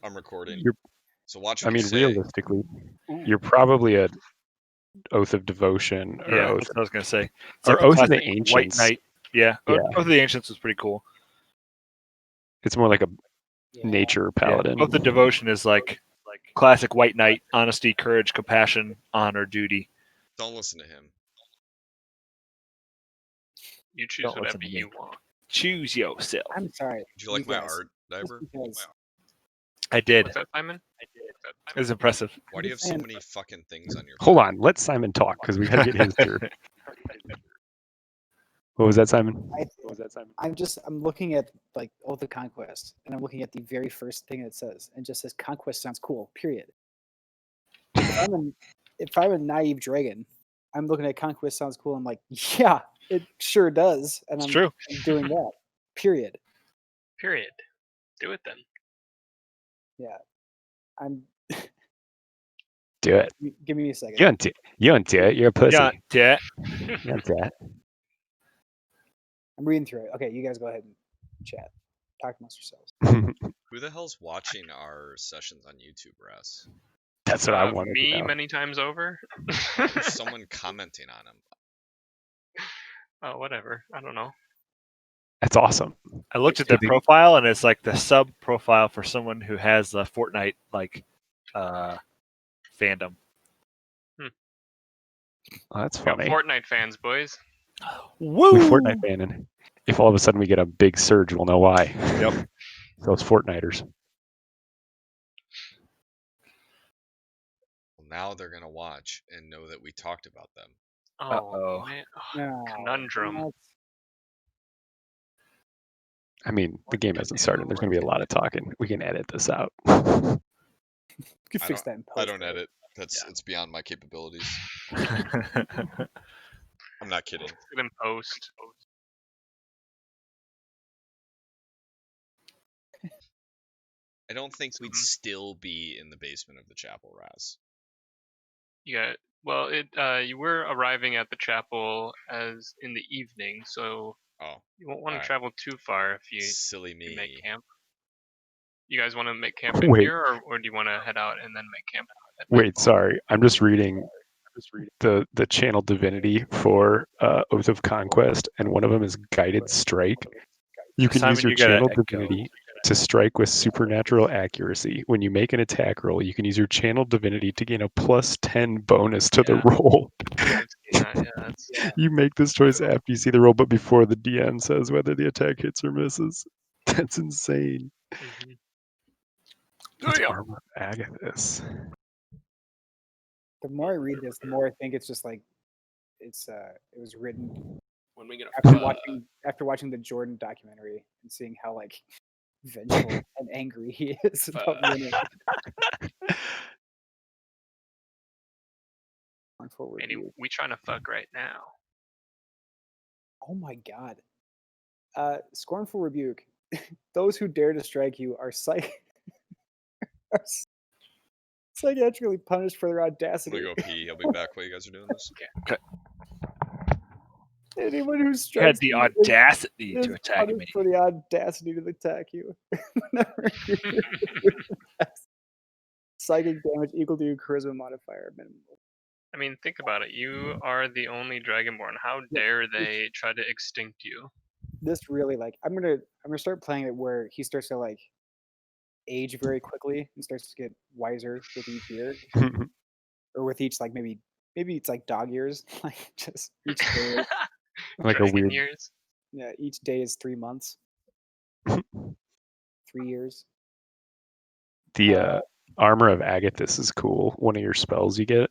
I'm recording. You're, So watch I what mean, you say. realistically, you're probably a Oath of Devotion or Yeah, Oath. that's what I was gonna say. It's Or like the Oath of the classic Ancients. White Knight. Yeah. Yeah. Oath of the Ancients was pretty cool. It's more like a nature paladin. Yeah. Oath of Devotion is like classic White Knight: honesty, courage, compassion, honor, duty. Don't listen to him. You choose Don't whatever listen to me. you want. Choose yourself. I'm sorry. Did you like my art, Diver? I did. What's that, Simon? It was impressive. Why do you have so many fucking things on your Hold back? on, let Simon talk because we gotta get his turn. What was that, Simon? I'm looking at like Oath of Conquest, and I'm looking at the very first thing it says, and it just says Conquest sounds cool. Period. If I'm a naive dragon, I'm looking at Conquest sounds cool. I'm like, yeah, it sure does, and It's true. I'm doing that. Period. Period. Do it then. Yeah, I'm. Do it. Give me a second. You don't do it. You're a pussy. Yeah. You don't do it. I'm reading through it. Okay, you guys go ahead and chat. Talk amongst yourselves. Who the hell's watching our sessions on YouTube, Russ? That's what I wanted Me to know. many times over. There's someone commenting on him. Oh, whatever. I don't know. That's awesome. I looked at their profile, and it's like the sub profile for someone who has a Fortnite fandom. Oh, that's Got funny. Fortnite fans, boys. We Fortnite fanning. If all of a sudden we get a big surge, we'll know why. Yep. Those Fortniters. Well, now they're gonna watch and know that we talked about them. Oh man, No, conundrum. I mean, the game hasn't started. There's going to be a lot of talking. We can edit this out. You can fix that in post. I don't edit. It's beyond my capabilities. I'm not kidding. In post. I don't think we'd still be in the basement of the chapel, Raz. Yeah. Well, you were arriving at the chapel as in the evening, so you won't want to travel too far if you make camp. You guys want to make camp in here, or do you want to head out and then make camp? Wait, sorry. I'm just reading the channel divinity for Oath of Conquest, and one of them is Guided Strike. You can use your channel divinity to strike with supernatural accuracy. When you make an attack roll, you can use your channel divinity to gain a +10 bonus to the roll. You make this choice after you see the roll, but before the DM says whether the attack hits or misses. That's insane. It's Armor of Agathis. The more I read this, the more I think it's just like it was written when we get after watching the Jordan documentary and seeing how like vengeful and angry he is about winning. We trying to fuck right now. Oh my god. Scornful rebuke. Those who dare to strike you are psychiatrically punished for their audacity. I'm gonna go pee. I'll be back while you guys are doing this. Okay. Anyone who had the audacity to attack me. For the audacity to attack you. Psychic damage equal to your charisma modifier minimum. I mean, think about it. You are the only Dragonborn. How dare they try to extinct you? This really I'm gonna start playing it where he starts to like age very quickly and starts to get wiser with each year, or with each like maybe it's like dog years, like just each day. Like a weird years. Yeah, each day is 3 months. 3 years. The Armor of Agathis is cool. One of your spells you get,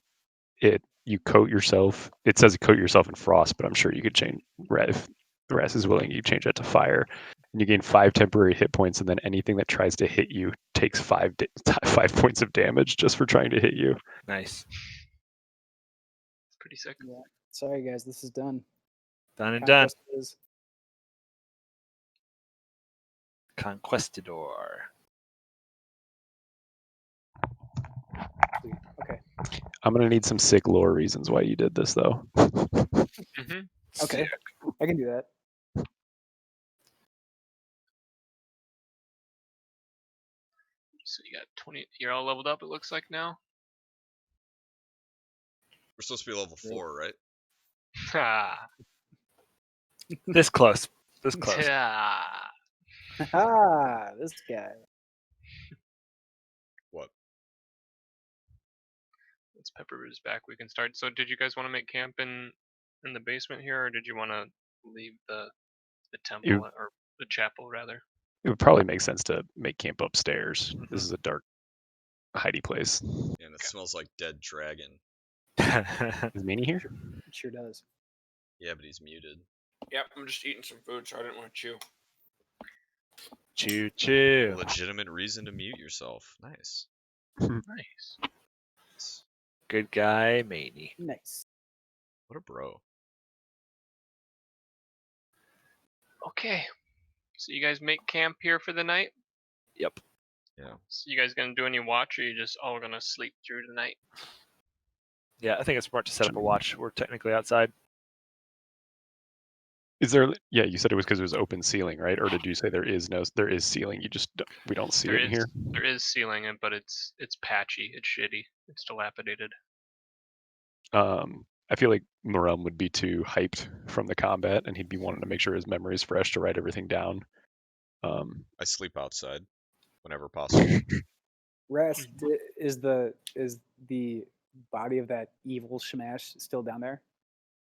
you coat yourself. It says coat yourself in frost, but I'm sure you could change. If the rest is willing, you change that to fire, and you gain 5 temporary hit points. And then anything that tries to hit you takes 5 points of damage just for trying to hit you. Nice. It's pretty sick. Yeah. Sorry guys, this is done. Done and done. Conquistador. Okay. I'm gonna need some sick lore reasons why you did this, though. Okay, I can do that. So you got 20. You're all leveled up. It looks like now. We're supposed to be level 4, right? Ah. This close. This close. Ah. Ah, this guy. What? Once Pepper is back, we can start. So, did you guys want to make camp in the basement here, or did you want to leave the temple or the chapel rather? It would probably make sense to make camp upstairs. Mm-hmm. This is a dark, hidey place. And it smells like dead dragon. Is Manny here? It sure does. Yeah, but he's muted. Yep, I'm just eating some food, so I didn't want to chew. Chew. A legitimate reason to mute yourself. Nice. Nice. Good guy, Manny. Nice. What a bro. Okay. So you guys make camp here for the night? Yep. Yeah. So you guys gonna do any watch, or you just all gonna sleep through the night? Yeah, I think it's smart to set up a watch. We're technically outside. Is there? Yeah, you said it was because it was open ceiling, right? Or did you say there is ceiling? We don't see it in here. There is ceiling, but it's patchy. It's shitty. It's dilapidated. I feel like Moram would be too hyped from the combat, and he'd be wanting to make sure his memory is fresh to write everything down. I sleep outside whenever possible. Rest, is the body of that evil Shamash still down there?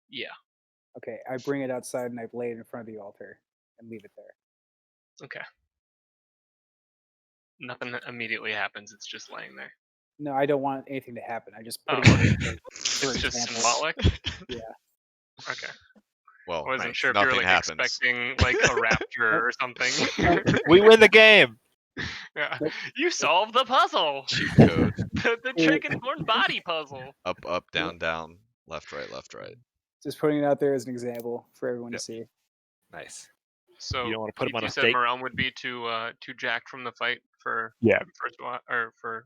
Yeah. Okay, I bring it outside and I lay it in front of the altar and leave it there. Okay. Nothing immediately happens. It's just laying there. No, I don't want anything to happen. I just put it in It's just symbolic? Yeah. Okay. Well, I wasn't sure if you were like expecting like a raptor or something. We win the game. Yeah. You solved the puzzle. Cheat code. the dragonborn body puzzle. Up, up, down, down. Left, right, left, right. Just putting it out there as an example for everyone to see. Nice. So you don't want to put him on a stake? You said Moram would be too jacked from the fight for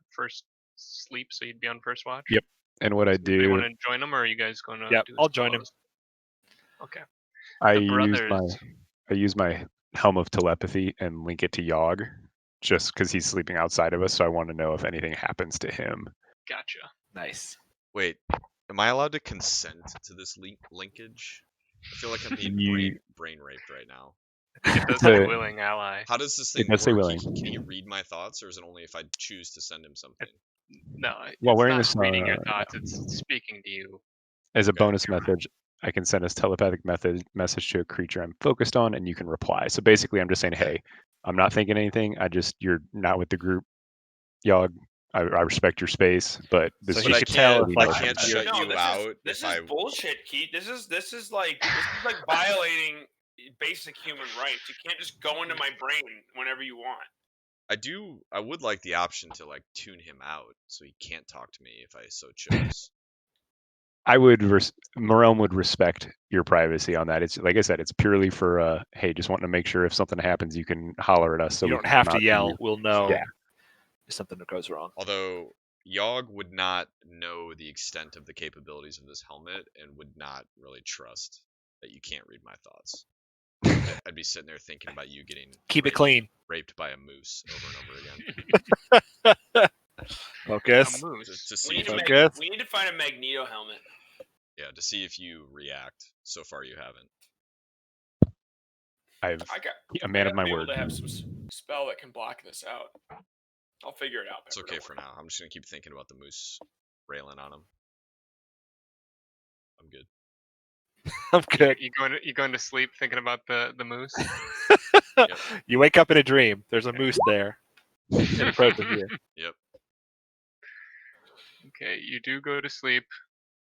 first sleep, so you'd be on first watch. Yep. And what I do? Do you want to join them, or are you guys going to? Yep, I'll join him. Okay. I use my helm of telepathy and link it to Yogg, just because he's sleeping outside of us. So I want to know if anything happens to him. Gotcha. Nice. Wait, am I allowed to consent to this linkage? I feel like I'm being brain raped right now. It does say willing ally. How does this thing work? Say willing. Can you read my thoughts, or is it only if I choose to send him something? No, well, we're not reading your thoughts. It's speaking to you. As a bonus message, I can send a telepathic message to a creature I'm focused on, and you can reply. So basically, I'm just saying, hey, I'm not thinking anything. You're not with the group. Yogg, I respect your space, but this so is I can't shut you out. This is bullshit, Keith. This is like violating basic human rights. You can't just go into my brain whenever you want. I would like the option to like tune him out so he can't talk to me if I so chose. Moram would respect your privacy on that. It's like I said, it's purely for hey, just wanting to make sure if something happens, you can holler at us. So you don't have to yell. We'll know if something goes wrong. Although Yogg would not know the extent of the capabilities of this helmet and would not really trust that you can't read my thoughts. I'd be sitting there thinking about you getting it clean, raped by a moose over and over again. Focus. We need to find a Magneto helmet. Yeah, to see if you react. So far, you haven't. A man of my word. I have some spell that can block this out. I'll figure it out. It's okay for now. I'm just gonna keep thinking about the moose railing on him. I'm good. I'm good. You going to sleep thinking about the moose? Yep. You wake up in a dream. There's a moose there. In front of you. Yep. Okay, you do go to sleep,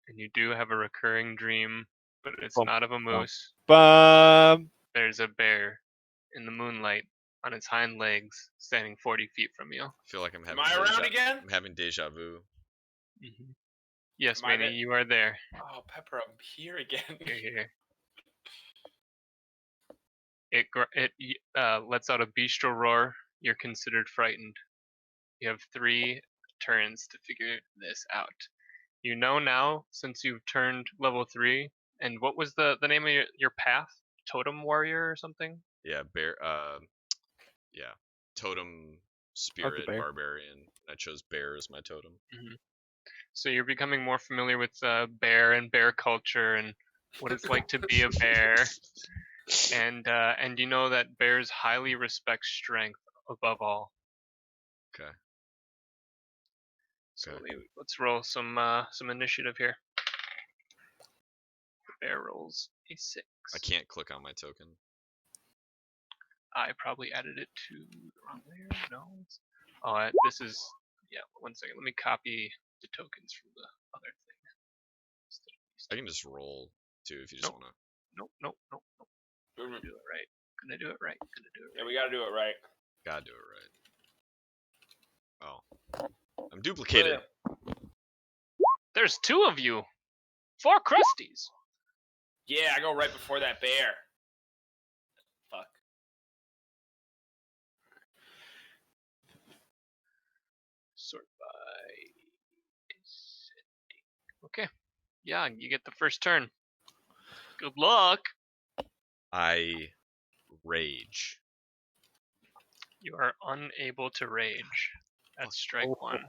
and you do have a recurring dream, but it's not of a moose. There's a bear in the moonlight on its hind legs, standing 40 feet from you. I feel like I'm having. Am I around again? I'm having deja vu. Mm-hmm. Yes, Manny, you are there. Oh, Pepper, I'm here again. You're here. It lets out a bestial roar. You're considered frightened. You have 3 turns to figure this out. You know now, since you've turned level 3, and what was the name of your path? Totem warrior or something? Yeah, bear. Yeah, totem spirit barbarian. I chose bear as my totem. Mm-hmm. So you're becoming more familiar with bear and bear culture and what it's like to be a bear, and you know that bears highly respect strength above all. Okay. So let's roll some initiative here. The bear rolls a 6. I can't click on my token. I probably added it to the wrong layer. No. This is, yeah, 1 second. Let me copy the tokens from the other thing. I can just roll too if you just want to. Nope. Gonna do it right. Gonna do it right. Yeah, we gotta do it right. Gotta do it right. Oh. I'm duplicated. There's 2 of you. 4 crusties. Yeah, I go right before that bear. Fuck. Sort by. Okay. Yeah, you get the first turn. Good luck. I rage. You are unable to rage. That's strike 1.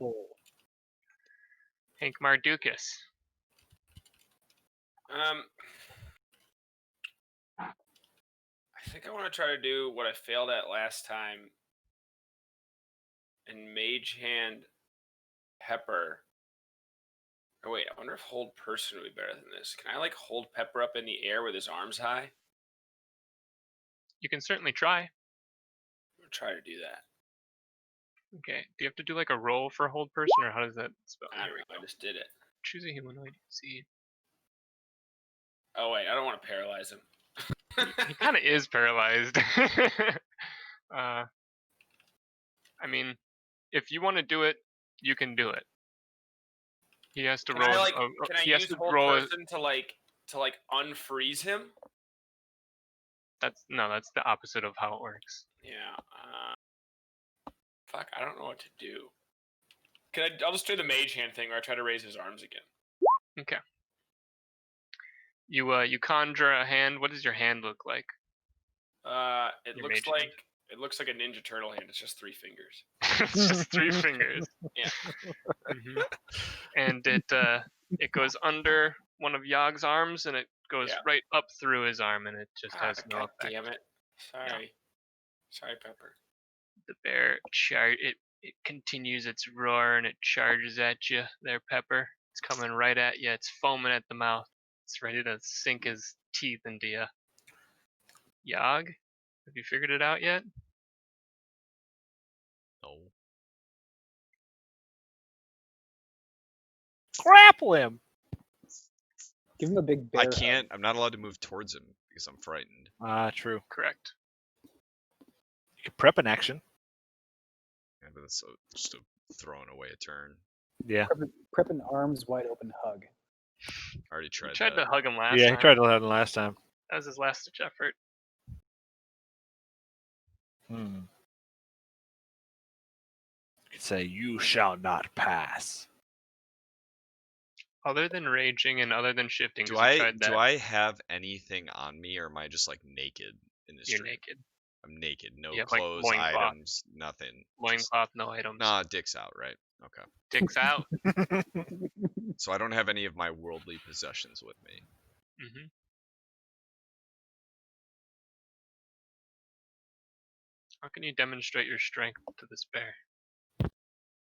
Hank Mardukas. I think I want to try to do what I failed at last time and Mage Hand Pepper. Oh wait, I wonder if Hold Person would be better than this. Can I like hold Pepper up in the air with his arms high? You can certainly try. I'm gonna try to do that. Okay. Do you have to do like a roll for hold person, or how does that spell? There we go. I just did it. Choose a humanoid. See. Oh wait, I don't want to paralyze him. He kind of is paralyzed. I mean, if you want to do it, you can do it. He has to roll. Can I use Hold Person to unfreeze him? That's the opposite of how it works. Yeah. Fuck, I don't know what to do. I'll just do the Mage Hand thing where I try to raise his arms again. Okay. You conjure a hand. What does your hand look like? It looks like a Ninja Turtle hand. It's just 3 fingers. It's just 3 fingers. Yeah. Mm-hmm. And it goes under one of Yog's arms, and it goes right up through his arm, and it just has no effect. Damn it! Sorry, Pepper. The bear it continues its roar, and it charges at you. There, Pepper. It's coming right at you. It's foaming at the mouth. It's ready to sink his teeth into you. Yog, have you figured it out yet? No. Grapple him. Give him a big bear. I can't. I'm not allowed to move towards him because I'm frightened. True. Correct. You can prep an action. Yeah, but that's just throwing away a turn. Yeah. Prep an arms wide open hug. I already tried. He tried to hug him last time. Yeah, he tried to hug him last time. That was his last ditch effort. You could say, "You shall not pass." Other than raging and other than shifting, do I have anything on me, or am I just like naked in this? You're naked. I'm naked. No yeah, clothes, like items, nothing. Loincloth, no items. Nah, dick's out, right? Okay. Dick's out. So I don't have any of my worldly possessions with me. Mm-hmm. How can you demonstrate your strength to this bear?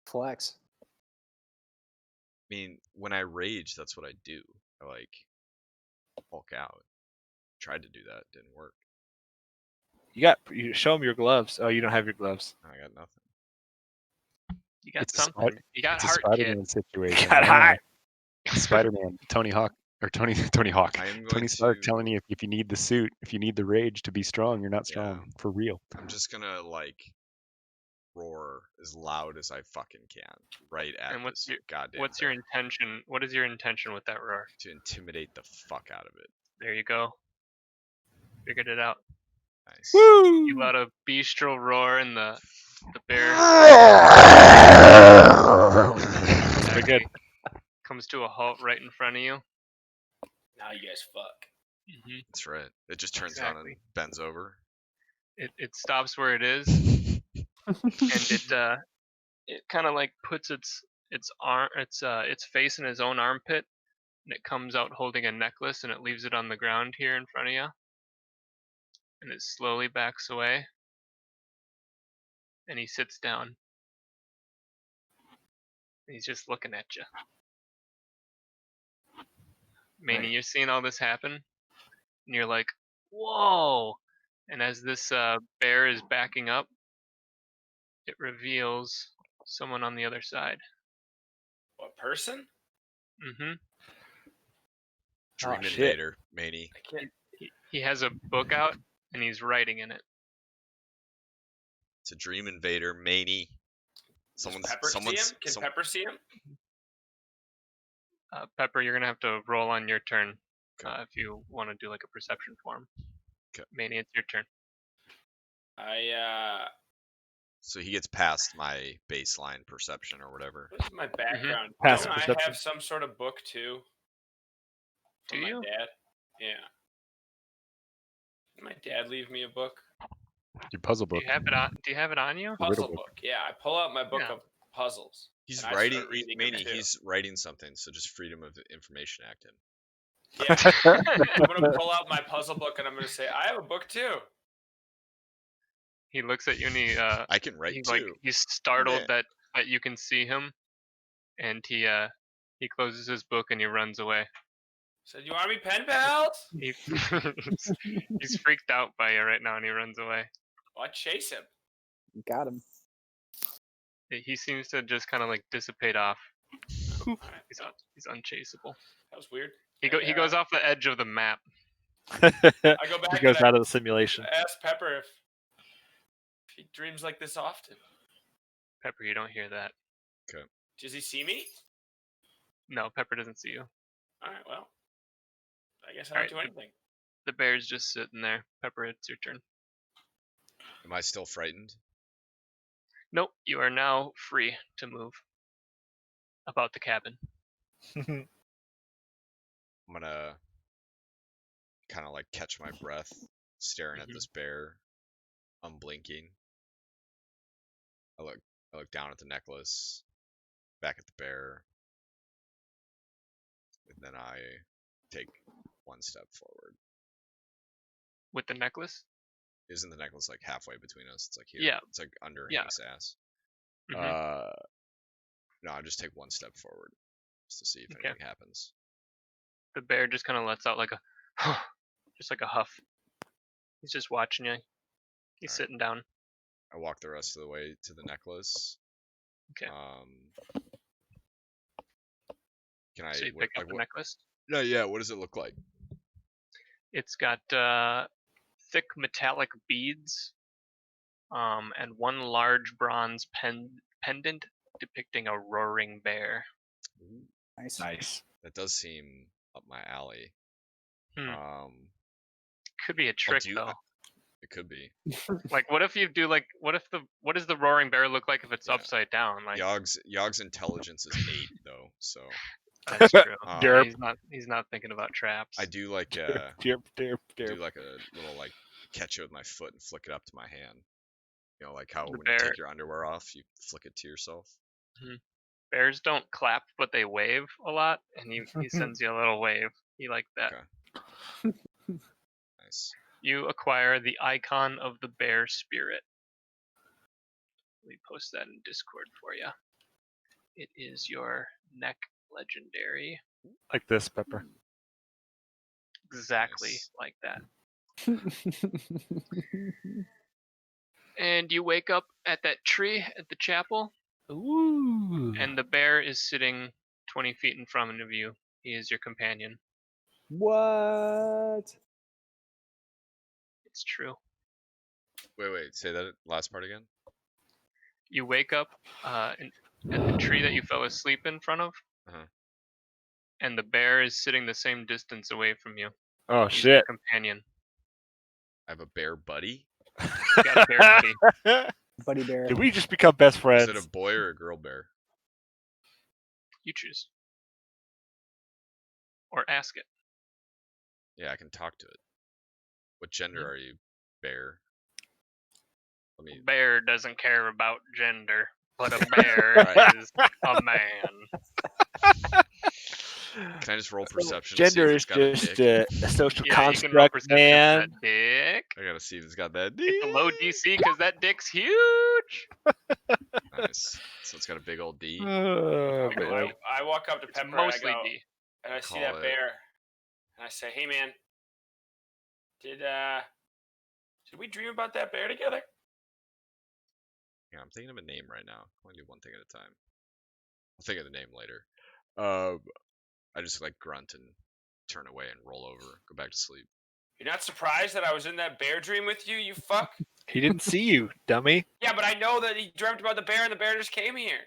Flex. I mean, when I rage, that's what I do. I Hulk out. Tried to do that, didn't work. You show him your gloves. Oh, you don't have your gloves. I got nothing. You got something. You got heart, Spider-Man kid. situation. You got heart. Spider-Man, Tony Hawk. Tony Hawk. Tony Stark telling you if you need the suit, if you need the rage to be strong, you're not strong for real. I'm just gonna roar as loud as I fucking can right at this goddamn. What's your intention? What is your intention with that roar? To intimidate the fuck out of it. There you go. Figured it out. Nice. Woo! You let a bestial roar, and the bear good. Comes to a halt right in front of you. Now you guys fuck. Mm-hmm. That's right. It just turns around and bends over. It stops where it is, and it kind of like puts its face in his own armpit, and it comes out holding a necklace, and it leaves it on the ground here in front of you, and it slowly backs away, and he sits down. He's just looking at you. Manny, you're seeing all this happen, and you're like, whoa! And as this bear is backing up, it reveals someone on the other side. What person? Mm-hmm. Dream Invader, Manny. He has a book out, and he's writing in it. It's a Dream Invader, Manny. Can Pepper see him? Pepper, you're gonna have to roll on your turn if you want to do like a perception for him. Okay. Manny, it's your turn. So he gets past my baseline perception or whatever. What's my background? Passive Don't I perception. have some sort of book too? Do you? My dad? Yeah. Did my dad leave me a book? Your puzzle book. Do you have it on you? Puzzle book. Yeah, I pull out my book of puzzles. He's writing. Manny, he's writing something. So just Freedom of Information Act him. Yeah. I'm gonna pull out my puzzle book and I'm gonna say, I have a book too. He looks at you and he I can write too. He's startled that you can see him, and he closes his book and he runs away. Said, you want me pen pals? He's freaked out by you right now and he runs away. Well, I chase him. You got him. He seems to just kind of like dissipate off. He's unchaseable. That was weird. He goes off the edge of the map. I go back. He goes out of the simulation. I ask Pepper if he dreams like this often. Pepper, you don't hear that. Okay. Does he see me? No, Pepper doesn't see you. All right, well, I guess I don't do anything. The bear's just sitting there. Pepper, it's your turn. Am I still frightened? Nope, you are now free to move about the cabin. I'm gonna kind of like catch my breath, staring at this bear, unblinking. I look down at the necklace, back at the bear, and then I take one step forward. With the necklace? Isn't the necklace like halfway between us? It's like here. Yeah. It's like under Hank's ass. No, I just take one step forward just to see if anything happens. The bear just kind of lets out like a just like a huff. He's just watching you. He's sitting down. I walk the rest of the way to the necklace. Okay. Can I? So you pick up the necklace? No, yeah. What does it look like? It's got thick metallic beads, and one large bronze pendant depicting a roaring bear. Ooh. Nice. That does seem up my alley. Could be a trick though. It could be. Like, what if you do like, what does the roaring bear look like if it's upside down? Like Yog's intelligence is 8 though, so. That's true. He's not thinking about traps. I do like do like a little like catch it with my foot and flick it up to my hand. You know, like how when you take your underwear off, you flick it to yourself. Bears don't clap, but they wave a lot, and he sends you a little wave. He liked that. Okay. Nice. You acquire the icon of the bear spirit. Let me post that in Discord for you. It is your neck legendary. Like this, Pepper. Exactly like that. And you wake up at that tree at the chapel. Ooh. And the bear is sitting 20 feet in front of you. He is your companion. What? It's true. Wait. Say that last part again. You wake up at the tree that you fell asleep in front of. And the bear is sitting the same distance away from you. Oh, He's shit. your companion. I have a bear buddy? You got a bear buddy. Buddy bear. Did we just become best friends? Is it a boy or a girl bear? You choose. Or ask it. Yeah, I can talk to it. What gender are you, bear? A bear doesn't care about gender, but a bear is a man. Can I just roll perception? Gender to is see if it's just got a dick? a social Yeah, you can roll construct, perception for man. that dick. I gotta see if it's got that dick. It's a low DC because that dick's huge. Nice. So it's got a big old D. Oh, Big ol' man. D. I walk up to It's Pepper mostly and I go, D. and I see Call that it. bear, and I say, "Hey, man, did we dream about that bear together?" Yeah, I'm thinking of a name right now. I only do one thing at a time. I'll think of the name later. I just like grunt and turn away and roll over, go back to sleep. You're not surprised that I was in that bear dream with you, you fuck? He didn't see you, dummy. Yeah, but I know that he dreamt about the bear and the bear just came here.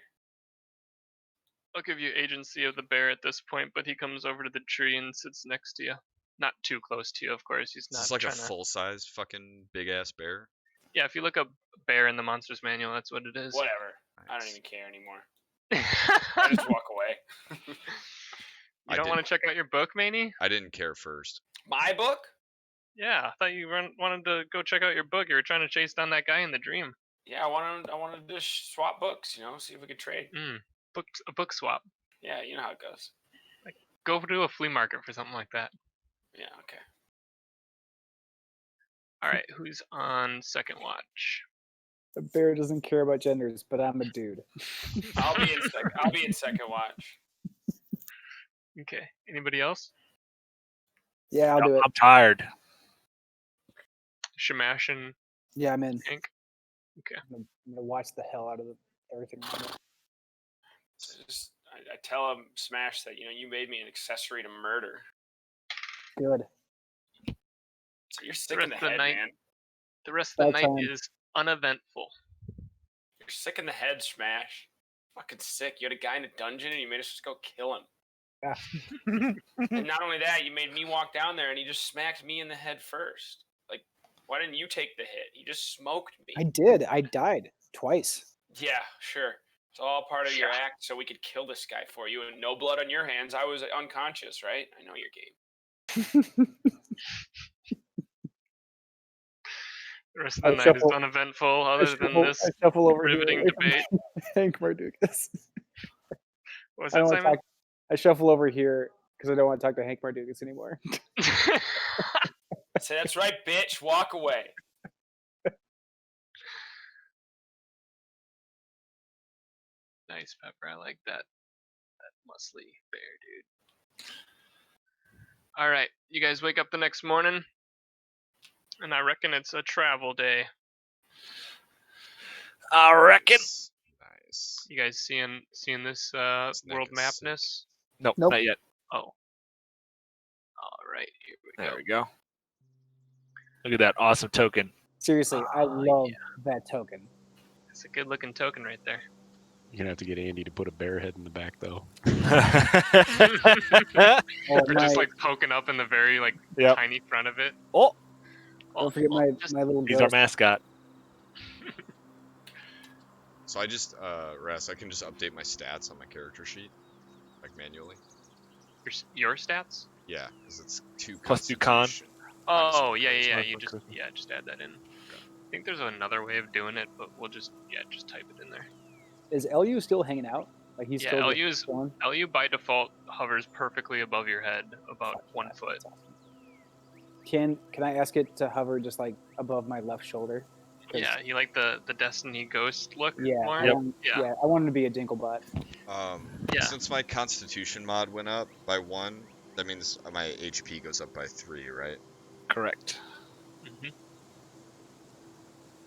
I'll give you agency of the bear at this point, but he comes over to the tree and sits next to you. Not too close to you, of course. He's not. It's like a trying to... full-size fucking big-ass bear. Yeah, if you look up bear in the Monsters Manual, that's what it is. Whatever. Nice. I don't even care anymore. I just walk away. You don't want to check out your book, Maney? I didn't care first. My book? Yeah, I thought you wanted to go check out your book. You were trying to chase down that guy in the dream. Yeah, I wanted to swap books, see if we could trade. A book swap. Yeah, you know how it goes. Like, go to a flea market for something like that. Yeah, okay. All right, who's on second watch? The bear doesn't care about genders, but I'm a dude. I'll be in second watch. Okay. Anybody else? Yeah, I'll do it. I'm tired. Shamash and Yeah, I'm in. Hank. Okay. I'm gonna watch the hell out of everything. I tell him, Smash, that you made me an accessory to murder. Good. So you're sick in the head, man. The rest of the night is uneventful. You're sick in the head, Smash. Fucking sick. You had a guy in a dungeon and you made us just go kill him. Yeah. And not only that, you made me walk down there and he just smacked me in the head first. Like, why didn't you take the hit? He just smoked me. I did. I died twice. Yeah, sure. It's all part of your act so we could kill this guy for you. And no blood on your hands. I was unconscious, right? I know your game. The rest of the night is uneventful, other than this riveting debate. Hank Mardukas. What was that, Simon? I shuffle over here because I don't want to talk to Hank Mardukas anymore. Say, that's right, bitch. Walk away. Nice, Pepper. I like that muscly bear, dude. All right, you guys wake up the next morning, and I reckon it's a travel day. I reckon. Nice. You guys seeing this world mapness? Nope, not yet. Oh. All right, here we go. There we go. Look at that awesome token. Seriously, I love that token. It's a good-looking token right there. You're gonna have to get Andy to put a bear head in the back, though. Or just like poking up in the very tiny front of it. Oh, don't forget my little. He's our mascot. So I just I can just update my stats on my character sheet, like manually. Your stats? Yeah, because it's 2 plus 2 con. Oh yeah. You just add that in. I think there's another way of doing it, but we'll just type it in there. Is LU still hanging out? Like he's still LU by default hovers perfectly above your head, about 1 foot. Awesome. Can I ask it to hover just like above my left shoulder? Yeah, you like the Destiny Ghost look more? I wanted to be a Dinklebot. Since my Constitution mod went up by 1, that means my HP goes up by 3, right? Correct. Mm-hmm.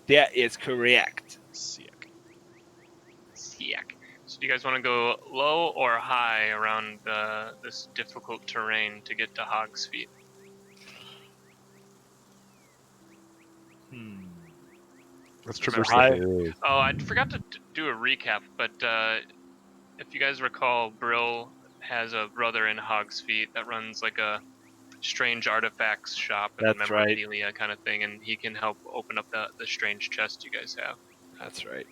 That is correct. Sick. So do you guys want to go low or high around this difficult terrain to get to Hog's Feet? Let's traverse the Oh, I forgot to do a recap, but if you guys recall, Brill has a brother in Hog's Feet that runs like a strange artifacts shop and memorabilia kind of thing, and he can help open up the strange chest you guys have. That's right.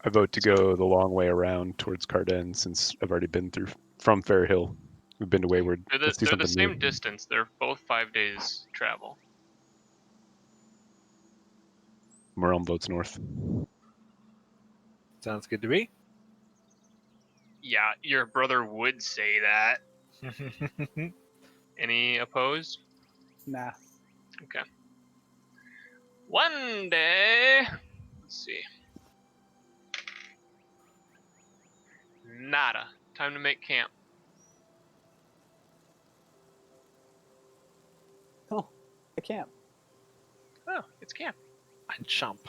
I vote to go the long way around towards Carden since I've already been through from Fairhill. We've been to Wayward. They're the same distance. They're both 5 days travel. Morelm votes north. Sounds good to me. Yeah, your brother would say that. Any opposed? Nah. Okay. One day. Let's see. Nada. Time to make camp. Oh, I can't. Oh, it's camp. And chump.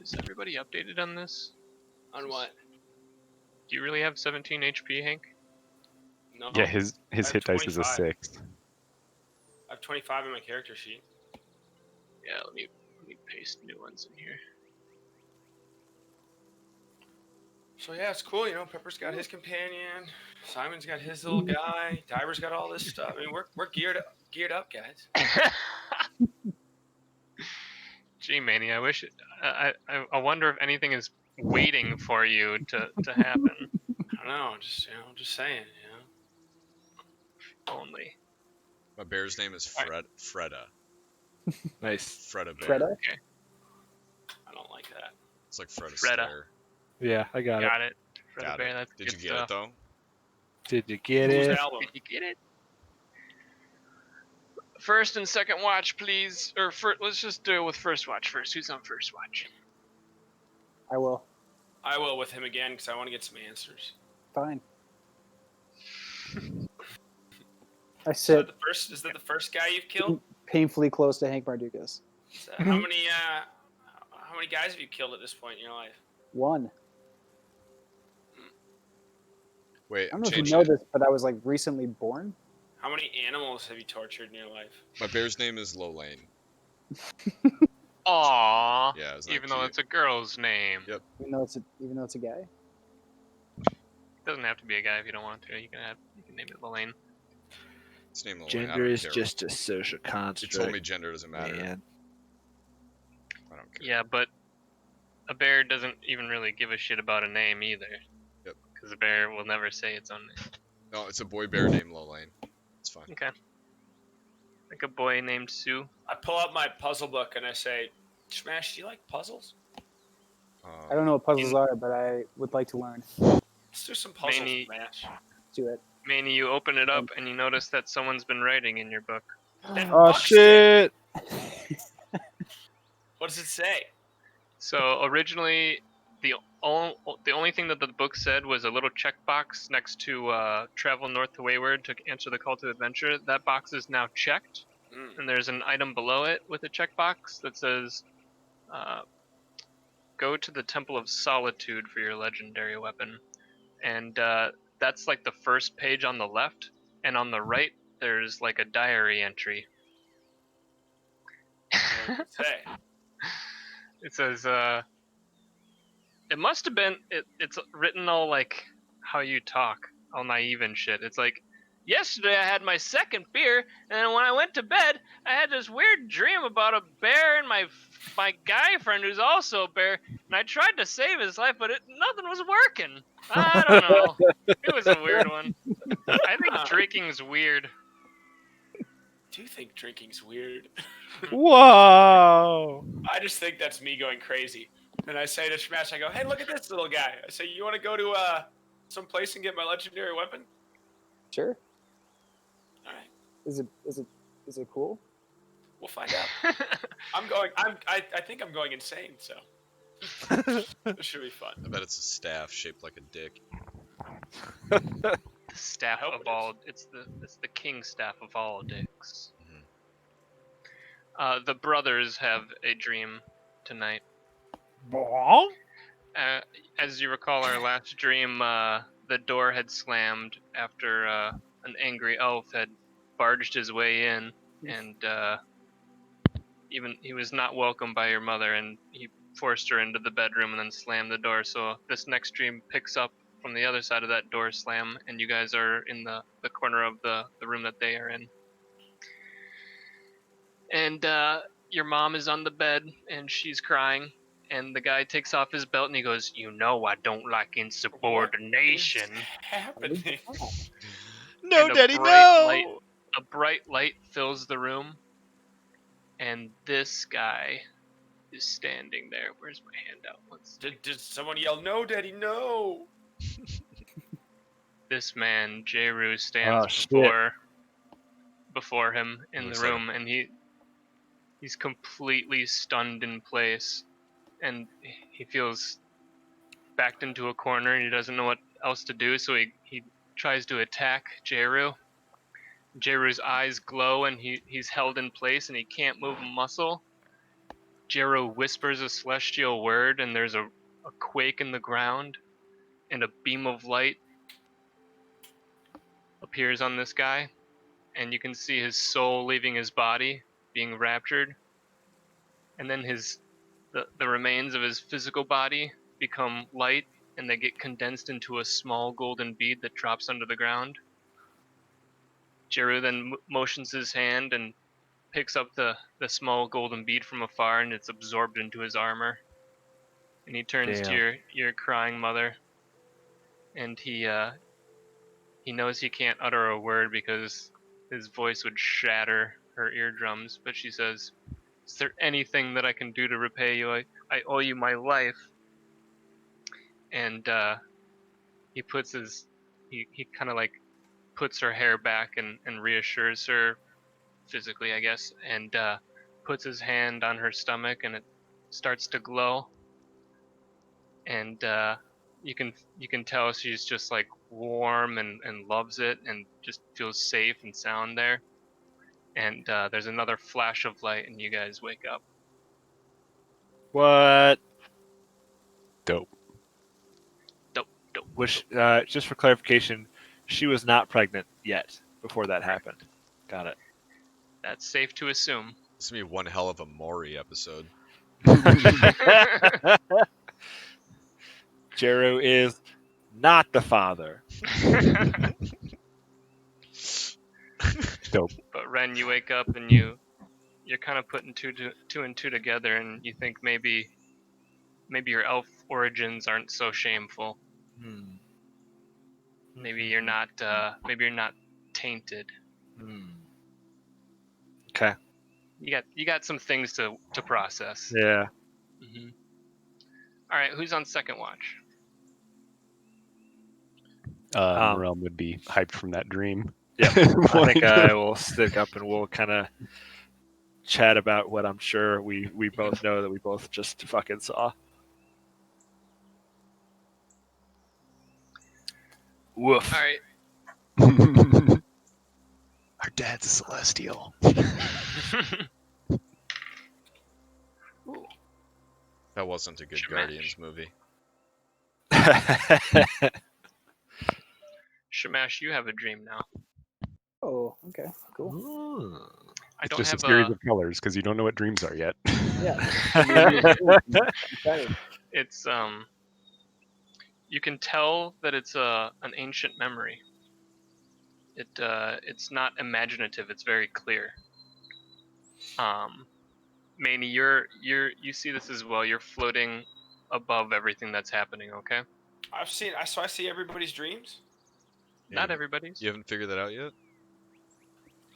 Is everybody updated on this? On what? Do you really have 17 HP, Hank? No. Yeah, his I have hit dice is a 25. 6. I have 25 in my character sheet. Yeah, let me paste new ones in here. So yeah, it's cool. Pepper's got his companion. Simon's got his little guy. Diver's got all this stuff. I mean, we're geared up, guys. Gee, Manny, I wish I wonder if anything is waiting for you to happen. I don't know. Just saying. Only. My bear's name is Freda. Nice. Freda bear. Freda? Okay. I don't like that. It's like Fred Freda. Astaire. Yeah, I got it. Got it. Freda Got Bear, it. that's Did you good get stuff. it though? Did you get Whose it? album? Did you get it? First and second watch, please. Or let's just do it with first watch first. Who's on first watch? I will. I will with him again because I want to get some answers. Fine. I Is sit that the first guy you've killed? painfully close to Hank Mardukas. So how many guys have you killed at this point in your life? One. Wait, I don't know if you changing know it. this, but I was like recently born. How many animals have you tortured in your life? My bear's name is Lolaine. Aww. Yeah, isn't that Even though cute? it's a girl's name. Yep. Even though it's a guy. Doesn't have to be a guy if you don't want to. You can name it Lelaine. It's named Lolaine. I Gender don't is care. just a social You construct. told me gender doesn't matter. Man. I don't care. Yeah, but a bear doesn't even really give a shit about a name either. Yep. Because a bear will never say its own name. No, it's a boy bear named Lolaine. It's fine. Okay. Like a boy named Sue. I pull out my puzzle book and I say, Smash, do you like puzzles? I don't know what puzzles are, but I would like to learn. Let's do some puzzles, Manny- Smash. Let's do it. Manny, you open it up and you notice that someone's been writing in your book. Then Oh fuck shit! What does it say? So originally, the only thing that the book said was a little checkbox next to travel north to Wayward to answer the call to adventure. That box is now checked, and there's an item below it with a checkbox that says, "Go to the Temple of Solitude for your legendary weapon," and that's like the first page on the left, and on the right there's like a diary entry. What does it say? It says, it must have been, it's written all like how you talk, all naive and shit. It's like, yesterday I had my second beer, and when I went to bed, I had this weird dream about a bear and my guy friend who's also a bear, and I tried to save his life, but nothing was working. I don't know. It was a weird one. I think drinking's weird. Do you think drinking's weird? Whoa! I just think that's me going crazy. And I say to Smash, I go, hey, look at this little guy. I say, you want to go to some place and get my legendary weapon? Sure. All right. Is it cool? We'll find out. I think I'm going insane, so this should be fun. I bet it's a staff shaped like a dick. The staff of all, it's the king staff of all dicks. The brothers have a dream tonight. As you recall, our last dream, the door had slammed after an angry elf had barged his way in, and even he was not welcomed by your mother, and he forced her into the bedroom and then slammed the door. So this next dream picks up from the other side of that door slam, and you guys are in the corner of the room that they are in. And your mom is on the bed, and she's crying. And the guy takes off his belt, and he goes, "You know I don't like insubordination." What is happening? No, And Daddy, no! A bright light fills the room, and this guy is standing there. Where's my handout? Did someone yell, "No, Daddy, no"? This man, Jeru, stands before him in the room, and he's completely stunned in place, and he feels backed into a corner, and he doesn't know what else to do, so he tries to attack Jeru. Jeru's eyes glow, and he's held in place, and he can't move a muscle. Jeru whispers a celestial word, and there's a quake in the ground, and a beam of light appears on this guy, and you can see his soul leaving his body, being raptured, and then the remains of his physical body become light, and they get condensed into a small golden bead that drops under the ground. Jeru then motions his hand and picks up the small golden bead from afar, and it's absorbed into his armor. And he turns to your crying mother, and he knows he can't utter a word because his voice would shatter her eardrums, but she says, "Is there anything that I can do to repay you? I owe you my life." And he puts he kind of like puts her hair back and reassures her physically, I guess, and puts his hand on her stomach, and it starts to glow, and you can tell she's just like warm and loves it and just feels safe and sound there. And there's another flash of light, and you guys wake up. What? Dope. Which, just for clarification, she was not pregnant yet before that happened. Got it. That's safe to assume. This will be one hell of a Maury episode. Jeru is not the father. Dope. But Ren, you wake up and you're kind of putting two and two together, and you think maybe your elf origins aren't so shameful. Maybe you're not tainted. Okay. You got some things to process. Yeah. Mm-hmm. All right, who's on second watch? Realm would be hyped from that dream. Yeah, I think I will stick up and we'll kind of chat about what I'm sure we both know that we both just fucking saw. Woof. All right. Our dad's a celestial. That wasn't a good Guardians movie. Shamash, you have a dream now. Oh, okay, cool. It's just a series of colors because you don't know what dreams are yet. Yeah. It's you can tell that it's an ancient memory. It's not imaginative. It's very clear. Manny, you see this as well. You're floating above everything that's happening. Okay. I see everybody's dreams. Not everybody's. You haven't figured that out yet?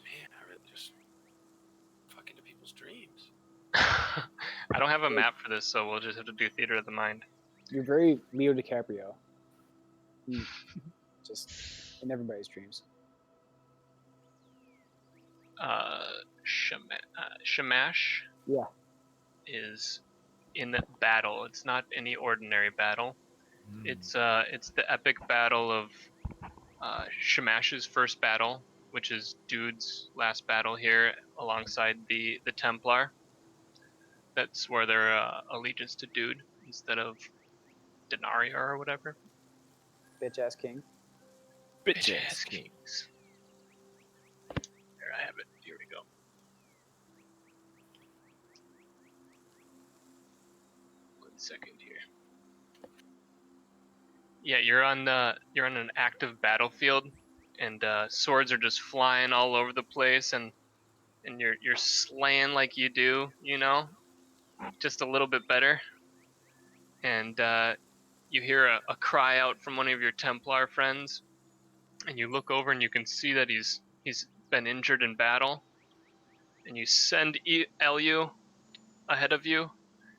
Man, I really just fuck into people's dreams. I don't have a map for this, so we'll just have to do theater of the mind. You're very Leo DiCaprio. Just in everybody's dreams. Shamash. Yeah. Is in battle. It's not any ordinary battle. It's the epic battle of Shamash's first battle, which is Dude's last battle here alongside the Templar. That's where their allegiance to Dude instead of Denaria or whatever. Bitch ass king. Bitch ass kings. There I have it. Here we go. Second here. Yeah, you're on an active battlefield, and swords are just flying all over the place, and you're slaying like you do, just a little bit better. And you hear a cry out from one of your Templar friends, and you look over and you can see that he's been injured in battle, and you send Elu ahead of you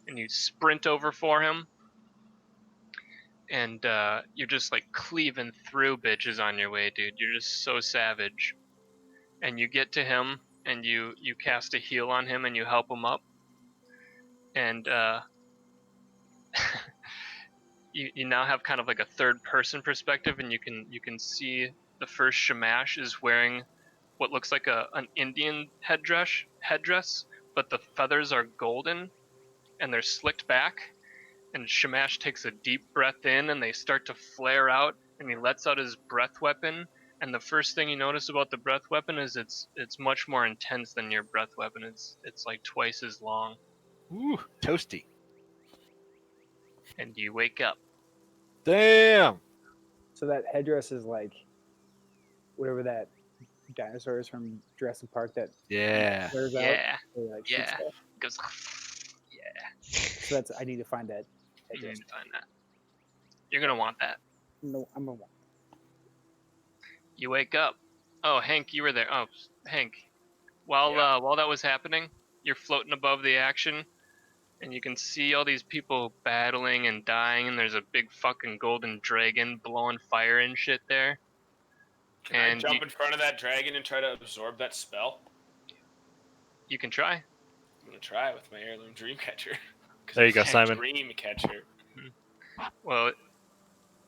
and you sprint over for him, and you're just like cleaving through bitches on your way, dude. You're just so savage. And you get to him, and you cast a heal on him, and you help him up, and you now have kind of like a third person perspective, and you can see the first Shamash is wearing what looks like an Indian headdress, but the feathers are golden and they're slicked back. And Shamash takes a deep breath in, and they start to flare out, and he lets out his breath weapon. And the first thing you notice about the breath weapon is it's much more intense than your breath weapon. It's like twice as long. Ooh, toasty. And you wake up. Damn. So that headdress is like whatever that dinosaur is from Jurassic Park that flares out. Or like shoots stuff. Goes. So that's I need to find that headdress. You need to find that. You're gonna want that. No, I'm gonna want. You wake up. Oh, Hank, you were there. Oh, Hank. While that was happening, you're floating above the action, and you can see all these people battling and dying, and there's a big fucking golden dragon blowing fire and shit there. Can I jump in front of that dragon and try to absorb that spell? You can try. I'm gonna try it with my heirloom dream catcher. There you go, Simon. Dream catcher. Well,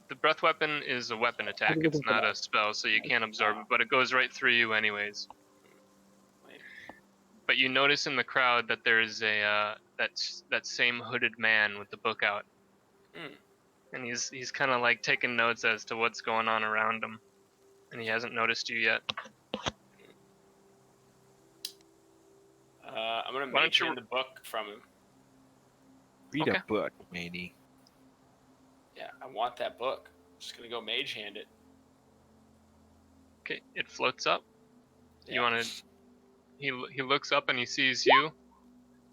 the breath weapon is a weapon attack. It's not a spell, so you can't absorb it, but it goes right through you anyways. But you notice in the crowd that there is a that same hooded man with the book out, and he's kind of like taking notes as to what's going on around him, and he hasn't noticed you yet. I'm gonna mage hand the book from him. Read a book, Manny. Yeah, I want that book. I'm just gonna go mage hand it. Okay, it floats up. Yeah. You want to? He looks up and he sees you,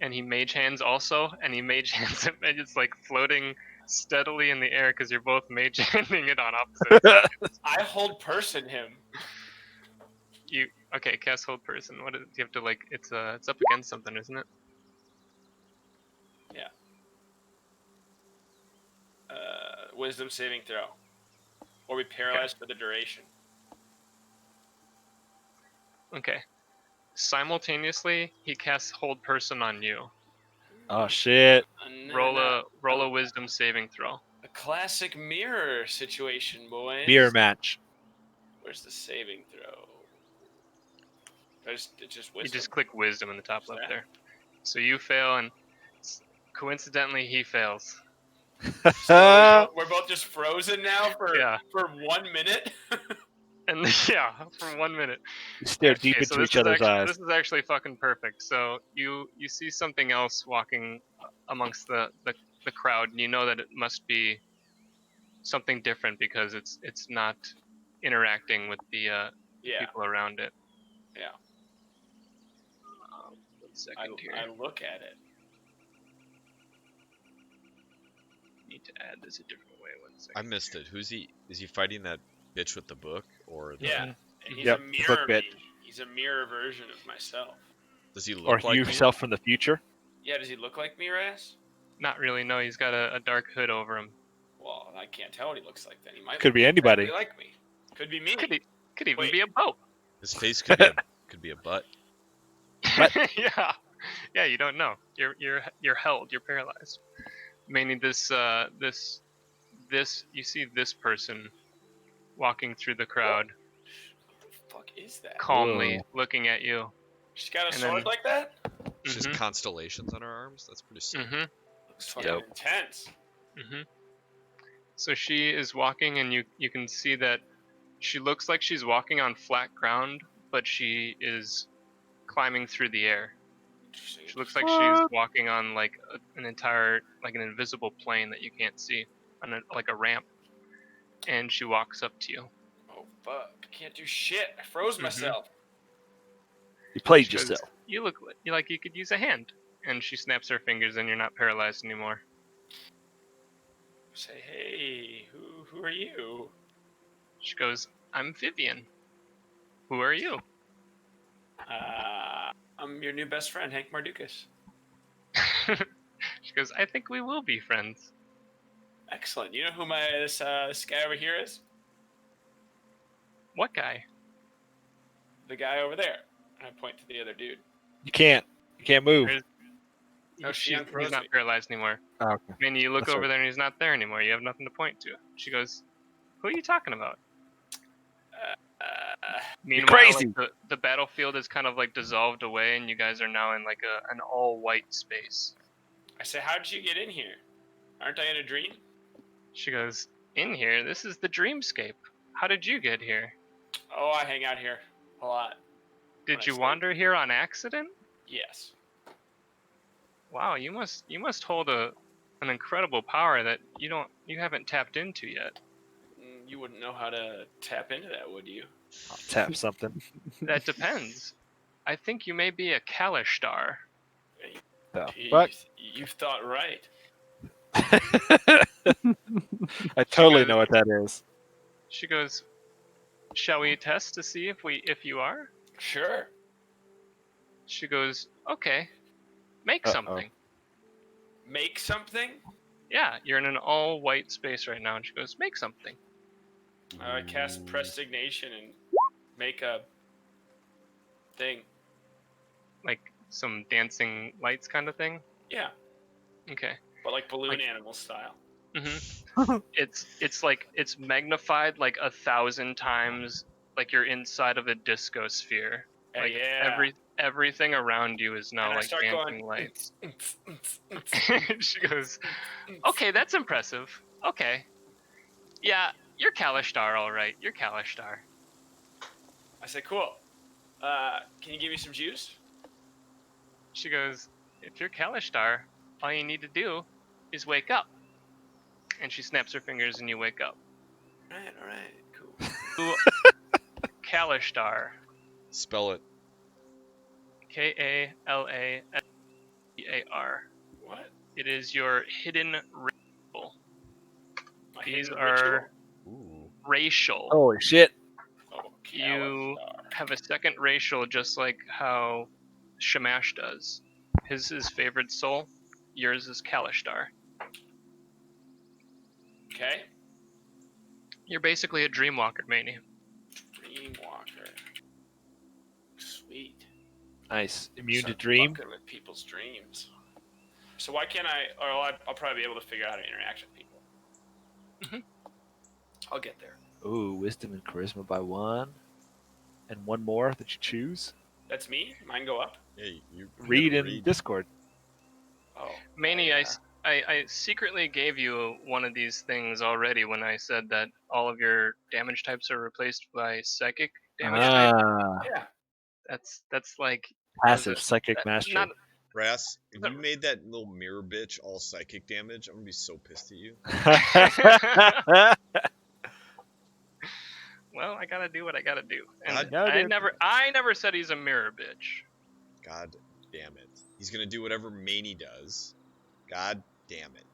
and he mage hands also, and he mage hands it, and it's like floating steadily in the air because you're both mage handing it on opposite sides. I hold person him. Okay? Cast hold person. What is? You have to like. It's up against something, isn't it? Yeah. Wisdom saving throw, or be paralyzed for the duration. Okay. Simultaneously, he casts hold person on you. Oh shit! Roll a wisdom saving throw. A classic mirror situation, boys. Mirror match. Where's the saving throw? It's just wisdom. You just click wisdom in the top left there. So you fail, and coincidentally, he fails. So we're both just frozen now for 1 minute. And for 1 minute. You stare deep into each other's eyes. This is actually fucking perfect. So you see something else walking amongst the crowd, and you know that it must be something different because it's not interacting with the people around it. Yeah. 1 second here. I look at it. Need to add this a different way. 1 second. I missed it. Who's he? Is he fighting that bitch with the book, or the... Yeah? And he's a mirror. He's a mirror version of myself. Does he look like yourself from the future? Yeah. Does he look like me, Ras? Not really. No, he's got a dark hood over him. Well, I can't tell what he looks like. Then he might. Could be anybody. Exactly like me. Could be me. Could even be a boat. His face could be a butt. Yeah. You don't know. You're held. You're paralyzed. Meaning this you see this person walking through the crowd. What the fuck is that? Calmly looking at you. She's got a sword like that? She's constellations on her arms? That's pretty sick. Looks fucking intense. So she is walking, and you can see that she looks like she's walking on flat ground, but she is climbing through the air. She looks like she's walking on like an entire, like an invisible plane that you can't see, on like a ramp. And she walks up to you. Oh fuck! I can't do shit. I froze myself. You played yourself. You look like you could use a hand. And she snaps her fingers, and you're not paralyzed anymore. Say, hey, who are you? She goes, I'm Vivian. Who are you? I'm your new best friend, Hank Mardukas. She goes, I think we will be friends. Excellent. You know who this guy over here is? What guy? The guy over there. And I point to the other dude. You can't move. No, He's not paralyzed anymore. Oh, okay. I mean, you look That's over right. there and he's not there anymore. You have nothing to point to. She goes, who are you talking about? Meanwhile, crazy. Like, the battlefield is kind of like dissolved away, and you guys are now in like an all-white space. I say, how did you get in here? Aren't I in a dream? She goes, in here? This is the dreamscape. How did you get here? Oh, I hang out here a lot. Did you wander here on accident? Yes. Wow, you must hold an incredible power that you haven't tapped into yet. You wouldn't know how to tap into that, would you? I'll tap something. That depends. I think you may be a Kalishtar. Fuck? You've thought right. I totally know what that is. She goes, shall we test to see if you are? Sure. She goes, okay. Make something. Make something? Yeah, you're in an all-white space right now. And she goes, make something. I cast Prestignation and make a thing. Like some dancing lights kind of thing? Yeah. Okay. But like balloon animal style. Mm-hmm. it's magnified like 1,000 times, like you're inside of a disco sphere. Like everything around you is now like dancing lights. She goes, okay, that's impressive. Okay. Yeah, you're Kalishtar, all right. You're Kalishtar. I say, cool. Can you give me some juice? She goes, if you're Kalishtar, all you need to do is wake up. And she snaps her fingers and you wake up. All right, cool. Kalishtar. Spell it. K-A-L-A-S-T-A-R. What? It is your hidden ritual. These hidden are ritual? racial. Holy shit. Oh, you have a second racial just like how Shamash does. His favorite soul. Yours is Kalishtar. Okay. You're basically a dreamwalker, Manny. Dreamwalker. Sweet. Nice. Immune to dream. Fucking with people's dreams. So why can't I? Or I'll probably be able to figure out how to interact with people. Mm-hmm. I'll get there. Ooh, wisdom and charisma by 1, and 1 more that you choose. That's me. Mine go up. Hey, you read in Discord. Oh, Manny, I secretly gave you one of these things already when I said that all of your damage types are replaced by psychic damage type. Yeah. That's like passive psychic mastery. Brass, if you made that little mirror bitch all psychic damage, I'm gonna be so pissed at you. Well, I gotta do what I gotta do. And God, I never said he's a mirror bitch. God damn it. He's gonna do whatever Maney does. God damn it.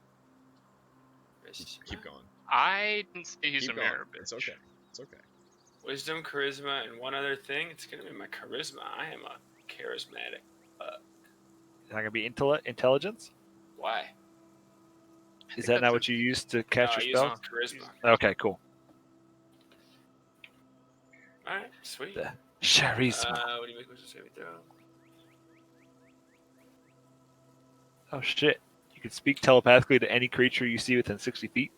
Keep going. I didn't say he's a mirror bitch. It's okay. It's okay. Wisdom, charisma, and one other thing. It's gonna be my charisma. I am a charismatic. Is that gonna be intelligence? Why? Is that not what you use to cast your spell? Charisma. Okay, cool. All right, sweet. The charisma. What do you make wisdom saving throw? Oh shit! You can speak telepathically to any creature you see within 60 feet.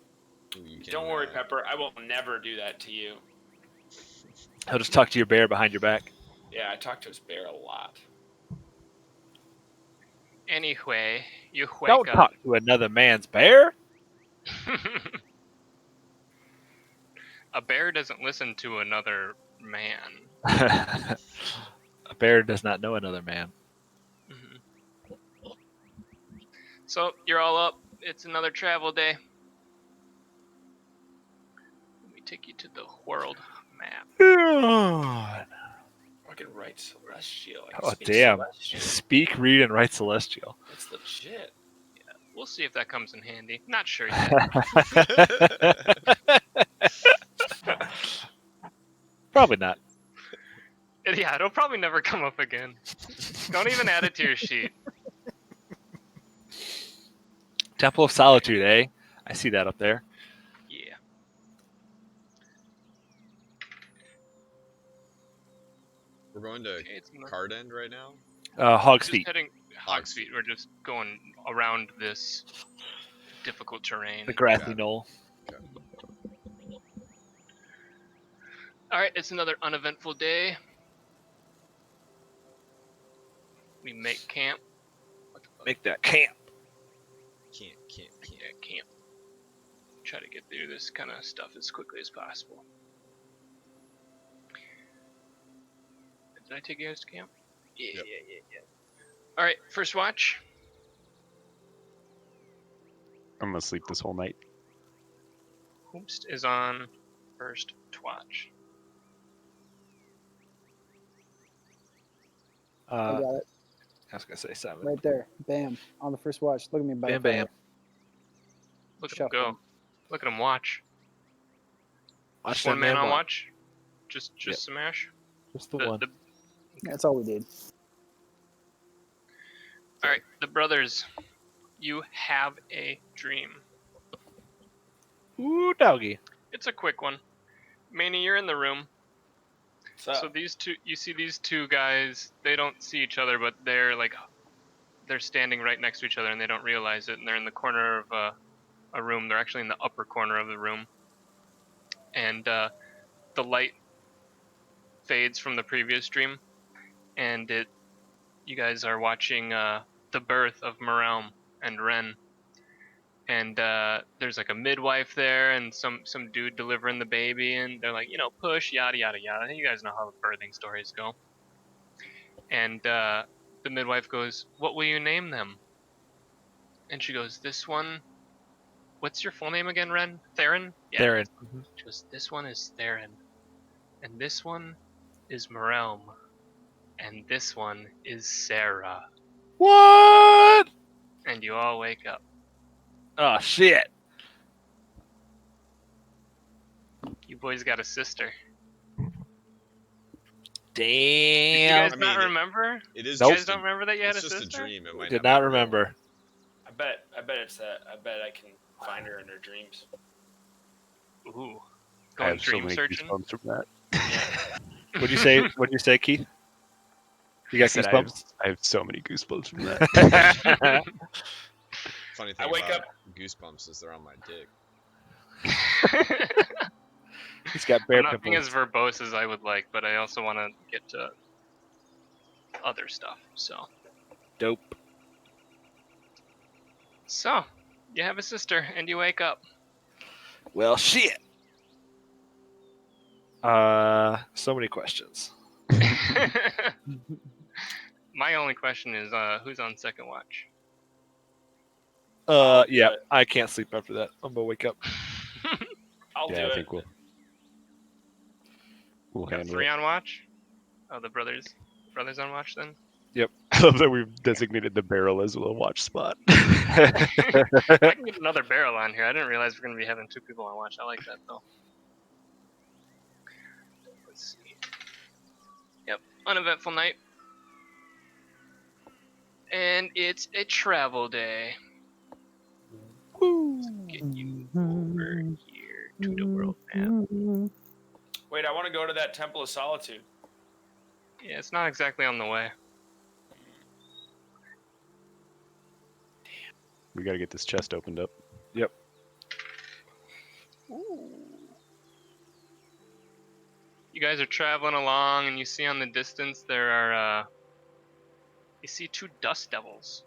Don't worry, Pepper. I will never do that to you. He'll just talk to your bear behind your back. Yeah, I talk to his bear a lot. Anyway, you wake Don't up. talk to another man's bear. A bear doesn't listen to another man. A bear does not know another man. Mm-hmm. So you're all up. It's another travel day. Let me take you to the world map. I can write celestial. Oh damn! Celestial. Speak, read, and write celestial. That's legit. Yeah, we'll see if that comes in handy. Not sure yet. Probably not. Yeah, it'll probably never come up again. Don't even add it to your sheet. Temple of Solitude, eh? I see that up there. Yeah. We're going to Card End right now? Hog's just Feet. heading Hog's Feet. We're just going around this difficult terrain. The grassy knoll. Okay. All right, it's another uneventful day. We make camp. Make that camp. Camp. Yeah, camp. Try to get through this kind of stuff as quickly as possible. Did I take you guys to camp? Yeah, Yep. yeah. All right, first watch. I'm gonna sleep this whole night. Hoomst is on first watch. I got it. I was gonna say 7. Right there. Bam. On the first watch. Look at me, Bam, bam. Look at him go. Look at him watch. Watch One that man man on watch. watch. Just Smash. Just the one. That's all we did. All right, the brothers. You have a dream. Ooh, doggy. It's a quick one. Manny, you're in the room. So So these two, you see these two guys. They don't see each other, but they're standing right next to each other, and they don't realize it. And they're in the corner of a room. They're actually in the upper corner of the room. And the light fades from the previous dream, and you guys are watching the birth of Marelm and Ren. And there's like a midwife there, and some dude delivering the baby, and they're like, push, yada yada yada. You guys know how the birthing stories go. And the midwife goes, "What will you name them?" And she goes, "This one." What's your full name again, Ren? Theron? Yeah. Theron. She goes, "This one is Theron, and this one is Marelm, and this one is Sarah." What? And you all wake up. Oh, shit. You boys got a sister. Damn. Did you guys not remember? It is. You guys don't remember that you had a It's sister? just a dream. It might Did not not remember. I bet it's that. I bet I can find her in her dreams. Ooh. I Going have so dream many searching? goosebumps from that. What'd you say, Keith? You got goosebumps? I have so many goosebumps from that. Funny thing I wake about up. goosebumps is they're on my dick. He's got bear I'm not being pimples. as verbose as I would like, but I also want to get to other stuff. Dope. So, you have a sister, and you wake up. Well, shit. So many questions. My only question is, who's on second watch? Yeah, I can't sleep after that. I'm gonna wake up. I'll do I it. think we'll Got handle 3 it. on watch? Oh, the brothers on watch then? I love that we've designated the barrel as a little watch spot. I can get another barrel on here. I didn't realize we're going to be having 2 people on watch. I like that, though. Let's see. Yep, uneventful night. And it's a travel day. Let's get you over here to the world map. Wait, I want to go to that Temple of Solitude. Yeah, it's not exactly on the way. We got to get this chest opened up. Yep. Ooh. You guys are traveling along, and you see on the distance there are, you see 2 dust devils.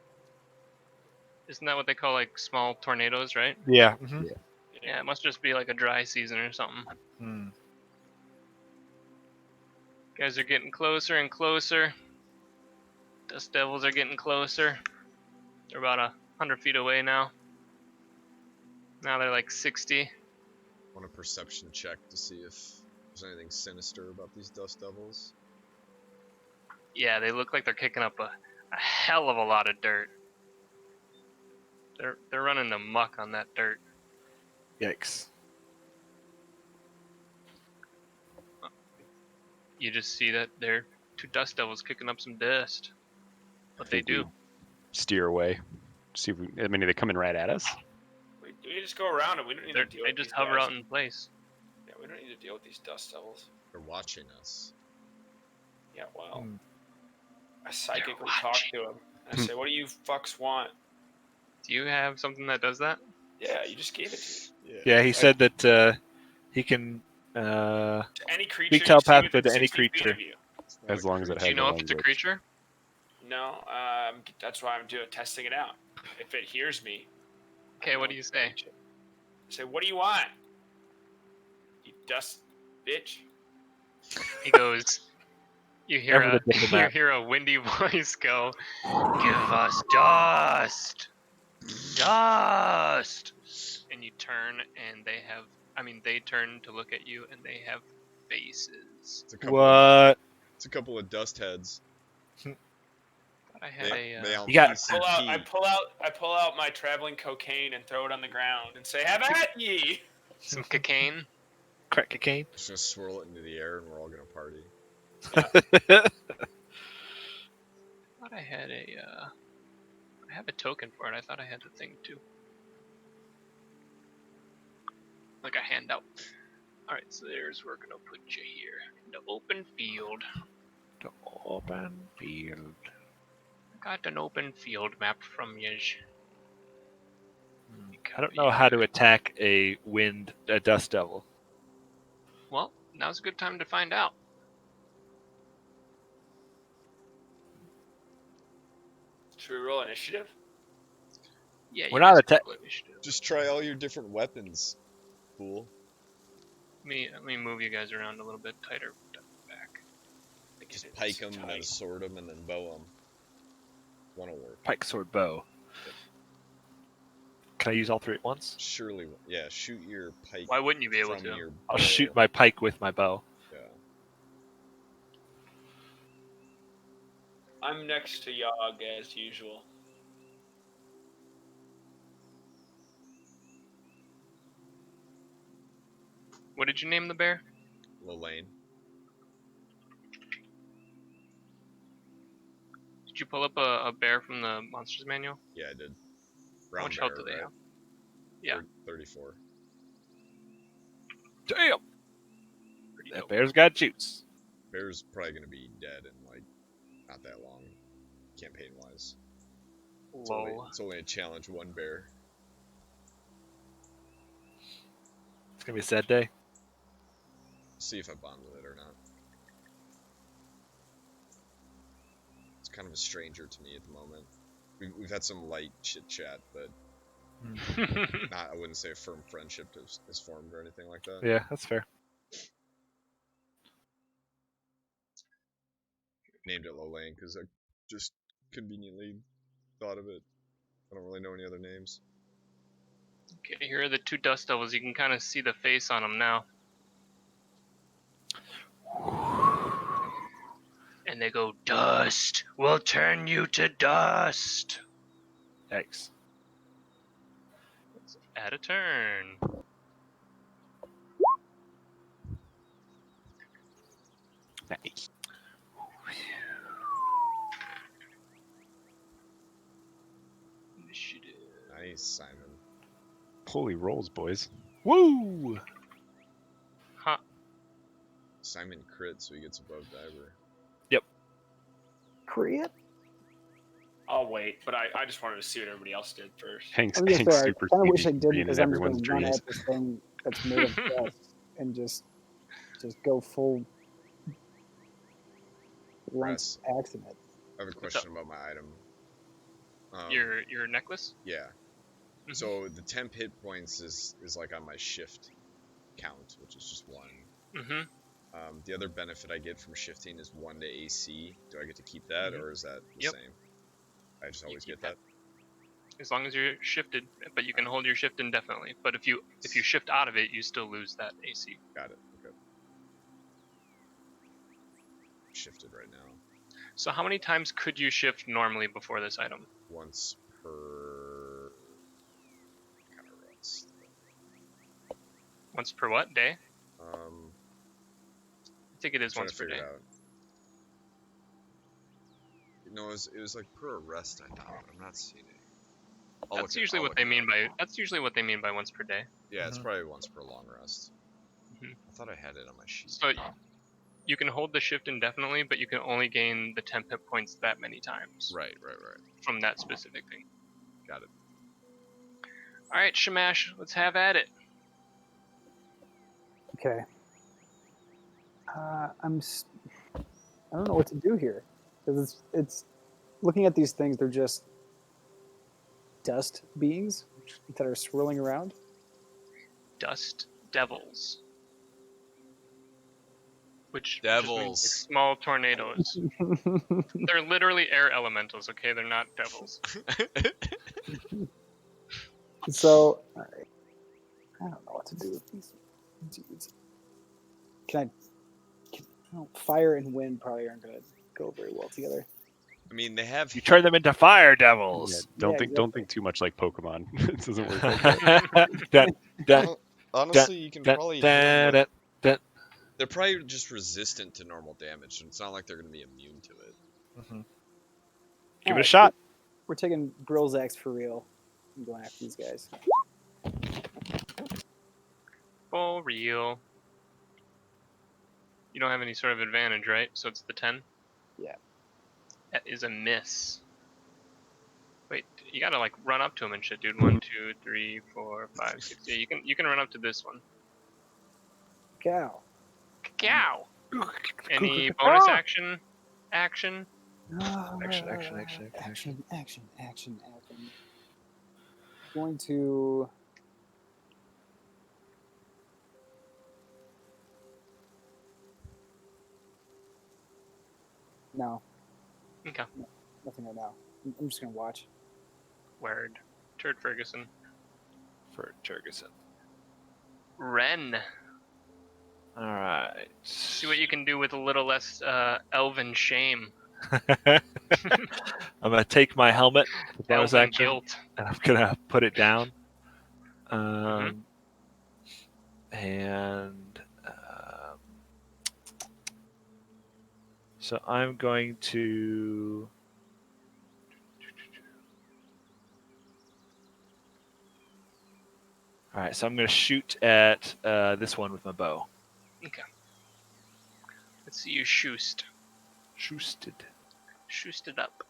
Isn't that what they call, like, small tornadoes, right? Yeah. Yeah, it must just be like a dry season or something. Mm. You guys are getting closer and closer. Dust devils are getting closer. They're about 100 feet away now. Now they're like 60. Want a perception check to see if there's anything sinister about these dust devils. Yeah, they look like they're kicking up a hell of a lot of dirt. They're running amok on that dirt. Yikes. You just see that they're 2 dust devils kicking up some dust. What they do. Steer away. See if we, I mean, are they coming right at us? We just go around and we don't need to deal They with just these hover guys. out in place. Yeah, we don't need to deal with these dust devils. They're watching us. Yeah, well, I psychically talk to him and I say, "What do you fucks want?" Do you have something that does that? Yeah, you just gave it to me. Yeah, he said that he can To any creature speak you see telepathically within to any 60 feet creature. of you. As long as it has Do you the know if it's a language. creature? No, that's why I'm testing it out. If it hears me. Okay, what do you say? I say, "What do you want? You dust bitch." He goes. You hear Ever the you diplomat. hear a windy voice go, "Give us dust, dust," and you turn, and they turn to look at you, and they have faces. What? It's a couple of dust heads. Thought I had You got- I pull out my traveling cocaine and throw it on the ground and say, "Have at ye!" some cocaine. Crack cocaine. Just gonna swirl it into the air, and we're all gonna party. Thought I had I have a token for it. I thought I had the thing too. Like a handout. Alright, so we're gonna put you here. In the open field. The open field. I got an open field map from you. I don't know how to attack a dust devil. Well, now's a good time to find out. Should we roll initiative? Yeah, We're not Just try all your different weapons. Cool. Let me move you guys around a little bit tighter back. Just pike them, and then sword them, and then bow them. One'll work. Pike, sword, bow. Can I use all three at once? Surely, yeah. Shoot your pike. Why wouldn't you be able to? I'll shoot my pike with my bow. Yeah. I'm next to Yog as usual. What did you name the bear? Lilane. Did you pull up a bear from the Monsters Manual? Yeah, I did. How much health do they have? Yeah. 34. Damn! That bear's got juice. Bear's probably gonna be dead in like not that long, campaign wise. It's only a challenge one bear. It's gonna be a sad day. See if I bond with it or not. It's kind of a stranger to me at the moment. We've had some light chit chat, but I wouldn't say a firm friendship is formed or anything like that. Yeah, that's fair. Named it Lilane because I just conveniently thought of it. I don't really know any other names. Okay, here are the two dust devils. You can kind of see the face on them now. And they go, "Dust will turn you to dust." Yikes. Let's add a turn. Nice. Initiative. Nice, Simon. Holy rolls, boys. Woo! Huh. Simon crit, so he gets above diver. Yep. Crit? I'll wait, but I just wanted to see what everybody else did first. Hank's I super kind of wish I CP did in because I'm just everyone's going to run dreams. at this thing that's made of dust and just go full lance axe in it. I have a question about my item. Your necklace? Yeah. Mm-hmm. So the temp hit points is like on my shift count, which is just 1. Mm-hmm. The other benefit I get from shifting is 1 to AC. Do I get to keep that, or is that the same? I just always get that. As long as you're shifted, but you can hold your shift indefinitely. But if you shift out of it, you still lose that AC. Got it. Okay. Shifted right now. So how many times could you shift normally before this item? Once per kind of rest. Once per what day? I think it is once per day. It, no, it was like per arrest, I thought, but I'm not seeing it. That's usually what they mean by once per day. Yeah, it's probably once per long rest. I thought I had it on my sheet. So you can hold the shift indefinitely, but you can only gain the 10 hit points that many times. Right. From that specific thing. Got it. All right, Shamash, let's have at it. Okay. I don't know what to do here, because it's looking at these things. They're just dust beings that are swirling around. Dust devils. Which devils. just means like small tornadoes. They're literally air elementals, okay? They're not devils. So, all right. I don't know what to do with these dudes. Fire and wind probably aren't going to go very well together. I mean, they have. You turn them into fire devils. Yeah, don't think too much like Pokemon. It doesn't work like that. Honestly, you can probably hit them with, they're probably just resistant to normal damage, and it's not like they're going to be immune to it. Give it a shot. We're taking Brilzax for real. I'm going after these guys. For real. You don't have any sort of advantage, right? So it's the 10? Yeah. That is a miss. Wait, you gotta like run up to him and shit, dude. 1, 2, 3, 4, 5, 6. Yeah, you can run up to this one. Cow. Cow. Any bonus action? Action. Going to. No. Okay. No, nothing right now. I'm just gonna watch. Word. Turd Ferguson. Ferguson. Ren. Alright. See what you can do with a little less elven shame. I'm gonna take my helmet, Elven guilt. and I'm gonna put it down. And so I'm going to. All right, so I'm going to shoot at this one with my bow. Okay. Let's see you shoosted. Shoosted up.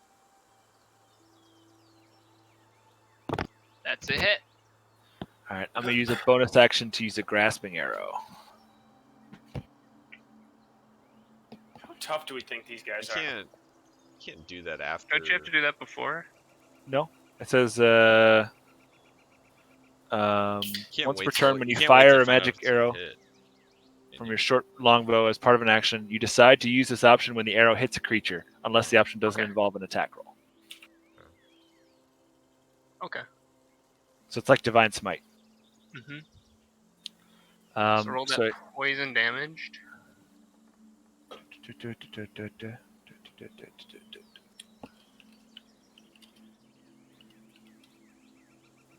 That's a hit. All right, I'm going to use a bonus action to use a grasping arrow. How tough do we think these guys are? You can't do that after. Don't you have to do that before? No. It says once per turn when you fire a magic arrow from your short longbow as part of an action, you decide to use this option when the arrow hits a creature, unless the option doesn't involve an attack roll. Okay. So it's like Divine Smite. So roll that poison damaged.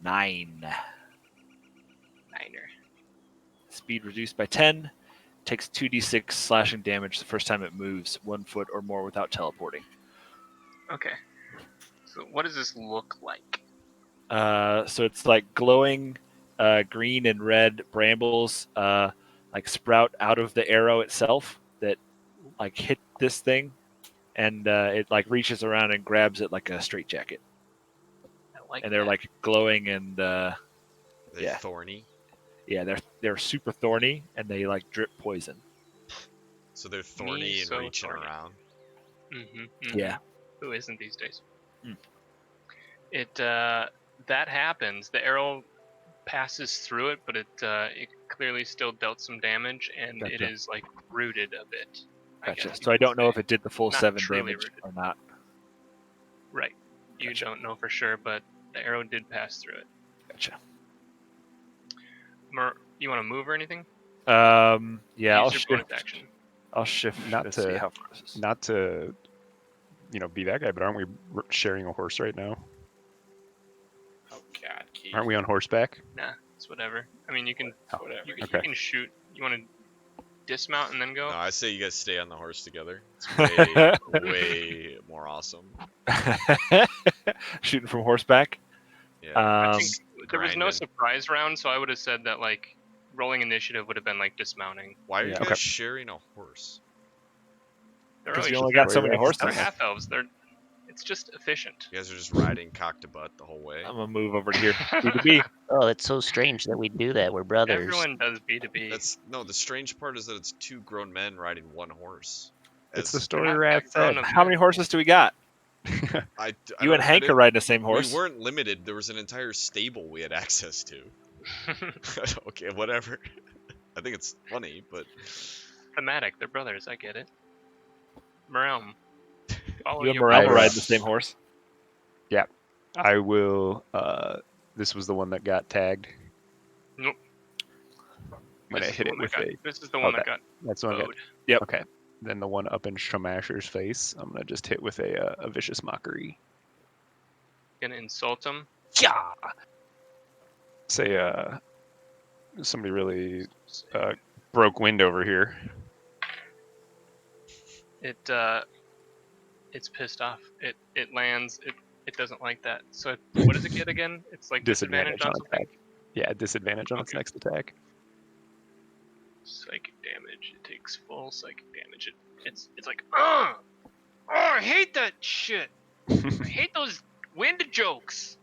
9. Niner. Speed reduced by 10. Takes 2d6 slashing damage the first time it moves 1 foot or more without teleporting. Okay. So what does this look like? So it's like glowing green and red brambles like sprout out of the arrow itself that like hit this thing, and it like reaches around and grabs it like a straitjacket. And they're like glowing and they're thorny. Yeah, they're super thorny and they like drip poison. So they're thorny and reaching around. Yeah. Who isn't these days? It that happens. The arrow passes through it, but it clearly still dealt some damage, and it is like rooted a bit. Gotcha. So I don't know if it did the full 7 damage or not. Right. You don't know for sure, but the arrow did pass through it. Gotcha. You want to move or anything? Yeah, I'll shift. I'll shift. Not to, be that guy. But aren't we sharing a horse right now? Oh God, Keith. Aren't we on horseback? Nah, it's whatever. I mean, you can. Whatever. You can shoot. You want to dismount and then go? No, I say you guys stay on the horse together. It's way more awesome. Shooting from horseback. Yeah. I think there was no surprise round, so I would have said that like rolling initiative would have been like dismounting. Why are you guys sharing a horse? Because you only got so many horses. They're half elves. It's just efficient. You guys are just riding cock to butt the whole way. I'm gonna move over to here. B2B. Oh, it's so strange that we do that. We're brothers. Everyone does B2B. The strange part is that it's 2 grown men riding 1 horse. It's the story Rat said. How many horses do we got? You and Hank are riding the same horse. We weren't limited. There was an entire stable we had access to. Okay, whatever. I think it's funny, but thematic. They're brothers. I get it. Morelm. You and Morelm are riding the same horse. Yeah, I will. This was the one that got tagged. Nope. I'm gonna hit it with a. This is the one that got. That's the one. Yep. Okay. Then the one up in Shamasher's face, I'm gonna just hit with a vicious mockery. Gonna insult him. Yeah. Say, somebody really broke wind over here. It's pissed off. It lands. It doesn't like that. So what does it get again? It's like disadvantage on attack. Yeah, disadvantage on its next attack. Psychic damage. It takes full psychic damage. It's like, oh, I hate that shit. I hate those wind jokes.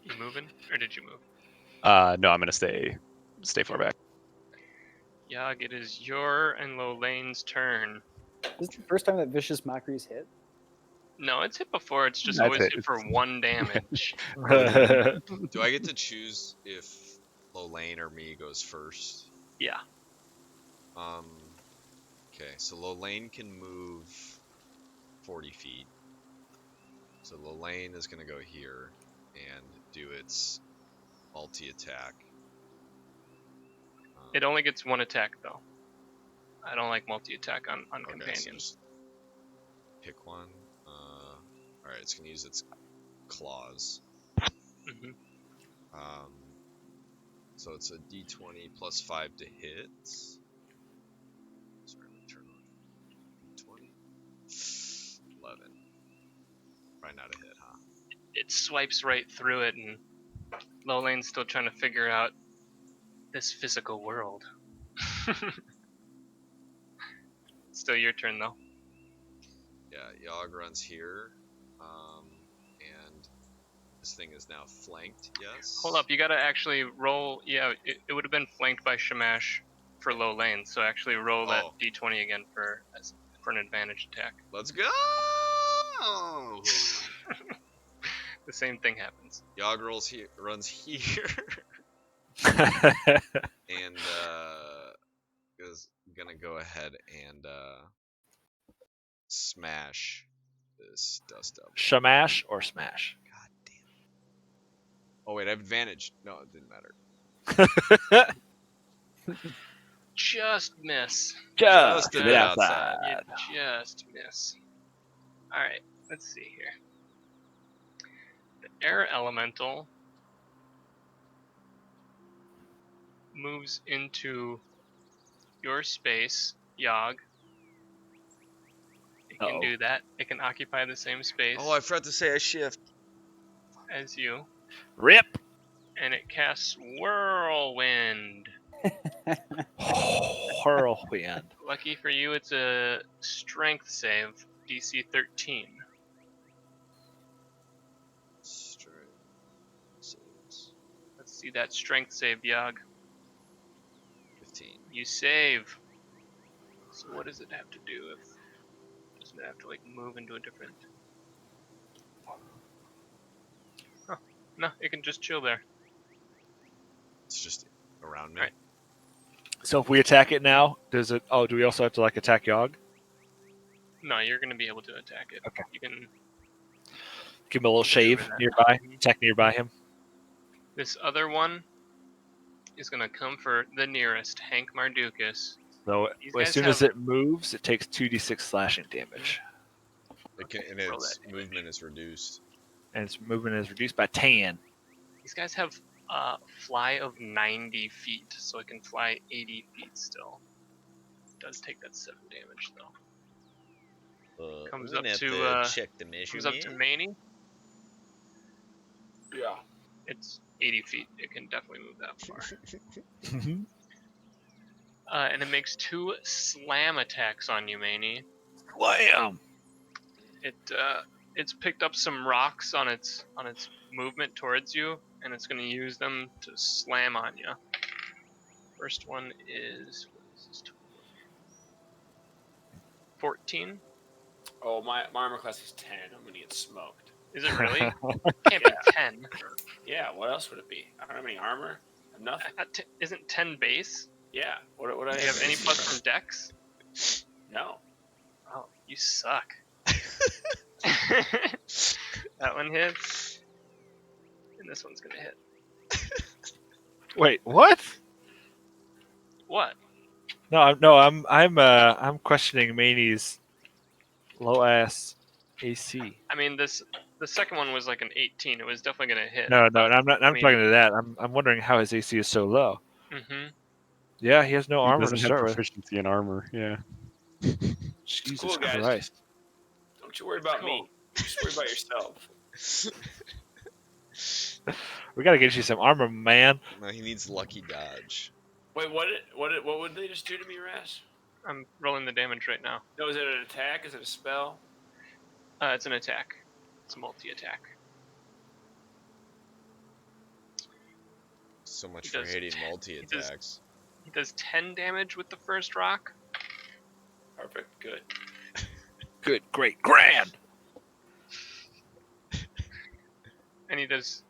You moving, or did you move? No, I'm gonna stay far back. Yog, it is your and Lolane's turn. This is the first time that vicious mockery's hit. No, it's hit before. It's just always hit for 1 damage. Do I get to choose if Lolane or me goes first? Yeah. Okay, so Lolane can move 40 feet. So Lolane is gonna go here and do its multi-attack. It only gets 1 attack though. I don't like multi-attack on companions. So pick one. Alright, it's gonna use its claws. Mm-hmm. So it's a d20 plus 5 to hit. Sorry, let me turn on d20. 11. Probably not a hit, huh? It swipes right through it, and Lolane's still trying to figure out this physical world. Still your turn though. Yeah, Yogg runs here, and this thing is now flanked. Yes. Hold up, you gotta actually roll. Yeah, it would have been flanked by Shamash for Lolane, so actually roll that d20 again for an advantage attack. Let's go. The same thing happens. Yogg runs here, and is gonna go ahead and smash this dust up. Shamash or smash? God damn it. Oh wait, I have advantage. No, it didn't matter. Just miss. Just a bit outside. You just miss. Alright, let's see here. The air elemental moves into your space, Yogg. It can do that. It can occupy the same space. Oh, I forgot to say I shift. As you. Rip! And it casts Whirlwind. Whirlwind. Lucky for you, it's a strength save, DC 13. Strength saves. Let's see that strength save, Yogg. 15. You save. So what does it have to do if... Doesn't it have to like move into a different... Oh, no, it can just chill there. It's just around me. Right. So if we attack it now, does it... Oh, do we also have to like attack Yogg? No, you're going to be able to attack it. Okay. You can... Give him a little shave nearby. Attack nearby him. This other one is going to come for the nearest, Hank Mardukas. So as soon as it moves, it takes 2d6 slashing damage. And its movement is reduced. And its movement is reduced by 10. These guys have fly of 90 feet, so it can fly 80 feet still. It does take that 7 damage though. Comes up to Maney. Yeah. It's 80 feet. It can definitely move that far. And it makes 2 slam attacks on you, Maney. Slam! It's picked up some rocks on its movement towards you, and it's going to use them to slam on you. First one is, what is this total? 14. Oh, my armor class is 10. I'm gonna get smoked. Is it really? Can't be 10. Yeah. What else would it be? I don't have any armor. I have nothing. Isn't 10 base? Yeah. What do I Do you have any plus from Dex? No. Oh, you suck. That one hits, and this one's gonna hit. Wait, what? What? I'm questioning Maney's low ass AC. I mean, the second one was like an 18. It was definitely gonna hit. No, I'm not. I'm talking to that. I'm wondering how his AC is so low. Mm-hmm. Yeah, he has no He armor doesn't to have start with. proficiency in armor. Yeah. Jesus Cool, guys. Christ! Don't you worry about me. Just worry about yourself. We gotta get you some armor, man. No, he needs lucky dodge. Wait, what would they just do to me, Raz? I'm rolling the damage right now. No, is it an attack? Is it a spell? It's an attack. It's a multi-attack. So much for hating multi-attacks. He does 10 damage with the first rock. Perfect. Good. Good, great, grand. And he does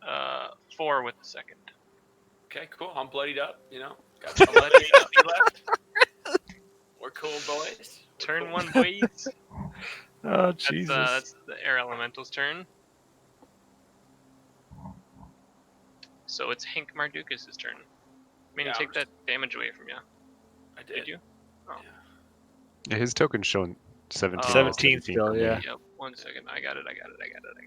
4 with the second. Okay, cool. I'm bloodied up. Got some bloody HP left. We're cool, boys. Turn 1, boys. Oh Jesus! That's the air elemental's turn. So it's Hank Mardukis' turn. I mean, take that damage away from you. I did. Did you? Oh. Yeah, his token's showing 17. 17 still, yeah. Yep. 1 second. I got it.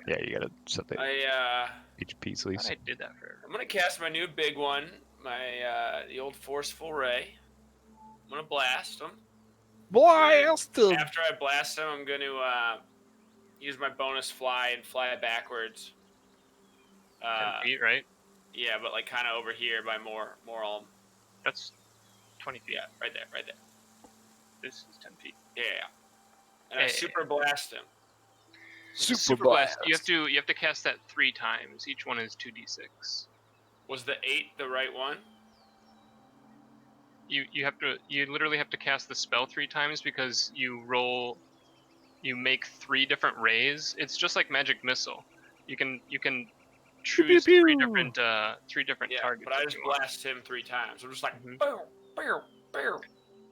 Yeah, you gotta set the HP, please. I did that for everyone. I'm gonna cast my new big one, the old forceful ray. I'm gonna blast him. Blast him! After I blast him, I'm gonna use my bonus fly and fly backwards. 10 feet, right? Yeah, but like kind of over here by more. That's 20 feet. Yeah, right there. This is 10 feet. Yeah. And I super blast him. Super blast. You have to cast that 3 times. Each one is 2d6. Was the 8 the right one? You literally have to cast the spell 3 times because you make 3 different rays. It's just like magic missile. You can choose pew, pew. 3 different targets. But I just blast him 3 times. I'm just like boom.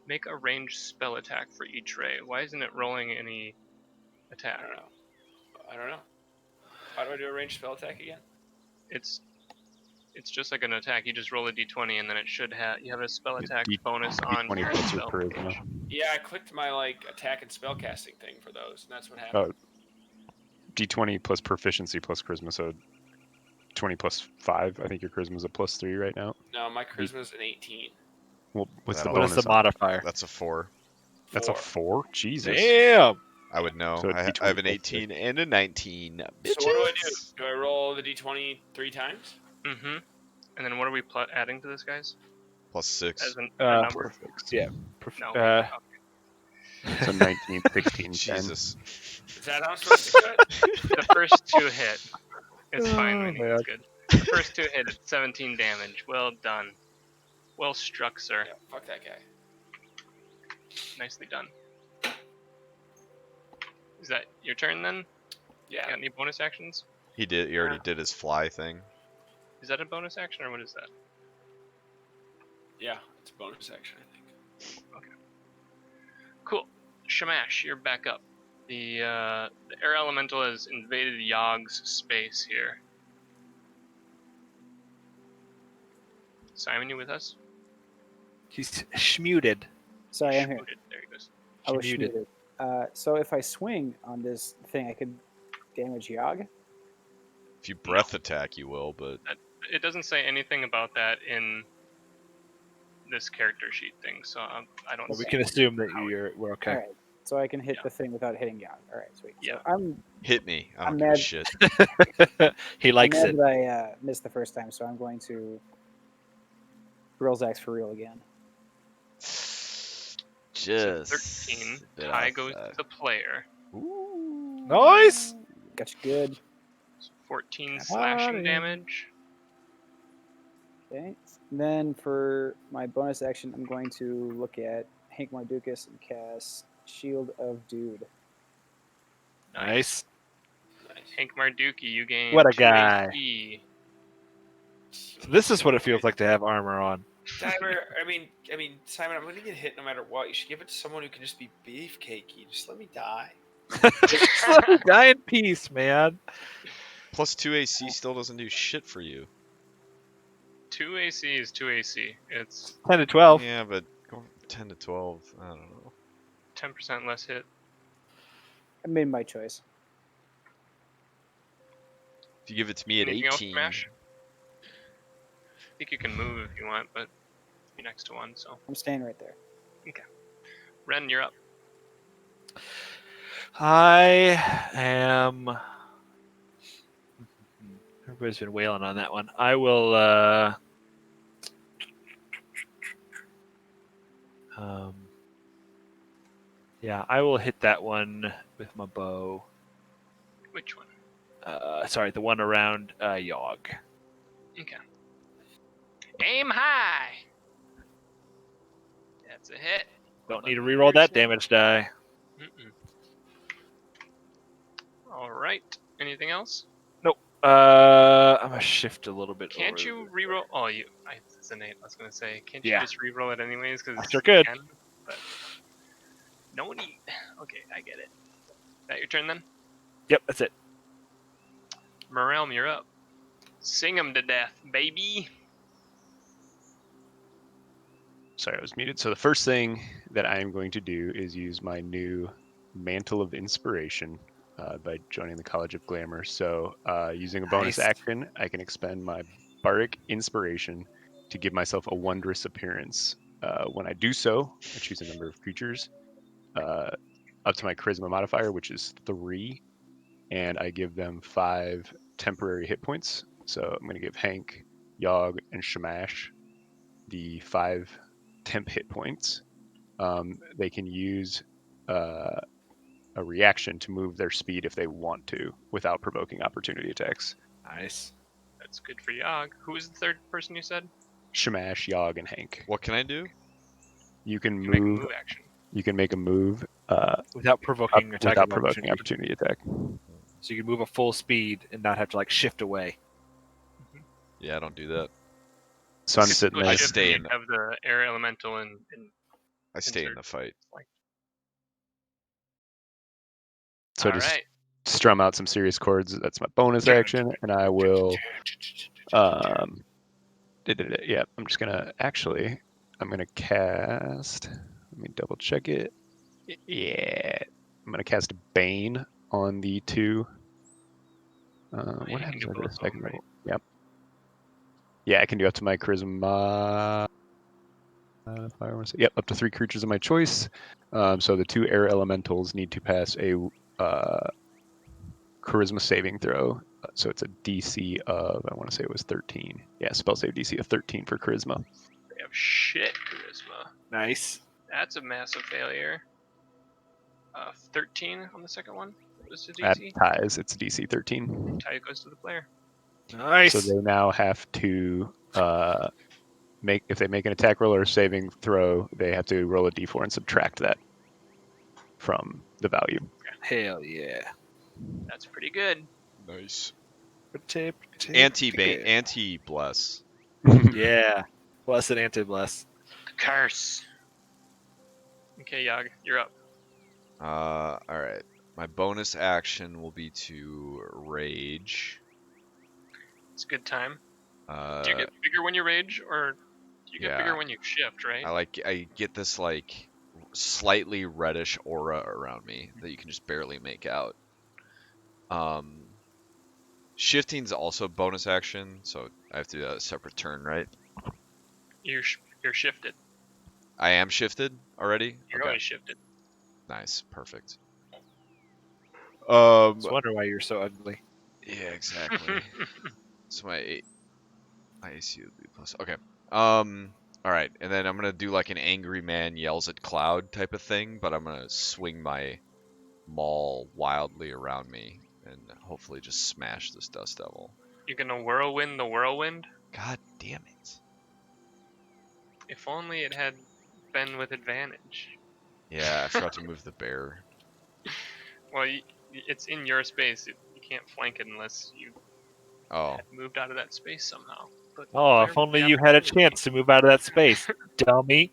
Make a ranged spell attack for each ray. Why isn't it rolling any attack? I don't know. How do I do a ranged spell attack again? It's just like an attack. You just roll a d20 and then it should have a spell attack bonus on D20 your plus spell. your charisma. Yeah, I clicked my attack and spell casting thing for those, and that's what happened. D20 plus proficiency plus charisma, so 20 plus 5. I think your charisma's a plus 3 right now. No, my charisma's an 18. Well, what's the What bonus? is the modifier? That's a 4. That's a 4? Jesus. Damn! I would know. So I have an 18 and a 19. Bitches. So what do? Do I roll the d20 3 times? Mm-hmm. And then what are we adding to this, guys? Plus 6. As a number? Yeah. No. So 19, 16, Jesus. 10. Is that how I'm supposed to do it? The first 2 hit. It's fine, Winnie. man. It's good. The first 2 hit at 17 damage. Well done. Well struck, sir. Yeah, fuck that guy. Nicely done. Is that your turn then? Yeah. Got any bonus actions? He already did his fly thing. Is that a bonus action or what is that? Yeah, it's a bonus action, I think. Okay. Cool. Shamash, you're back up. The air elemental has invaded Yogg's space here. Simon, you with us? He's schmuted. Sorry, I'm here. There he goes. I was Muted. muted. So if I swing on this thing, I could damage Yogg? If you breath attack, you will, but... It doesn't say anything about that in this character sheet thing, so I don't Well, we see can assume that we're okay. Alright. so I can hit the thing without hitting Yog. All right, sweet. Yeah. So Hit me. I don't I'm give a mad. shit. He likes I'm it. mad that I missed the first time, so I'm going to Girls Axe for real again. So 13. Tie goes to the player. Ooh. Nice. Got you good. So 14 slashing damage. Okay. And then for my bonus action, I'm going to look at Hank Mardukas and cast Shield of Dude. Nice. Hank Marduki, you gain What a 2 guy. HP. So this is what it feels like to have armor on. Diver, I mean, Simon, I'm gonna get hit no matter what. You should give it to someone who can just be beefcakey. Just let me die. Just let me die in peace, man. Plus 2 AC still doesn't do shit for you. 2 AC is 2 AC. It's 10 to 12. Yeah, but going from 10 to 12, I don't know. 10% less hit. I made my choice. If you give it to me at Anything else, 18. Smash? I think you can move if you want, but you're next to one, so. I'm staying right there. Okay. Ren, you're up. I am. Everybody's been wailing on that one. I will. Yeah, I will hit that one with my bow. Which one? Sorry, the one around Yog. Okay. Aim high. That's a hit. Don't need to reroll that damage die. All right. Anything else? Nope. I'm gonna shift a little bit. Can't you reroll? Oh, it's innate. I was gonna say, can't you Yeah. just reroll it anyways? Because I sure could. But no need. Okay, I get it. That your turn then? Yep, that's it. Morelm, you're up. Sing 'em to death, baby. Sorry, I was muted. So the first thing that I am going to do is use my new Mantle of Inspiration by joining the College of Glamour. So using a bonus action, I can expend my Bardic Inspiration to give myself a wondrous appearance. When I do so, I choose a number of creatures up to my Charisma modifier, which is 3, and I give them 5 temporary hit points. So I'm going to give Hank, Yog, and Shamash the 5 temp hit points. They can use a reaction to move their speed if they want to without provoking opportunity attacks. Nice. That's good for Yog. Who was the third person you said? Shamash, Yog, and Hank. What can I do? You can make a move. move action. You can make a move without provoking opportunity attack. So you can move at full speed and not have to like shift away. Yeah, I don't do that. So I'm sitting there. I stay in. Have the air elemental and I stay in the fight. So just strum out some serious chords. That's my bonus action, and I will. Yeah, I'm just gonna I'm gonna cast. Let me double check it. Yeah, I'm gonna cast Bane on the 2. What happens at the second level? Yep. Yeah, I can do up to my Charisma. If I want to say, yep, up to 3 creatures of my choice. So the 2 air elementals need to pass a Charisma saving throw. So it's a DC of, I want to say it was 13. Yeah, spell save DC of 13 for Charisma. They have shit charisma. Nice. That's a massive failure. 13 on the second one. What was the DC? That ties. It's DC 13. Tie goes to the player. Nice. So they now have to if they make an attack roll or a saving throw, they have to roll a d4 and subtract that from the value. Hell yeah. That's pretty good. Nice. Anti-bless. Anti-bless. Yeah. Bless and anti-bless. Curse. Okay, Yog, you're up. Alright. My bonus action will be to rage. It's a good time. Do you get bigger when you rage, or do you get bigger when you shift, right? I get this like slightly reddish aura around me that you can just barely make out. Shifting's also bonus action, so I have to do a separate turn, right? You're shifted. I am shifted already? You're always shifted. Nice, perfect. I wonder why you're so ugly. Yeah, exactly. So my AC would be plus. Okay. All right, and then I'm gonna do like an angry man yells at cloud type of thing, but I'm gonna swing my maul wildly around me and hopefully just smash this dust devil. You're gonna whirlwind the whirlwind? God damn it! If only it had been with advantage. Yeah, I forgot to move the bear. Well, it's in your space. You can't flank it unless you had moved out of that space somehow. But if only you had a chance to move out of that space, dummy.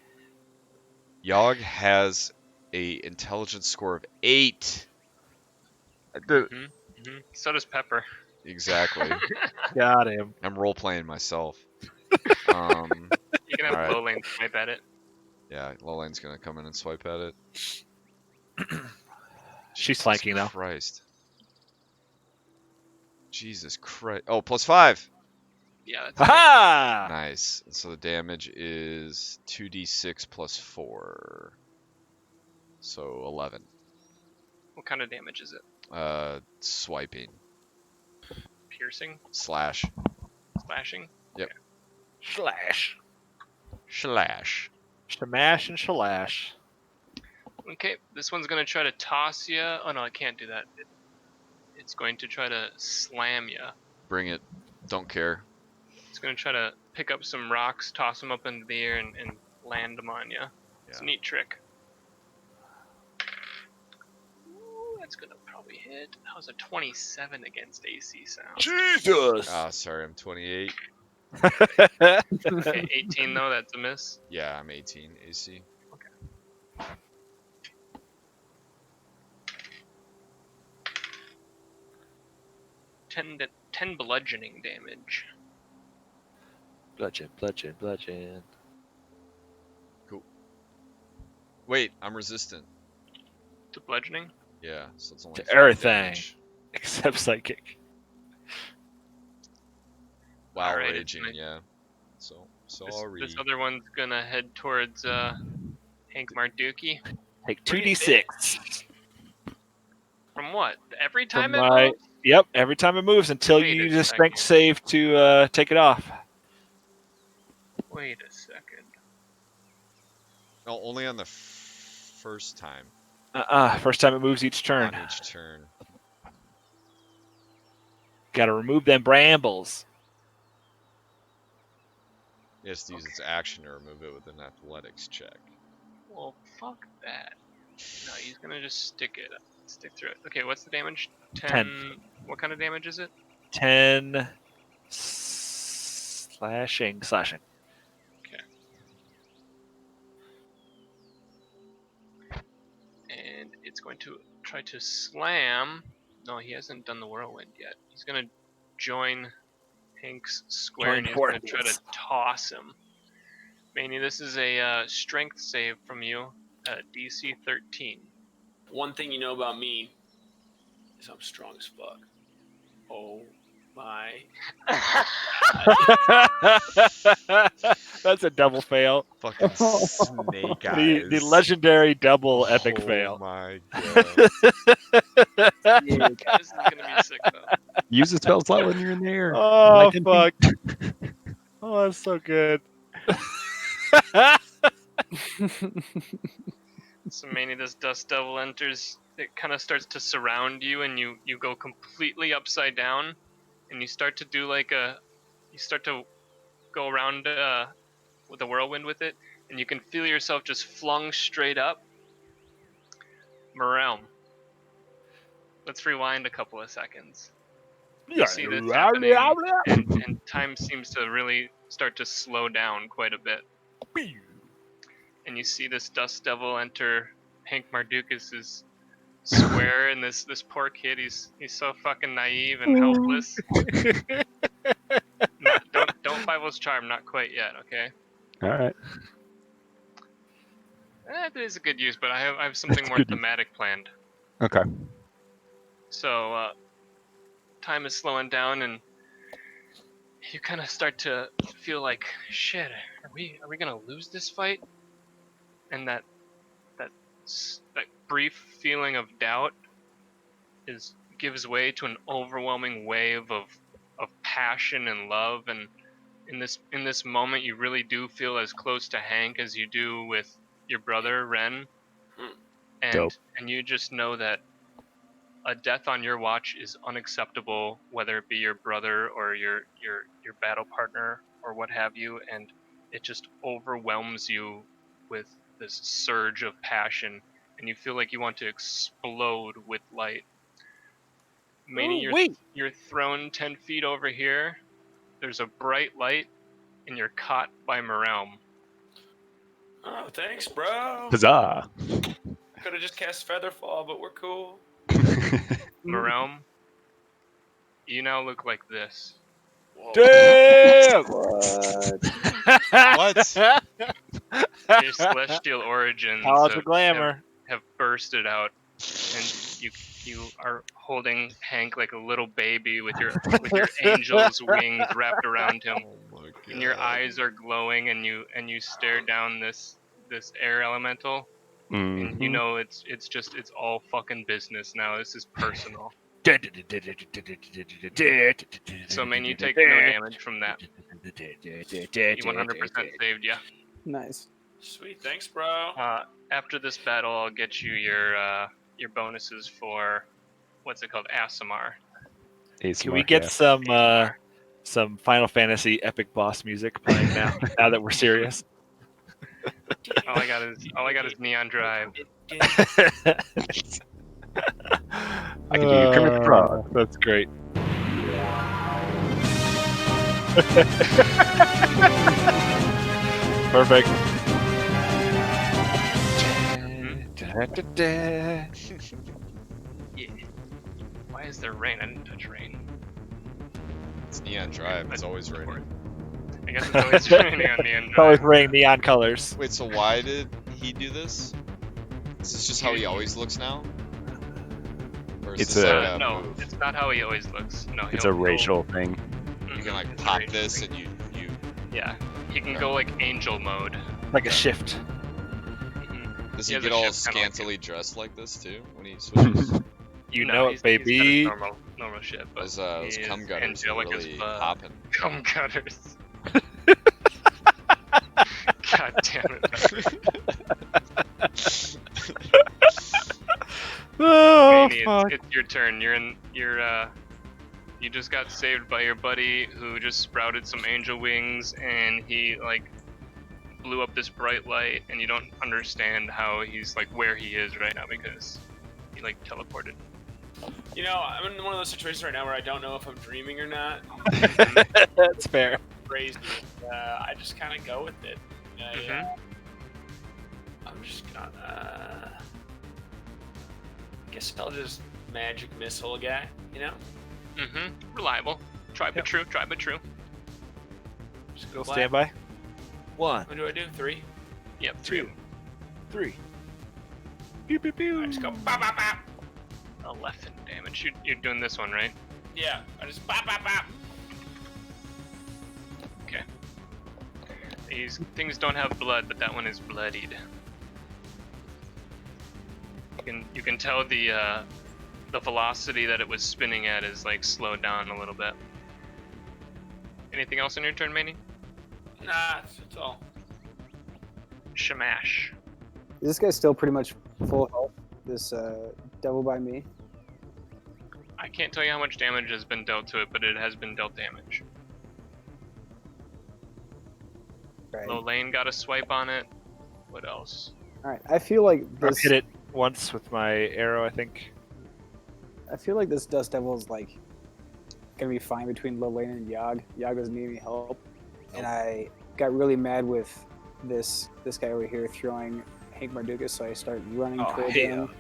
Yogg has a intelligence score of 8. So does Pepper. Exactly. Got him. I'm role playing myself. You can have low lane swipe at it. Yeah, low lane's gonna come in and swipe at it. She's flanking now. Christ. Jesus Christ. Oh, +5. Yeah. That's Ha! Nice. So the damage is 2d6 plus 4. So 11. What kind of damage is it? Swiping. Piercing? Slash. Slashing? Yep. Okay. Slash. Slash. Shamash and shalash. Okay, this one's gonna try to toss you. Oh no, it can't do that. It's going to try to slam you. Bring it. Don't care. It's gonna try to pick up some rocks, toss them up into the air, and land them on you. It's a neat trick. Ooh, that's gonna probably hit. That was a 27 against AC sound. Jesus! Sorry, I'm 28. Okay, 18 though, that's a miss. Yeah, I'm 18 AC. Okay. 10 bludgeoning damage. Bludgeon, bludgeon, bludgeon. Cool. Wait, I'm resistant. To bludgeoning? Yeah, so it's only To 5 everything. damage. Except psychic. While raging, yeah. So this other one's gonna head towards Hank Marduki. Take 2d6. From what? Every time it moves? Yep, every time it moves until you use a strength save to take it off. Wait a second. No, only on the first time. First time it moves each turn. On each turn. Gotta remove them brambles. It has to use its action to remove it with an athletics check. Well, fuck that. No, he's gonna just stick through it. Okay, what's the damage? 10. What kind of damage is it? 10 slashing. Okay. And it's going to try to slam. No, he hasn't done the whirlwind yet. He's gonna join Hank's square and he's gonna try to toss him. Manny, this is a strength save from you, DC 13. One thing you know about me is I'm strong as fuck. Oh my. That's a double fail. Fucking snake eyes. The legendary double epic fail. Oh my god. This is gonna be sick though. Use the spell slot when you're in the air. Oh, fuck. Oh, that's so good. So Manny, this dust devil enters. It kind of starts to surround you, and you go completely upside down, and you start to do you start to go around with a whirlwind with it, and you can feel yourself just flung straight up. Morelm. Let's rewind a couple of seconds. You see this happening, and time seems to really start to slow down quite a bit. And you see this dust devil enter Hank Mardukas' square, and this poor kid, he's so fucking naive and helpless. Don't Bible's charm, not quite yet, okay? All right. That is a good use, but I have something more thematic planned. Okay. So time is slowing down, and you kind of start to feel like, shit, are we gonna lose this fight? And that that brief feeling of doubt gives way to an overwhelming wave of passion and love, and in this moment you really do feel as close to Hank as you do with your brother Ren. Dope. And you just know that a death on your watch is unacceptable, whether it be your brother or your battle partner or what have you, and it just overwhelms you with this surge of passion, and you feel like you want to explode with light. Manny, you're thrown 10 feet over here. There's a bright light, and you're caught by Merelm. Oh, thanks, bro. Huzzah! Could have just cast Featherfall, but we're cool. Merelm, you now look like this. Damn! What? Your celestial origins College of Glamour have bursted out, and you are holding Hank like a little baby with your angel's wings wrapped around him. Oh my God. And your eyes are glowing, and you stare down this air elemental, and you know it's all fucking business now. This is personal. So man, you take no damage from that. You 100% saved ya. Nice. Sweet, thanks, bro. After this battle, I'll get you your bonuses for what's it called, Asimar. Can we get some Final Fantasy epic boss music playing now? Now that we're serious. All I got is Neon Drive. I can do you Kermit the Frog. That's great. Perfect. Yeah. Why is there rain? I didn't touch rain. It's Neon Drive. It's always raining. I guess it's always raining on Neon Drive. Always wearing neon colors. Wait, so why did he do this? Is this just how he always looks now? Or is It's this a like no, move? it's not how he always looks. No, It's a racial thing. You can like it's a pop racial this thing. and you Yeah, he can go like angel mode. Like a shift. does He he has get a all shift kinda like scantily dressed like this too when he switches? You No, know he's it, baby. got his normal shit, but Those he is cum gutters are angelic as really fuck. popping. Cum gutters. God damn it. Oh, Manny, fuck. it's your turn. You just got saved by your buddy who just sprouted some angel wings, and he like blew up this bright light, and you don't understand how he's like where he is right now because he like teleported. You know, I'm in one of those situations right now where I don't know if I'm dreaming or not. That's fair. Crazy. I just kind of go with it. I'm just gonna. Guess I'll just magic missile a guy. You know. Reliable. Try but true. Try but true. Just go Stand by. 1, What do I do? 3. Yep. 2, 3. Pew pew pew. I just go bop bop bop. 11 damage. You're doing this one, right? Yeah. I just bop bop bop. Okay. These things don't have blood, but that one is bloodied. You can tell the velocity that it was spinning at is like slowed down a little bit. Anything else on your turn, Manny? Nah, that's all. Shamash. Is this guy still pretty much full health? This devil by me? I can't tell you how much damage has been dealt to it, but it has been dealt damage. Right. Lane got a swipe on it. What else? Alright, I feel like I've this. hit it once with my arrow, I think. I feel like this Dust Devil is like gonna be fine between Lane and Yogg. Yogg doesn't need any help, and I got really mad with this guy over here throwing Hank Mardukas, so I start running toward him.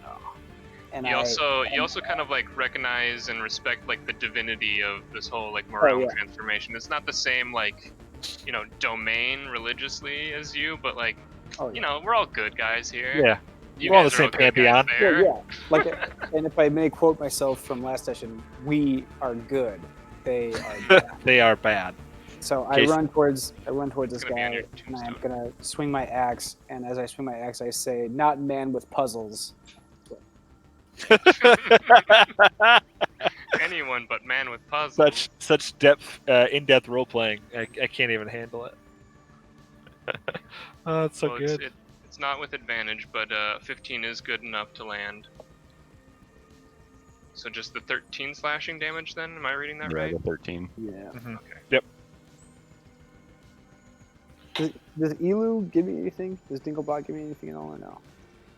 And you also kind of like recognize and respect like the divinity of this whole like Morel transformation. It's not the same like, you know, domain religiously as you, but like, you know, we're all good guys here. Yeah. You We're all the guys are same good pantheon. guys there. Yeah. Like, and if I may quote myself from last session, we are good. They are bad. They are bad. So I run towards this guy, and I'm gonna swing my axe. And as I swing my axe, I say, "Not man with puzzles." Anyone but man with puzzles. Such depth, in-depth role playing. I can't even handle it. Oh, it's so good. It's not with advantage, but 15 is good enough to land. So just the 13 slashing damage then? Am I reading that right? Yeah, the 13. Yeah. Mm-hmm. Okay. Yep. Does Elu give me anything? Does Dinglebot give me anything at all or no?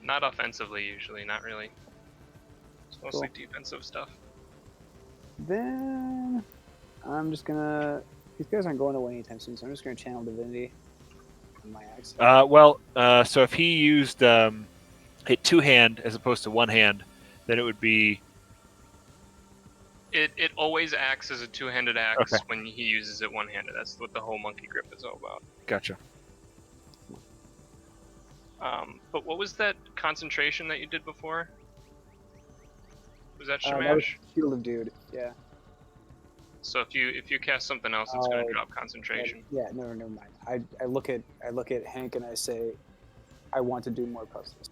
Not offensively, usually. Not really. It's mostly defensive stuff. Then I'm just gonna. These guys aren't going away anytime soon, so I'm just gonna channel divinity on my axe. So if he used hit two-hand as opposed to one-hand, then it would be. It always acts as a two-handed axe when he uses it one-handed. That's what the whole monkey grip is all about. Gotcha. But what was that concentration that you did before? Was that That was Shamash? Shield of Dude. Yeah. So if you cast something else, it's going to drop concentration. Yeah. No, never mind. I look at Hank and I say, I want to do more puzzles.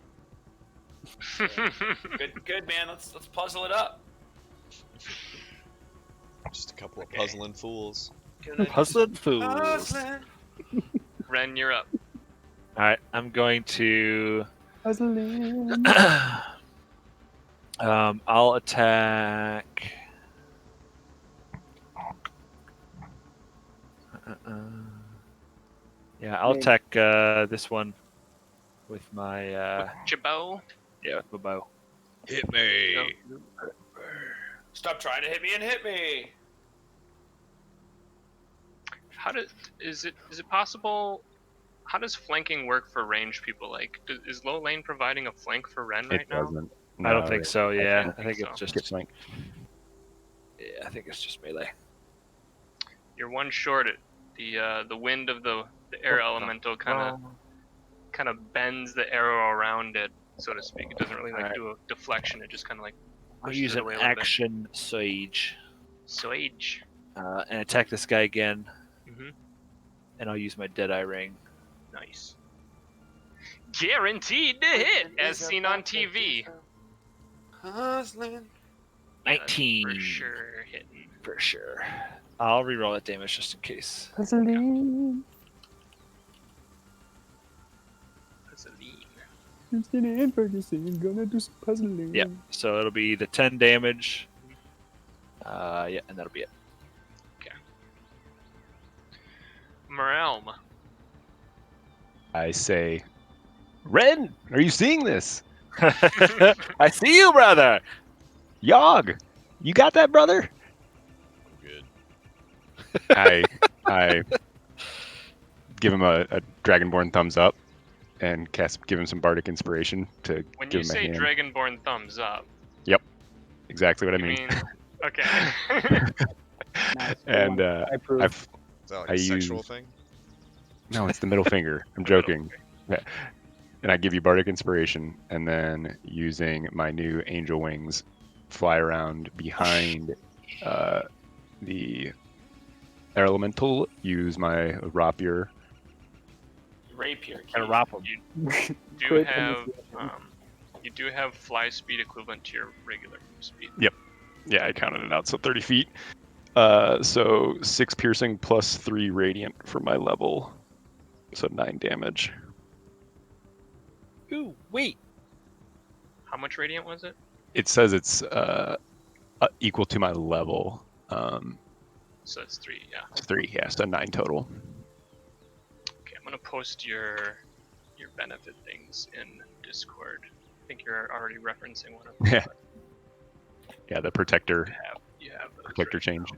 Good man. Let's puzzle it up. Just a couple of puzzling fools. Puzzling fools. Ren, you're up. All right, I'm going to. Puzzling. I'll attack. Yeah, I'll attack this one with my. With your bow? Yeah, with my bow. Hit me. Stop trying to hit me and hit me. Is it possible? How does flanking work for ranged people? Like, is low lane providing a flank for Ren right now? Doesn't. I don't think so. Yeah, I think so. it's just. Flank. Yeah, I think it's just melee. You're one short. The wind of the air elemental kind of bends the arrow around it, so to speak. It doesn't really do a deflection. It just kind of like. I'll use an action Sage. Sage. And attack this guy again. Mm-hmm. And I'll use my Deadeye Ring. Nice. Guaranteed to hit, as seen on TV. 19. For sure hitting. For sure. I'll reroll that damage just in case. Puzzling. Puzzling. Ferguson, gonna do some puzzling. Yeah, so it'll be the 10 damage. Yeah, and that'll be it. Okay. Morelm. I say, Ren, are you seeing this? I see you, brother. Yogg, you got that, brother? Good. I give him a Dragonborn thumbs up and give him some bardic inspiration to when give you him a say hand. Dragonborn thumbs up. Yep, exactly what I mean. Okay. Nice. And I approve. Is that like a sexual thing? No, it's the middle finger. I'm joking. Yeah. And I give you bardic inspiration, and then using my new angel wings, fly around behind the air elemental. Use my rapier. Rapier. And Rapier. You do have fly speed equivalent to your regular speed. Yep. Yeah, I counted it out. So 30 feet. So 6 piercing plus 3 radiant for my level. So 9 damage. Ooh, wait. How much radiant was it? It says it's equal to my level. So it's 3, yeah. It's 3, yeah, so 9 total. Okay, I'm gonna post your benefit things in Discord. I think you're already referencing one of them. Yeah. Yeah, the protector. You have those protector right change.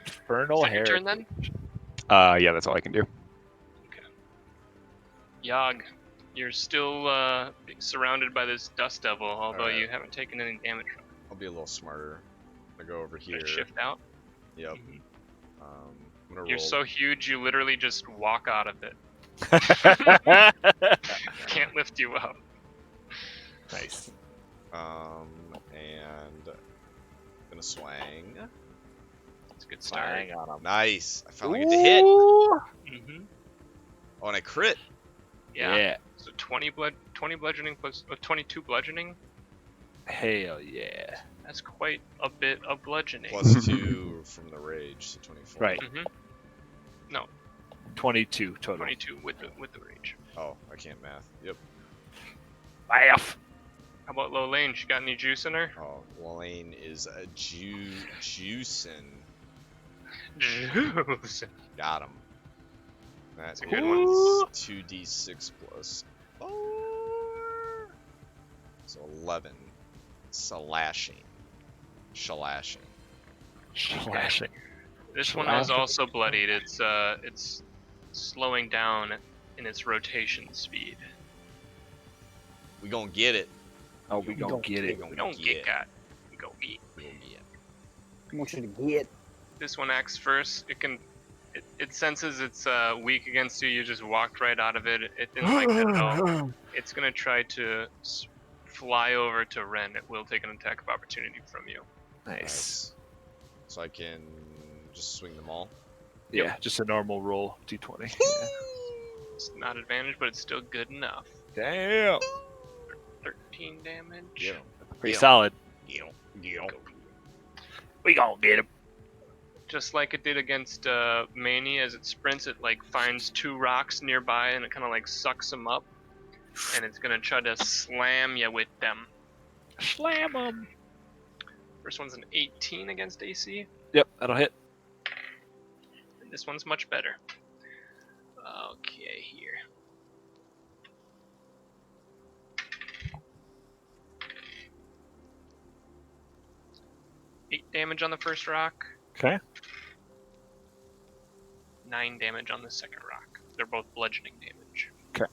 Infernal Is that your turn then? Yeah, that's all I can do. Okay. Yogg, you're still surrounded by this dust devil, although you haven't taken any damage from it. I'll be a little smarter. I'm gonna go over here. Shift out? Yep. Mm-hmm. I'm gonna You're roll. so huge, you literally just walk out of it. Can't lift you up. Nice. And I'm gonna swang. It's a good start. On him. Nice. I finally get to hit. Mm-hmm. Oh, and I crit. Yeah. So 20 bludgeoning plus 22 bludgeoning. Hell yeah. That's quite a bit of bludgeoning. Plus 2 from the rage, so 24. Right. Mm-hmm. No. 22 total. 22 with the rage. Oh, I can't math. Yep. Laugh. How about low lane? She got any juice in her? Oh, Lane is a juicing. Juice. Got him. That's a good one. 2d6 plus 4. So 11. Slashing. Shellashing. Slashing. This one is also bloodied. It's slowing down in its rotation speed. We gonna get it. Oh, we gonna get it. We don't get got. We go get. We gonna get. I want you to get. This one acts first. It senses it's weak against you. You just walked right out of it. It didn't like that at all. It's gonna try to fly over to Ren. It will take an attack of opportunity from you. Nice. So I can just swing them all. Yeah, just a normal roll, d20. It's not advantage, but it's still good enough. Damn. 13 damage. Yeah. Pretty solid. Yeah. We gonna get him. Just like it did against Manny, as it sprints, it like finds 2 rocks nearby and it kind of like sucks them up, and it's gonna try to slam you with them. Slam them. First one's an 18 against AC, Yep, that'll hit. and this one's much better. Okay, here. Eight damage on the first rock. Okay. 9 damage on the second rock. They're both bludgeoning damage. Okay.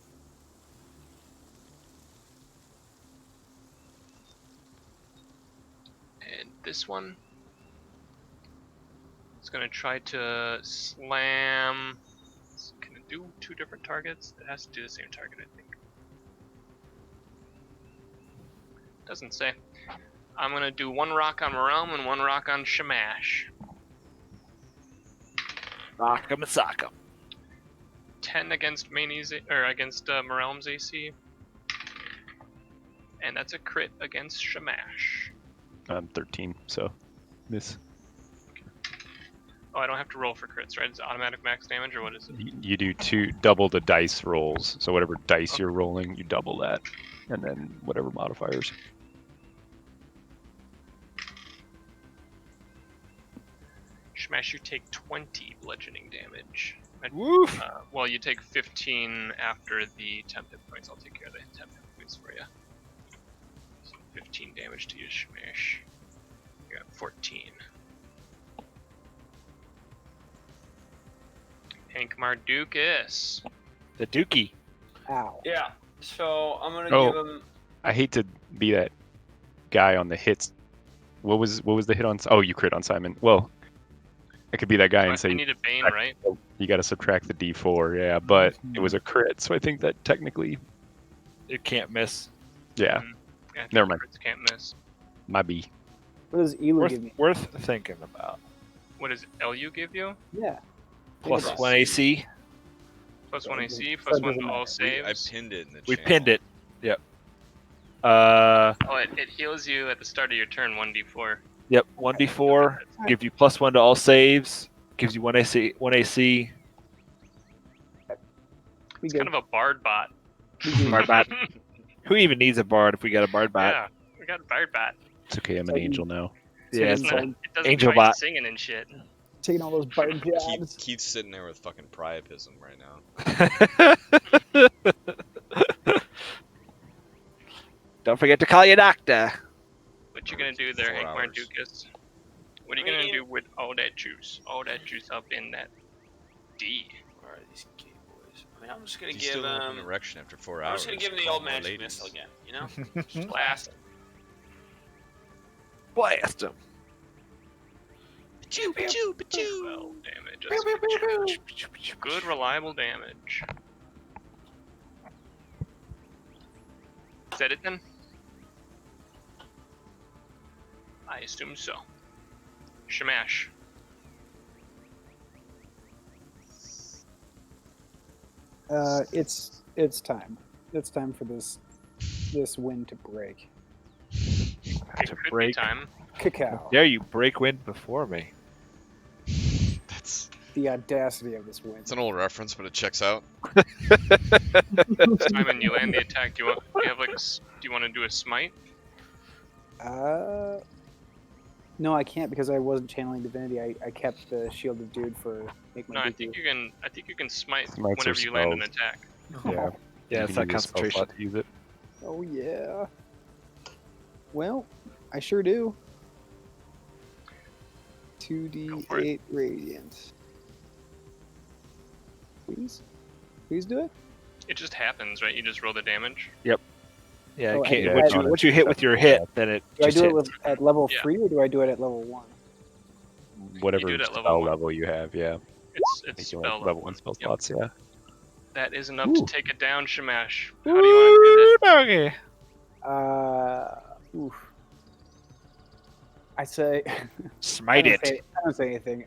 And this one is going to try to slam. Can it do 2 different targets? It has to do the same target, I think. Doesn't say. I'm going to do 1 rock on Realm and 1 rock on Shamash. Rock 'em and sock 'em. 10 against Manny's, or against Morelm's AC. And that's a crit against Shamash. I'm 13, so miss. Oh, I don't have to roll for crits, right? It's automatic max damage, or what is it? You do double the dice rolls. So whatever dice you're rolling, you double that, and then whatever modifiers. Shamash, you take 20 bludgeoning damage. Woof. Well, you take 15 after the temp hit points. I'll take care of the temp hit points for you. So 15 damage to you, Shamash. You got 14. Hank Mardukas. The Dookie. Ow. Yeah. So I'm gonna Oh. give him. I hate to be that guy on the hits. What was the hit on? Oh, you crit on Simon. Well, I could be that guy and say You need a Bane, right? you got to subtract the D4. Yeah, but it was a crit, so I think that technically, It can't miss. yeah, Yeah, Never mind. crits can't miss. my B. What does Elu give me? Worth thinking about. What does LU give you? Yeah. Plus about 1 AC. Plus 1 AC, So plus it 1 doesn't to all matter. I saves. pinned it in the We channel. pinned it. Yep. Oh, it heals you at the start of your turn, 1d4. Yep. 1d4. Give you plus 1 to all saves. Gives you 1 AC. 1 AC. We It's good. kind of a bard bot. Bard bot. Who even needs a bard if we got a bard bot? Yeah, we got a bard bot. It's okay. I'm an angel now. Yeah, it's it's like- a- It doesn't Angel try bot. singing and shit. Taking all those bard jabs. Keith's sitting there with fucking priapism right now. Don't forget to call your doctor. What you gonna do there, 4 Hank hours. Mardukas? What are you gonna do with all that juice? All that juice up in that D. Where are these gay boys? I mean, I'm just gonna He's give still in him. an erection after 4 I'm hours. just gonna give him the Call old more magic ladies. missile again. You know, just blast him. Blast him. 12 damage. That's good, reliable damage. Is that it then? I assume so. Shamash. It's time. It's time for this wind to break. It could be time. Cacao. Dare you break wind before me? That's the audacity of this wind. It's an old reference, but it checks out. Simon, you land the attack. Do you want to do a smite? No, I can't because I wasn't channeling divinity. I kept the shielded dude for make my. No, I think you can smite whenever you land an attack. Yeah. Yeah, it's not concentration. To use it. Oh yeah. Well, I sure do. 2d8 radiant. Please do it. It just happens, right? You just roll the damage. Yep. Yeah. Oh, Once you hit with your hit, then it. Do I do hits. it at level 3 or do I do it at level 1? Whatever spell level you have, yeah. It's spell level 1 spell slots, yeah. That is enough to take it down, Shamash. How do you want to do this? Oof. I say smite it. I don't say anything.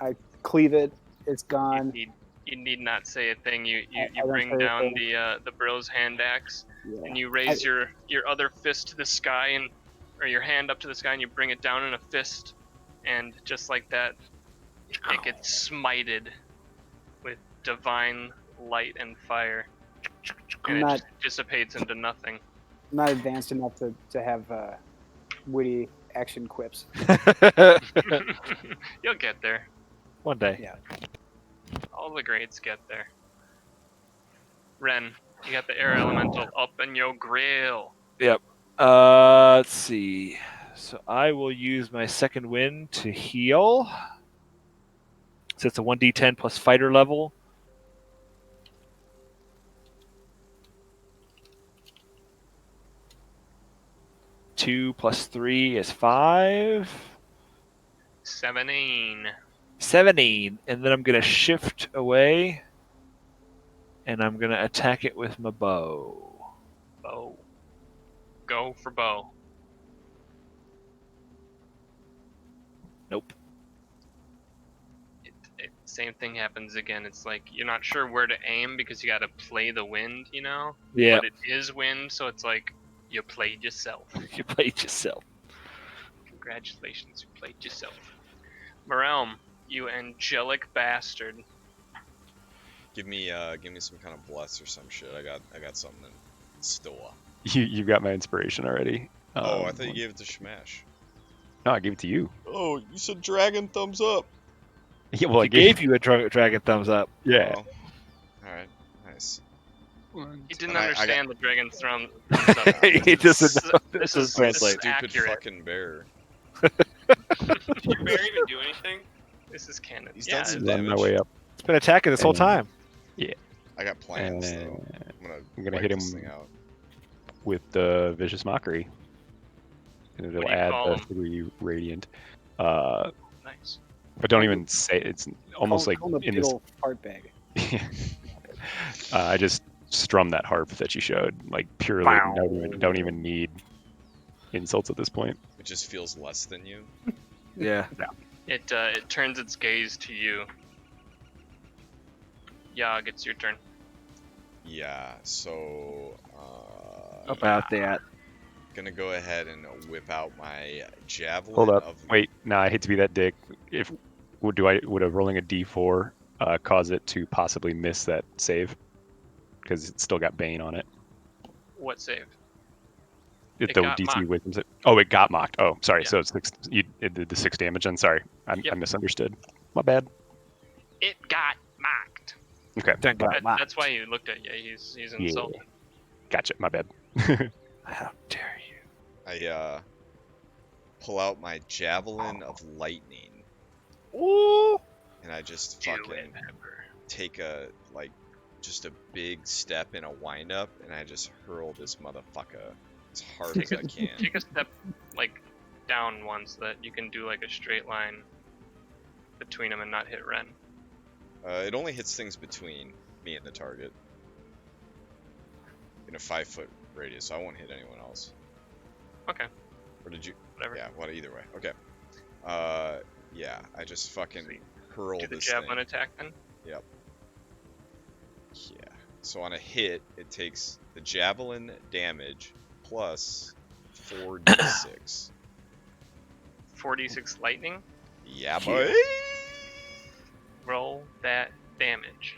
I cleave it. It's gone. You need not say a thing. You bring down the bro's hand axe, and you raise your other fist to the sky, or your hand up to the sky, and you bring it down in a fist, and just like that, it gets smited with divine light and fire, and it just dissipates into nothing. I'm not advanced enough to have witty action quips. You'll get there. One day. Yeah. All the grades get there. Ren, you got the air elemental up in your grill. Yep. Let's see. So I will use my second wind to heal. So it's a 1d10 plus fighter level. Two plus 3 is 5. 17. 17. And then I'm going to shift away. And I'm going to attack it with my bow. Bow. Go for bow. Nope. Same thing happens again. It's like you're not sure where to aim because you got to play the wind, you know? Yeah. But it is wind, so it's like you played yourself. You played yourself. Congratulations, you played yourself. Morelm, you angelic bastard. Give me some kind of bless or some shit. I got something in store. You got my inspiration already. I thought you gave it to Shamash. No, I gave it to you. Oh, you said dragon thumbs up. Yeah, well, I gave you a dragon thumbs up. Yeah. Oh. Alright, nice. He didn't understand the dragon's thumbs up. He doesn't know. This is stupid accurate. Fucking bear. Did your bear even do anything? This is canon. He's done some damage. damage. My way up. It's been attacking this whole time. Yeah. I got plans though. I'm gonna hit him with the vicious mockery, and it'll add the 3 radiant. Nice. But don't even say it's almost like in this fart bag. I just strummed that harp that you showed, like purely. Don't even need insults at this point. It just feels less than you. Yeah. It turns its gaze to you. Yogg, it's your turn. Yeah. So. About that. Gonna go ahead and whip out my javelin. Hold up. Wait. Nah, I hate to be that dick. Would a rolling a d4 cause it to possibly miss that save? Because it's still got Bane on it. What save? The DC wisdom save. Oh, it got mocked. Oh, sorry. Yeah. So it's it did the 6 damage. I'm sorry. I misunderstood. My bad. It got mocked. Okay. That's why he looked at you. He's insulted. Yeah. Gotcha. My bad. How dare you? I pull out my javelin of lightning. Ooh. And I just fucking take just a big step in a windup, and I just hurl this motherfucker as hard as I can. Take a step down one so that you can do a straight line between them and not hit Ren. It only hits things between me and the target. In a 5-foot radius, so I won't hit anyone else. Okay. Or did you? Whatever. Yeah, either way. Okay. Yeah, I just fucking hurl this thing. Do the this javelin thing. Attack then? Yep. Yeah. So on a hit, it takes the javelin damage plus 4d6. 4d6 lightning. Yeah, boy. Roll that damage.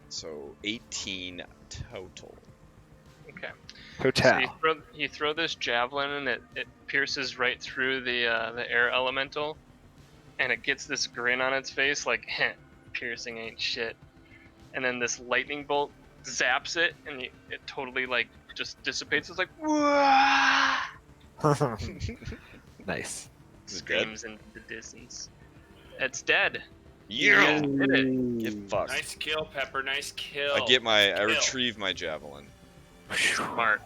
So 18 total. Okay. Total. So you throw this javelin and it pierces right through the air elemental, and it gets this grin on its face like, heh, piercing ain't shit. And then this lightning bolt zaps it, and it totally like just dissipates. It's like, wah! Nice. Screams into the distance. It's dead. Yeah. You did it. Get fucked. Nice kill, Pepper. Nice kill. I retrieve my javelin.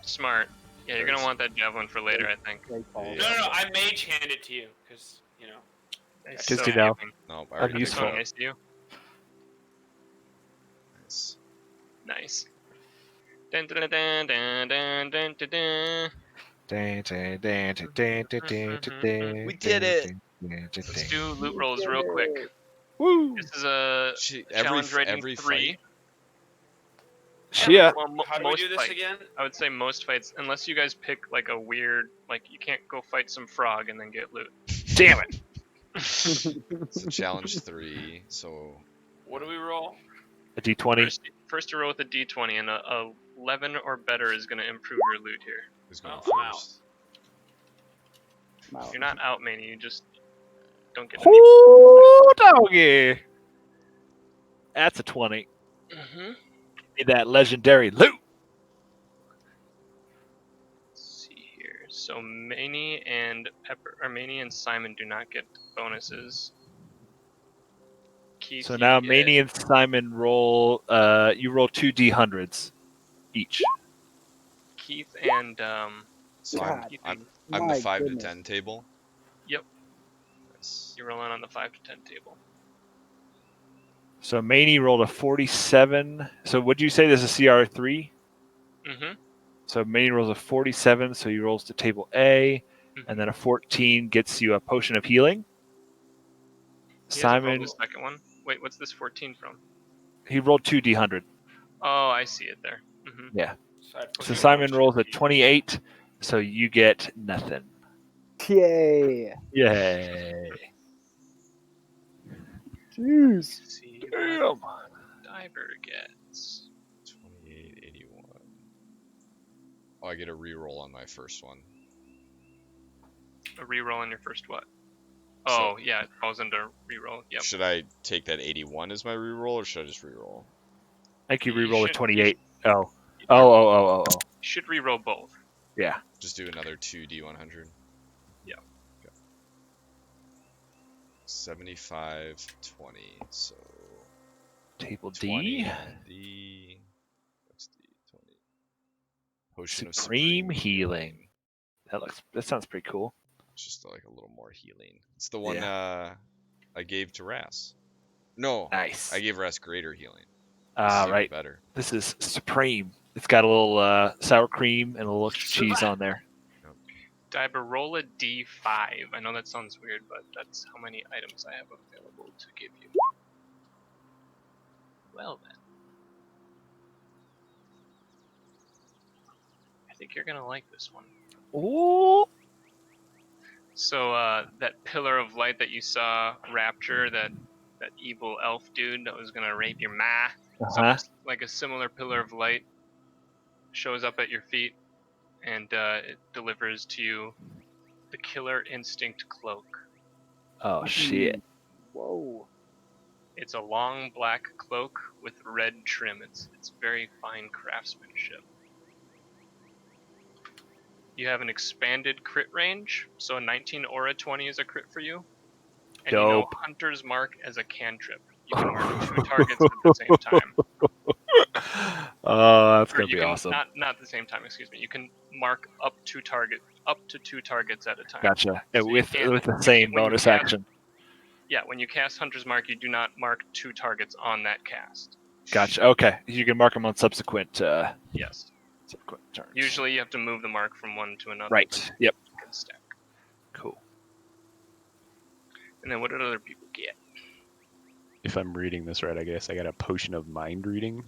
Smart. Yeah, you're gonna want that javelin for later, I think. No, I mage hand it to you because It's Just so you know. giving. No, I already Unuseful. So picked it up. nice to you. Nice. Nice. Dun, dun, dun, dun, dun, dun, dun, dun. We did it. Let's do loot rolls real quick. Woo! This is a challenge rating 3. Fight? Yeah. Well, how do we do this fights. again? I would say most fights, unless you guys pick like a weird, like you can't go fight some frog and then get loot. Damn it. So challenge 3. So What do we roll? A D20. First you roll with a D20, and a 11 or better is going to improve your loot here. who's going wow. first? You're not out, man. You just don't get any. Oh, doggy. That's a 20. Mm-hmm. Need that legendary loot. Let's see here. So Manny and Simon do not get bonuses. Keith, So you now get- Manny and Simon roll. You roll 2 D100s each. Keith and So God. I'm My the 5 goodness. to 10 table. Yep. Nice. You're rolling on the 5 to 10 table. So Manny rolled a 47. So would you say this is CR3? Mm-hmm. So Manny rolls a 47, so he rolls to table A, and then a 14 gets you a potion of healing. He hasn't Simon, rolled the second one. Wait, what's this 14 from? he rolled 2 D100. Oh, I see it there. Mm-hmm. Yeah. So, I put So you Simon on rolls a GP. 28, so you get nothing. Yay! Yay. Jeez. Let's see Damn. what Diver gets. 2881. Oh, I get a reroll on my first one. A reroll on your first what? So- Oh, yeah, it falls into reroll. Yep. Should I take that 81 as my reroll, or should I just reroll? I think you You reroll a should- 28. you Oh. should reroll both. Yeah. Just do another 2d100. Yeah. Okay. 75, 20. So Table 20 D. on D. What's D? 20. Potion of Supreme healing. That sounds pretty cool. It's just like a little more healing. It's the one Yeah. I gave to Ras. No, Nice. I gave Ras greater healing. This is even Right. better. This is supreme. It's got a little sour cream and a little extra cheese on there. Diver, roll a D5. I know that sounds weird, but that's how many items I have available to give you. Well then. I think you're gonna like this one. Ooh. So that pillar of light that you saw, Rapture, that evil elf dude that was gonna rape your ma, Uh-huh. like a similar pillar of light shows up at your feet, and it delivers to you the Killer Instinct cloak. Oh shit. Whoa. It's a long black cloak with red trim. It's very fine craftsmanship. You have an expanded crit range, so a 19 or a 20 is a crit for you. And you know Dope. Hunter's Mark as a cantrip. You can mark 2 targets at the same time. Oh, that's Or gonna you be can, awesome. Not at the same time, excuse me. You can mark up to 2 targets at a time. Gotcha. So with you the same when you bonus cast- action. Yeah, when you cast Hunter's Mark, you do not mark 2 targets on that cast. Gotcha. Okay, you can mark them on subsequent Yes. turns. Usually you have to move the mark from one to another. Right. but Yep. you can stack. Cool. And then what did other people get? If I'm reading this right, I guess I got a potion of mind reading.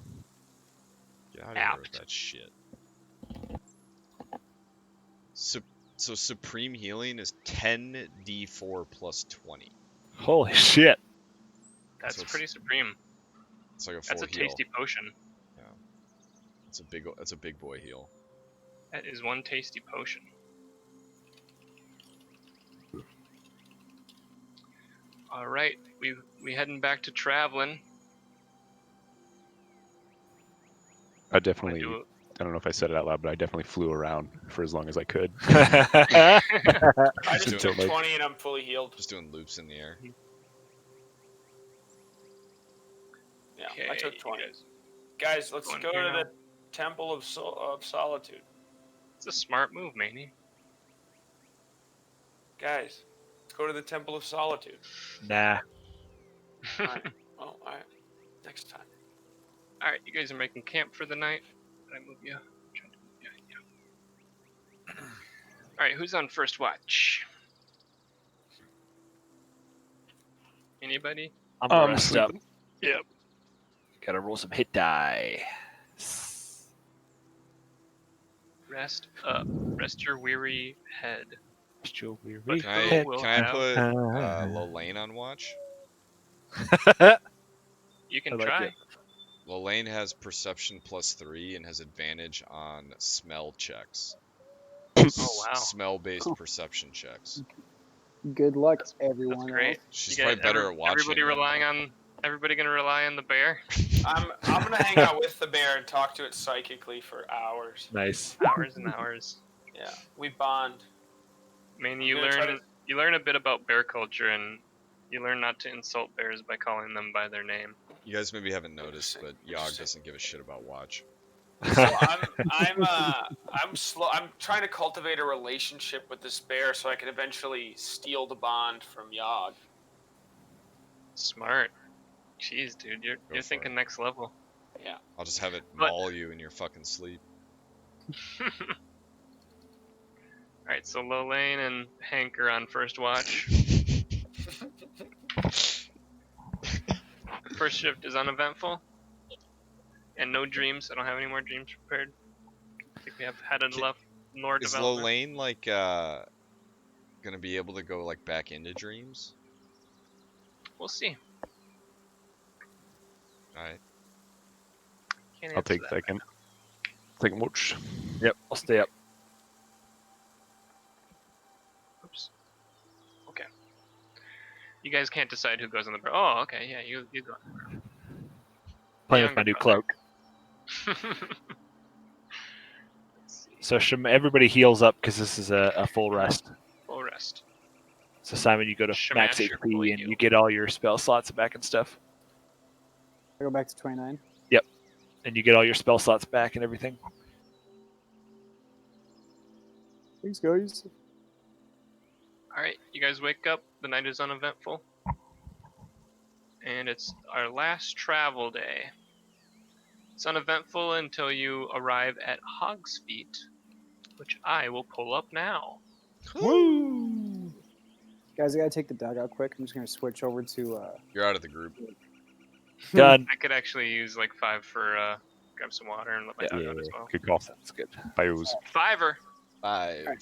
Get out of here with that shit. So Supreme Healing is 10d4 plus 20. Holy shit. That's pretty supreme. It's like a full heal. That's a tasty potion. Yeah. That's a big boy heal. That is one tasty potion. All right, we heading back to traveling. I definitely. I don't know if I said it out loud, but I definitely flew around for as long as I could. I just took 20 and I'm fully healed. Just doing loops in the air. Yeah, okay, I took 20. Guys, let's go to the Temple of Solitude. It's a smart move, Manny. Guys, let's go to the Temple of Solitude. Nah. Alright. Well, alright. Next time. Alright, you guys are making camp for the night. Did I move you? Yeah. Alright, who's on first watch? Anybody? I'm rest up. Yep. Gotta roll some hit die. Rest up. Rest your weary head. Rest your weary head. Can I put Lolaine on watch? You can try. Lolaine has perception +3 and has advantage on smell checks. Oh wow. Smell-based perception checks. Good luck, everyone. That's great. She's probably better at watching. Everybody gonna rely on the bear? I'm gonna hang out with the bear and talk to it psychically for hours. Nice. Hours and hours. Yeah, we bond. I mean, you learn a bit about bear culture, and you learn not to insult bears by calling them by their name. You guys maybe haven't noticed, but Yogg doesn't give a shit about watch. So I'm slow. I'm trying to cultivate a relationship with this bear so I can eventually steal the bond from Yogg. Smart. Jeez, dude, you're thinking next level. Yeah. I'll just have it maul you in your fucking sleep. Alright, so Lolaine and Hank are on first watch. First shift is uneventful. And no dreams. I don't have any more dreams prepared. I think we have had enough lore development. Is Lolaine like gonna be able to go like back into dreams? We'll see. Alright. I'll take second. Second watch. Yep, I'll stay up. Oops. Okay. You guys can't decide who goes on the bear. Oh, okay, yeah, you go on the bear. Playing with my new cloak. So everybody heals up because this is a full rest. Full rest. So Simon, you go to max HP and you get all your spell slots back and stuff. I go back to 29. Yep. And you get all your spell slots back and everything. Thanks, guys. Alright, you guys wake up. The night is uneventful. And it's our last travel day. It's uneventful until you arrive at Hog's Feet, which I will pull up now. Woo! Guys, I gotta take the dog out quick. I'm just gonna switch over to. You're out of the group. Done. I could actually use like 5 for grab some water and let my dog out as well. Good call. That's good. Bios. 5er. 5. Right.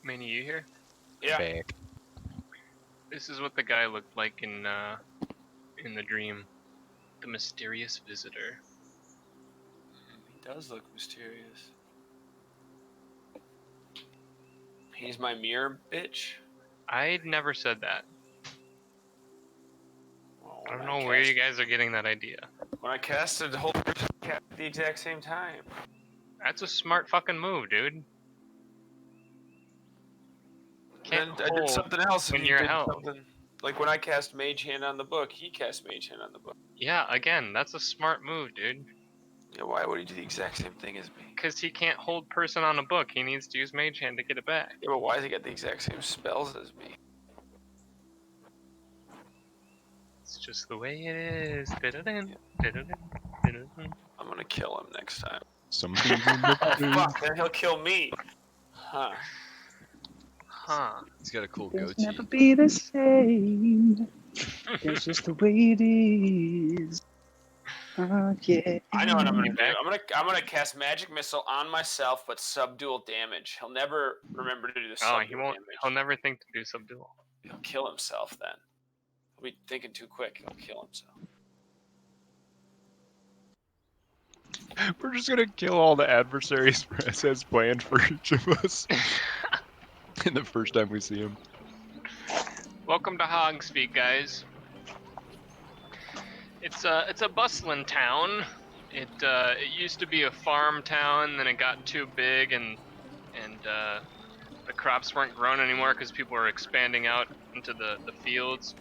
Manny, you here? Yeah. Back. This is what the guy looked like in the dream. The mysterious visitor. He does look mysterious. He's my mirror, bitch. I never said that. Well, I don't know where you guys are getting that idea. When I casted whole person at the exact same time. That's a smart fucking move, dude. Can't Then I did something else, and when he you're did held. something. Like when I cast Mage Hand on the book, he cast Mage Hand on the book. Yeah, again, that's a smart move, dude. Yeah, why would he do the exact same thing as me? Because he can't hold person on a book. He needs to use Mage Hand to get it back. Yeah, but why does he get the exact same spells as me? It's just the way it is. I'm gonna kill him next time. Something in the Fuck, then he'll kill me. Huh. Huh. He's got a cool Things goatee. never be the same. That's just the way it is. Yeah. I know what I'm gonna do. I'm gonna cast Magic Missile on myself, but subdual damage. He'll never remember to do the subdual damage. He'll never think to do subdual. He'll kill himself then. He'll be thinking too quick. He'll kill himself. We're just gonna kill all the adversaries as planned for each of us. In the first time we see him. Welcome to Hogsfeet, guys. It's a bustling town. It used to be a farm town, then it got too big, and the crops weren't grown anymore because people were expanding out into the fields.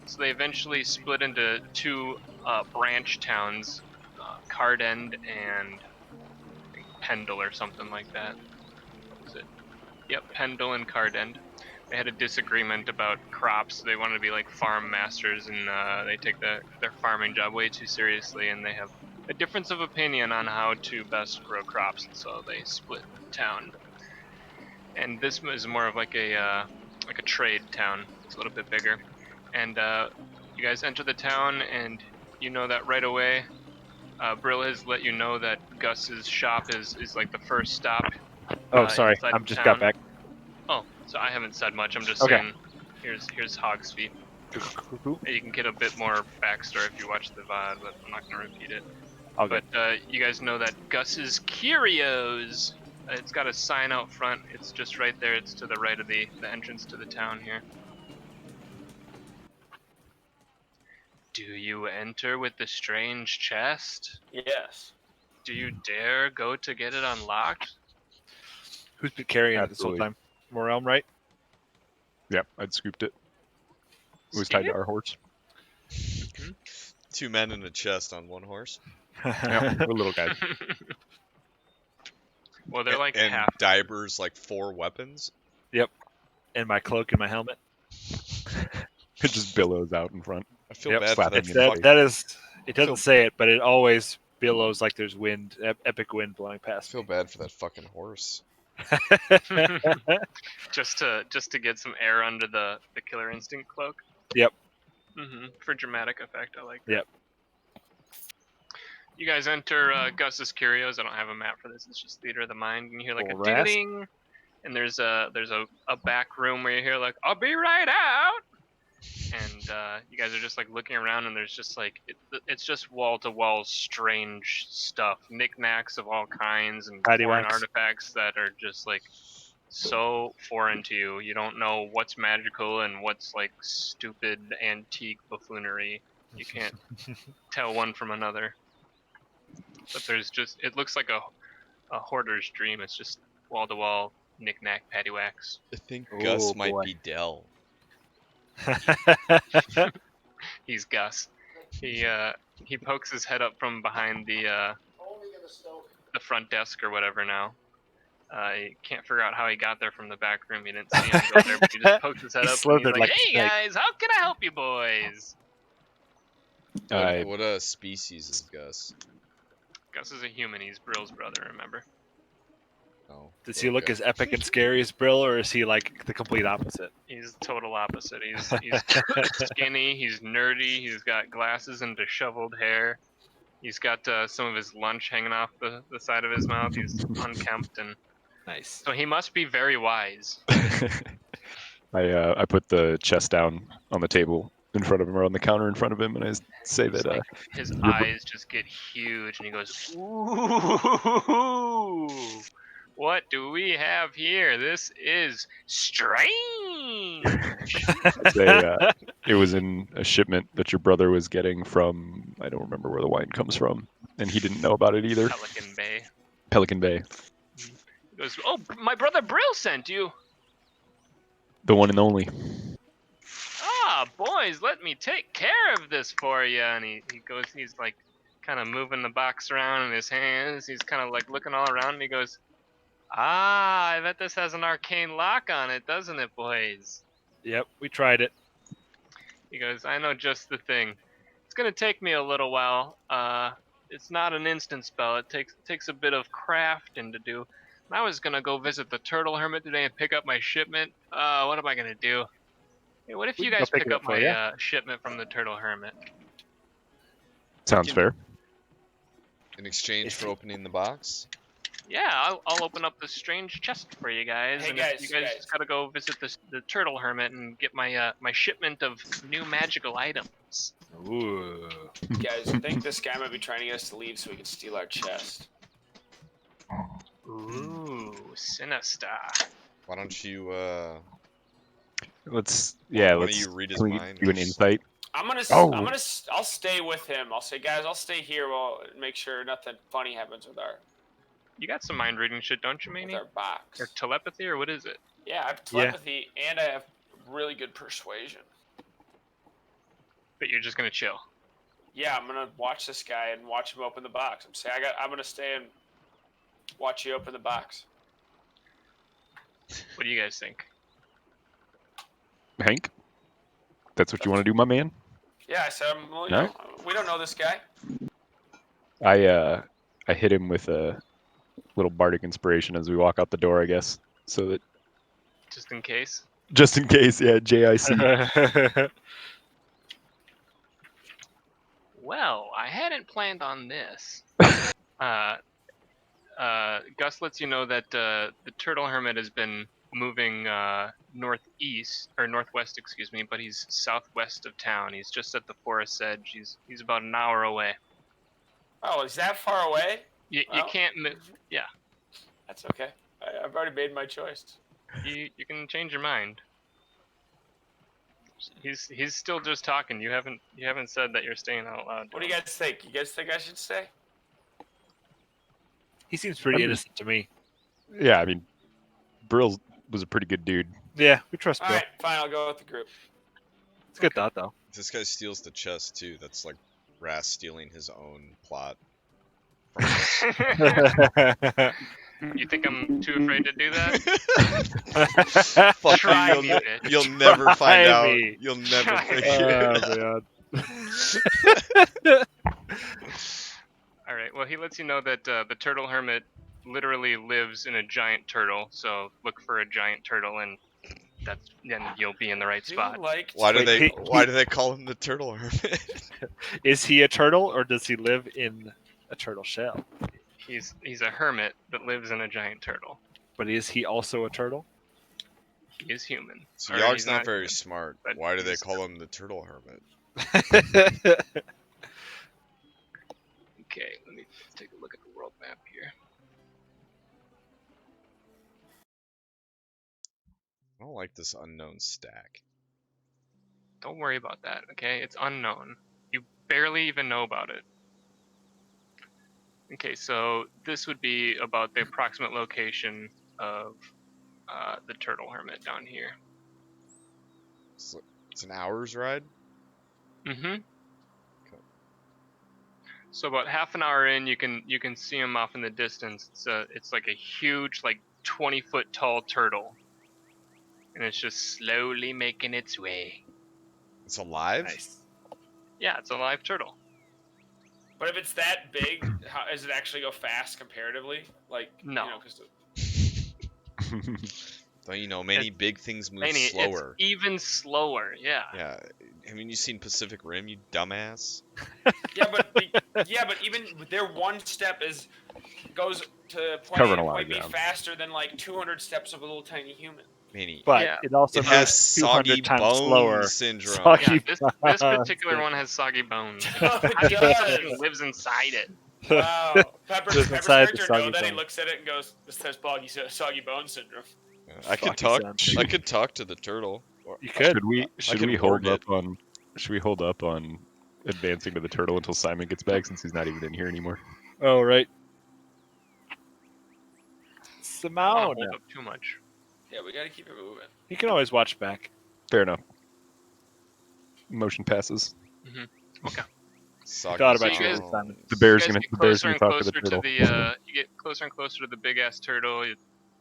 So they eventually split into two branch towns, Cardend and Pendle or something like that. What was it? Yep, Pendle and Cardend. They had a disagreement about crops. They wanted to be like farm masters, and they take their farming job way too seriously, and they have a difference of opinion on how to best grow crops, and so they split the town. And this is more of like a trade town. It's a little bit bigger. And you guys enter the town, and you know that right away. Brill has let you know that Gus's shop is like the first stop. Oh, sorry, I'm just got back. Oh, so I haven't said much. I'm just Okay. saying. Here's Hogsfeet. You can get a bit more backstory if you watch the VOD, but I'm not gonna repeat it. Okay. But you guys know that Gus's Curios. It's got a sign out front. It's just right there. It's to the right of the entrance to the town here. Do you enter with the strange chest? Yes. Do you dare go to get it unlocked? Who's been carrying it this whole Absolutely. time? Morelm, right? Yep, I'd scooped it. It was tied to our horse. Mm-hmm. 2 men in a chest on 1 horse. Yeah, we're little guys. Well, they're like and half. Diver's like 4 weapons. Yep. And my cloak and my helmet. It just billows out in front. I feel Yep, bad for that. It's that is. It doesn't say it, but it always billows like there's wind, epic wind blowing I past. feel bad for that fucking horse. just to get some air under the Killer Instinct cloak. Yep. For dramatic effect, I like that. Yep. You guys enter Gus's Curios. I don't have a map for this. It's just Theater of the Mind, and you hear like Old a Rast. ding, and there's a back room where you hear like, "I'll be right out." And you guys are just like looking around, and there's just like it's just wall to wall strange stuff, knickknacks of all kinds, and foreign artifacts that are just like so foreign to you. You don't know what's magical and what's like stupid antique buffoonery. You can't tell one from another. But there's just it looks like a hoarder's dream. It's just wall to wall knickknack paddywhacks. I think Gus might be Dell. He's Gus. He pokes his head up from behind the front desk or whatever now. He can't figure out how he got there from the back room. You didn't see him go there, but he just pokes his head up and he's like, "Hey guys, how can I help you boys?" What species is Gus? Gus is a human. He's Brill's brother, remember? Oh. Does he look as epic and scary as Brill, or is he like the complete opposite? He's the total opposite. He's skinny, he's nerdy, he's got glasses and disheveled hair. He's got some of his lunch hanging off the side of his mouth. He's unkempt, and Nice. So he must be very wise. I put the chest down on the table in front of him, or on the counter in front of him, and I say that like, his eyes just get huge, and he goes, "Ooh, what do we have here? This is strange." It was in a shipment that your brother was getting from, I don't remember where the wine comes from, and he didn't know about it either. Pelican Bay. Pelican Bay. He goes, "Oh, my brother Brill sent you." The one and only. Ah, boys, let me take care of this for you. And he goes, he's like kind of moving the box around in his hands. He's kind of like looking all around, and he goes, "Ah, I bet this has an arcane lock on it, doesn't it, boys?" Yep, we tried it. He goes, "I know just the thing. It's gonna take me a little while. It's not an instant spell. It takes a bit of crafting to do. I was gonna go visit the Turtle Hermit today and pick up my shipment. What am I gonna do? Hey, what if you guys pick up my shipment from the Turtle Hermit?" Sounds fair. In exchange for opening the box? Yeah, I'll open up this strange chest for you guys. Hey, and guys, you guys just gotta go visit the Turtle Hermit and get my my shipment of new magical items. Ooh. Guys, I think this guy might be trying to get us to leave so we can steal our chest. Ooh, sinister. Why don't you Let's you read his mind? do an insight. I'll stay with him. I'll say, guys, I'll stay here while make sure nothing funny happens with our. You got some mind reading shit, don't you, Manny? With our box. Or telepathy, or what is it? Yeah, I have telepathy and I have really good persuasion. But you're just gonna chill. Yeah, I'm gonna watch this guy and watch him open the box. I'm gonna stay and watch you open the box. What do you guys think? Hank? That's what you want to do, my man? Yeah, I said, well, we don't know this guy. I hit him with a little bardic inspiration as we walk out the door, I guess, so that just in case. Just in case, yeah, JIC. Well, I hadn't planned on this. Gus lets you know that the Turtle Hermit has been moving northeast or northwest, excuse me, but he's southwest of town. He's just at the forest edge. He's about an hour away. Oh, is that far away? You can't move. Yeah. That's okay. I've already made my choice. You can change your mind. He's still just talking. You haven't said that you're staying out loud. What do you guys think? You guys think I should stay? He seems pretty innocent to me. Yeah, I mean, Brill was a pretty good dude. Yeah, we trust Brill. All right, fine. I'll go with the group. It's a good thought, though. If this guy steals the chest too, that's like Ras stealing his own plot. You think I'm too afraid to do that? Fuck Try you, me, bitch. you'll never find out. Me. You'll never figure it out. All right. Well, he lets you know that the Turtle Hermit literally lives in a giant turtle. So look for a giant turtle, and then you'll be in the right spot. Why do they call him the Turtle Hermit? Is he a turtle, or does he live in a turtle shell? He's a hermit that lives in a giant turtle. But is he also a turtle? He is human. So Yarg's not very human, smart. Why do they call him the Turtle Hermit? Okay, let me take a look at the world map here. I don't like this unknown stack. Don't worry about that, okay? It's unknown. You barely even know about it. Okay, so this would be about the approximate location of the Turtle Hermit down here. It's an hour's ride? Mm-hmm. Okay. So about half an hour in, you can see him off in the distance. It's like a huge, like 20-foot tall turtle, and it's just slowly making its way. It's alive? Nice. Yeah, it's a live turtle. But if it's that big, how does it actually go fast comparatively? Like, no. You know, don't you know, many big things move slower. It's even slower, yeah. Yeah. Haven't you seen Pacific Rim, you dumbass? yeah, but even their one step is goes to point covering A a to lot point of B ground. faster than like 200 steps of a little tiny human. But Yeah. it also It has moves 200 soggy times bone slower. syndrome. Soggy Yeah, this particular one has soggy bones. Oh, it How do you think does. something lives inside it? Wow. Pepper's Just inside the character soggy know that he bone. looks at it and goes, "This has soggy bone syndrome." I could Fucky talk. sound. I could talk to the turtle. You could. Should could we hold word up on? Should we hold up on advancing to the turtle until Simon gets back, since he's not even in here anymore? Oh, right. I don't Simone. hold up too much. Yeah, we gotta keep it moving. You can always watch back. Fair enough. Motion passes. Okay. Soggy Thought about you you, guys- Simon. The bear's you guys gonna get the bear's closer gonna and talk to the closer turtle. you get closer and closer to the big ass turtle.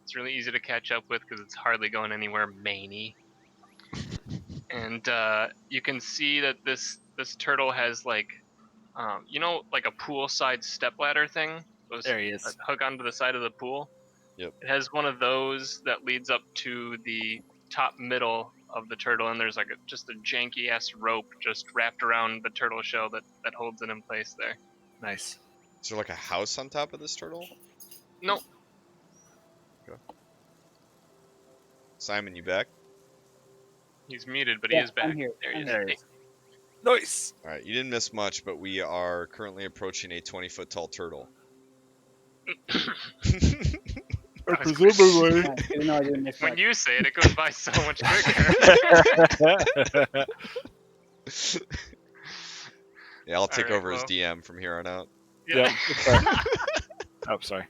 It's really easy to catch up with because it's hardly going anywhere maney. And you can see that this turtle has like, like a poolside stepladder thing. Those There he is. that hook onto the side of the pool. Yep. It has one of those that leads up to the top middle of the turtle, and there's like just a janky ass rope just wrapped around the turtle shell that holds it in place there. Nice. Is there like a house on top of this turtle? Nope. Simon, you back? He's muted, but he Yeah, is back. I'm here. There he is. There he is. Nice. All right, you didn't miss much, but we are currently approaching a 20-foot tall turtle. Presumably. No, I didn't miss When much. you say it, it goes by so much quicker. Yeah, I'll take Alright, over as well. DM from here on out. Yeah. Oh, sorry.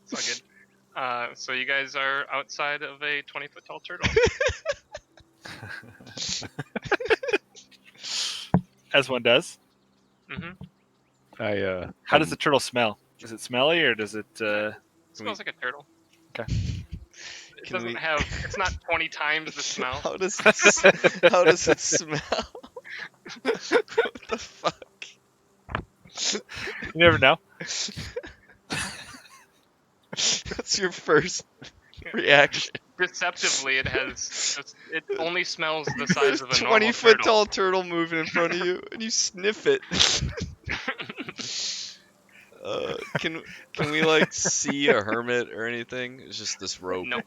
It's all good. So you guys are outside of a 20-foot tall turtle. As one does. Mm-hmm. How does the turtle smell? Is it smelly or does it? It smells like a turtle. Okay. It doesn't have. It's not 20 times the smell. How does it smell? What the fuck? You never know. What's your first reaction? Deceptively, it has. It only smells the size of a normal 20-foot turtle. tall turtle moving in front of you, and you sniff it. Can we like see a hermit or anything? It's just this rope Nope.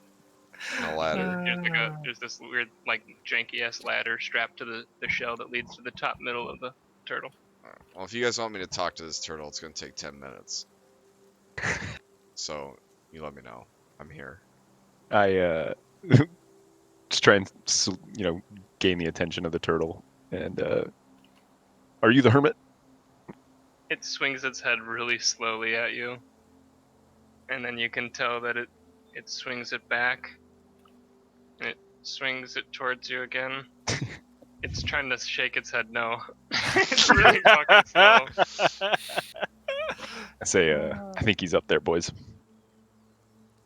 and a ladder. There's this weird like janky ass ladder strapped to the shell that leads to the top middle of the turtle. Alright, well, if you guys want me to talk to this turtle, it's gonna take 10 minutes. So you let me know. I'm here. I just try and gain the attention of the turtle. And are you the hermit? It swings its head really slowly at you, and then you can tell that it swings it back, and it swings it towards you again. It's trying to shake its head no. It's really fucking slow. I say, I think he's up there, boys.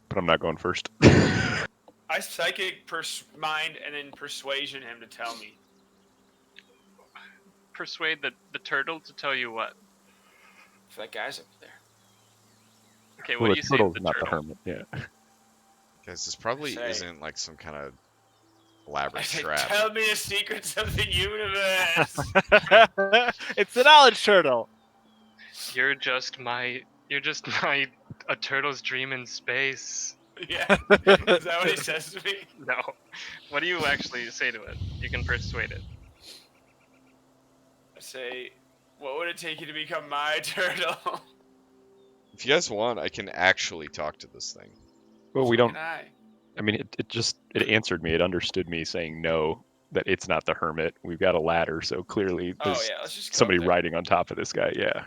But I'm not going first. I psychic mind and then persuasion him to tell me. Persuade the turtle to tell you what? If that guy's up there. Okay, Well, what the do you say to turtle's the not turtle? the hermit. Yeah. Guys, this probably Say. isn't like some kind of I elaborate said, trap. tell me the secrets of the universe. It's the knowledge turtle. You're just a turtle's dream in space. Yeah. Is that what he says to me? No. What do you actually say to it? You can persuade it. I say, what would it take you to become my turtle? If you guys want, I can actually talk to this thing. Well, we So don't. can I. I mean, it answered me. It understood me saying no, that it's not the hermit. We've got a ladder, so clearly Oh there's yeah, let's just go somebody up there. riding on top of this guy. Yeah.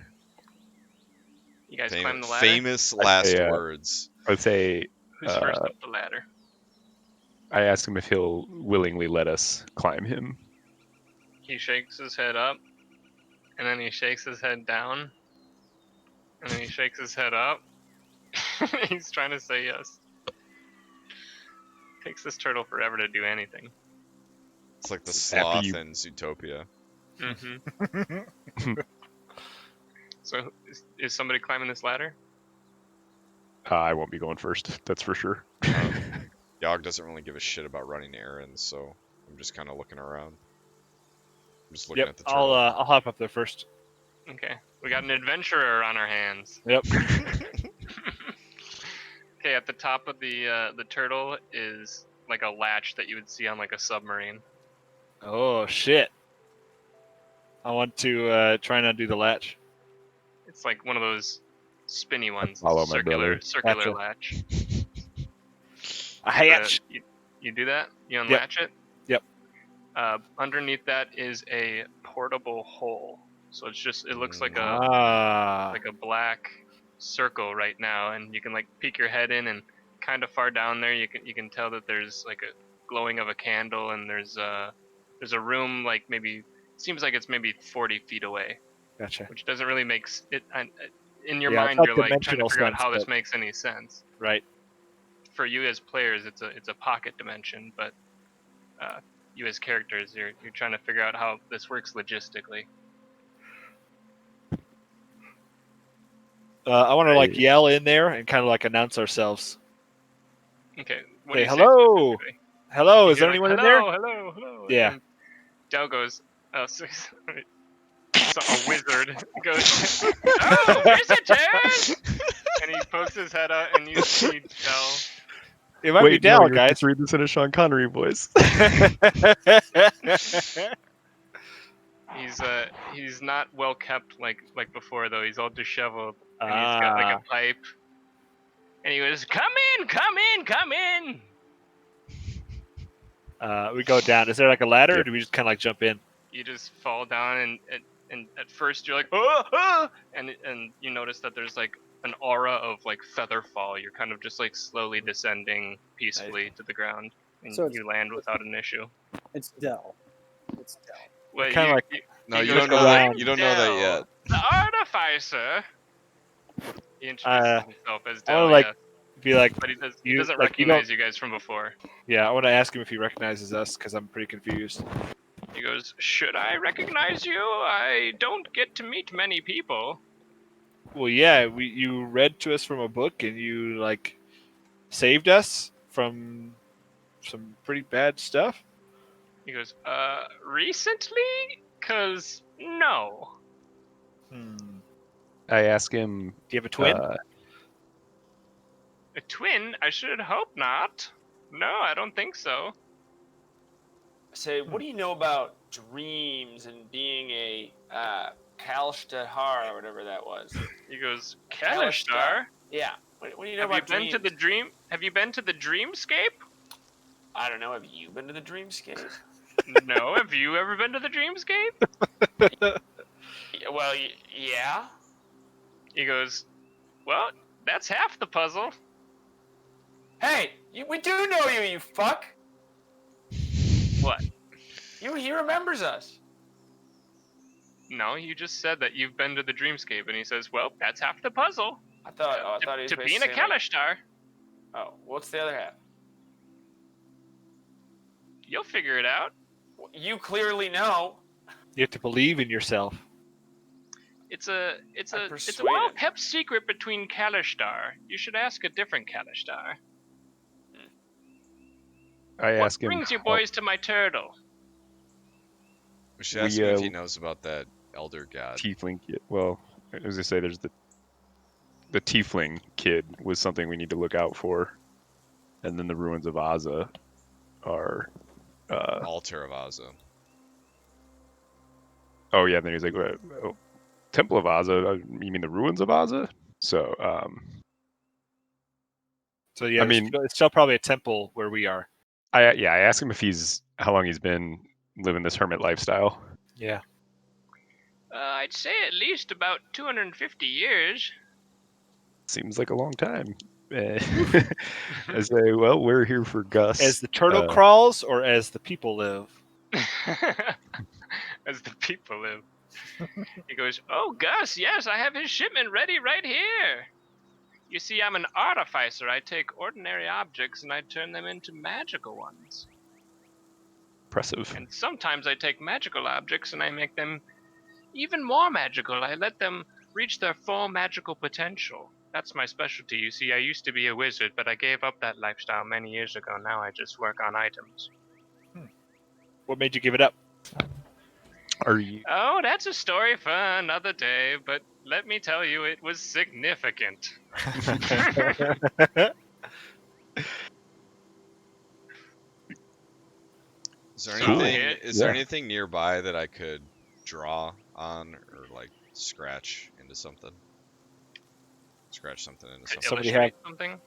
You guys climb the ladder? Famous last say, words. I'd say Who's first up the ladder? I ask him if he'll willingly let us climb him. He shakes his head up, and then he shakes his head down, and then he shakes his head up. He's trying to say yes. Takes this turtle forever to do anything. It's like the After sloth you- in Zootopia. Mm-hmm. So, is somebody climbing this ladder? I won't be going first. That's for sure. Yogg doesn't really give a shit about running errands, so I'm just kind of looking around. I'm just looking Yep. at the turtle. I'll hop up there first. Okay. We got an adventurer on our hands. Yep. Okay, at the top of the turtle is like a latch that you would see on like a submarine. Oh shit! I want to try and undo the latch. It's like one of those spinny ones. Follow my brother. Circular Gotcha. latch. A hatch. You do that? You unlatch it? Yep. Underneath that is a portable hole. So it looks like a black circle right now, and you can like peek your head in, and kind of far down there you can tell that there's like a glowing of a candle, and there's a room like seems like it's maybe 40 feet away. Gotcha. Which doesn't really make in your Yeah, mind it's you're not like trying to figure out how dimensional this makes any sense. Right. For you as players, it's a pocket dimension, but you as characters, you're trying to figure out how this works logistically. I want to like yell in there and kind of like announce ourselves. Okay. What Say, do you hello. Say hello. Is there like, anyone in there? Hello. Yeah. And Del goes, so a wizard goes, oh, visitors! And he pokes his head out, and you see Del. It might be Del, guys. Let's read this in a Sean Connery voice. He's not well kept like before though. He's all disheveled, and he's got like a pipe. And he goes, "Come in." We go down. Is there like a ladder, or do we just kind of like jump in? You just fall down, and at first you're like, oh! and you notice that there's like an aura of like feather fall. You're kind of just like slowly descending peacefully to the ground, and So you land without an issue. It's Del. Well, kind of like you don't know that. You don't know that yet. The artificer. He introduces himself as Del. I want to be like, but he doesn't recognize you guys from before. Yeah, I want to ask him if he recognizes us because I'm pretty confused. He goes, "Should I recognize you? I don't get to meet many people." Well, yeah, you read to us from a book, and you like saved us from some pretty bad stuff. He goes, recently? 'Cause no. I ask him, do you have a twin? A twin? I should hope not. No, I don't think so. Say, what do you know about dreams and being a Kalshtahar or whatever that was? He goes, Kalishtar? Yeah. What do you know about dreams? Have you been to the dreamscape? I don't know. Have you been to the dreamscape? No. Have you ever been to the dreamscape? Well, yeah. He goes, well, that's half the puzzle. Hey, we do know you, you fuck. What? He remembers us. No, you just said that you've been to the dreamscape, and he says, well, that's half the puzzle. I thought he was to being a Kalishtar. Oh, what's the other half? You'll figure it out. You clearly know. You have to believe in yourself. It's a well-kept secret between Kalishtar. You should ask a different Kalishtar. I ask him. What brings you boys to my turtle? We should ask him if he knows about that elder god. Tiefling kid. Well, as I say, there's the Tiefling kid was something we need to look out for, and then the ruins of Aza are altar of Aza. Oh yeah, then he's like, Temple of Aza. You mean the ruins of Aza? So yeah, I mean, it's still probably a temple where we are. I asked him if how long he's been living this hermit lifestyle. Yeah. I'd say at least about 250 years. Seems like a long time. I say, well, we're here for Gus. As the turtle crawls, or as the people live? As the people live. He goes, oh, Gus, yes, I have his shipment ready right here. You see, I'm an artificer. I take ordinary objects and I turn them into magical ones. Impressive. And sometimes I take magical objects and I make them even more magical. I let them reach their full magical potential. That's my specialty. You see, I used to be a wizard, but I gave up that lifestyle many years ago. Now I just work on items. What made you give it up? Oh, that's a story for another day, but let me tell you, it was significant. Is there anything nearby that I could draw on or like scratch into something? Scratch something into something. Somebody have something?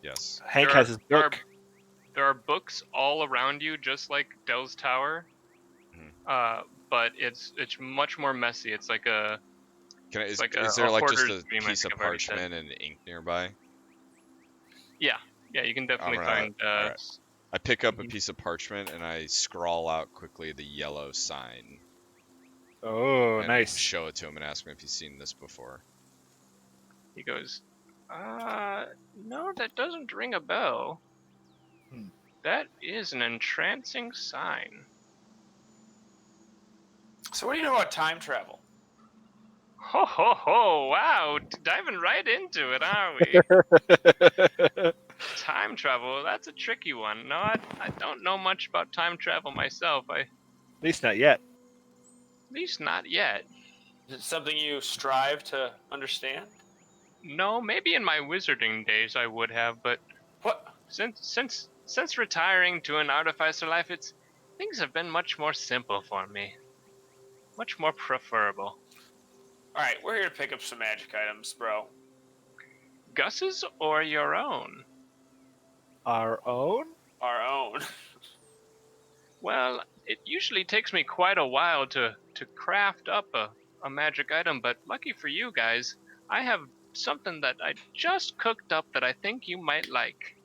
Yes. Hank has his book. There are books all around you, just like Dell's Tower. But it's much more messy. It's like a. Is there like just a piece of parchment and ink nearby? Yeah, you can definitely find. Right. I pick up a piece of parchment and I scrawl out quickly the yellow sign. Oh, and nice. Show it to him and ask him if he's seen this before. He goes, no, that doesn't ring a bell. That is an entrancing sign. So what do you know about time travel? Ho ho ho! Wow, diving right into it, aren't we? Time travel, that's a tricky one. No, I don't know much about time travel myself. At least not yet. At least not yet. Is it something you strive to understand? No, maybe in my wizarding days I would have, but since retiring to an artificer life, things have been much more simple for me. Much more preferable. Alright, we're here to pick up some magic items, bro. Gus's or your own? Our own? Our own. Well, it usually takes me quite a while to craft up a magic item, but lucky for you guys, I have something that I just cooked up that I think you might like.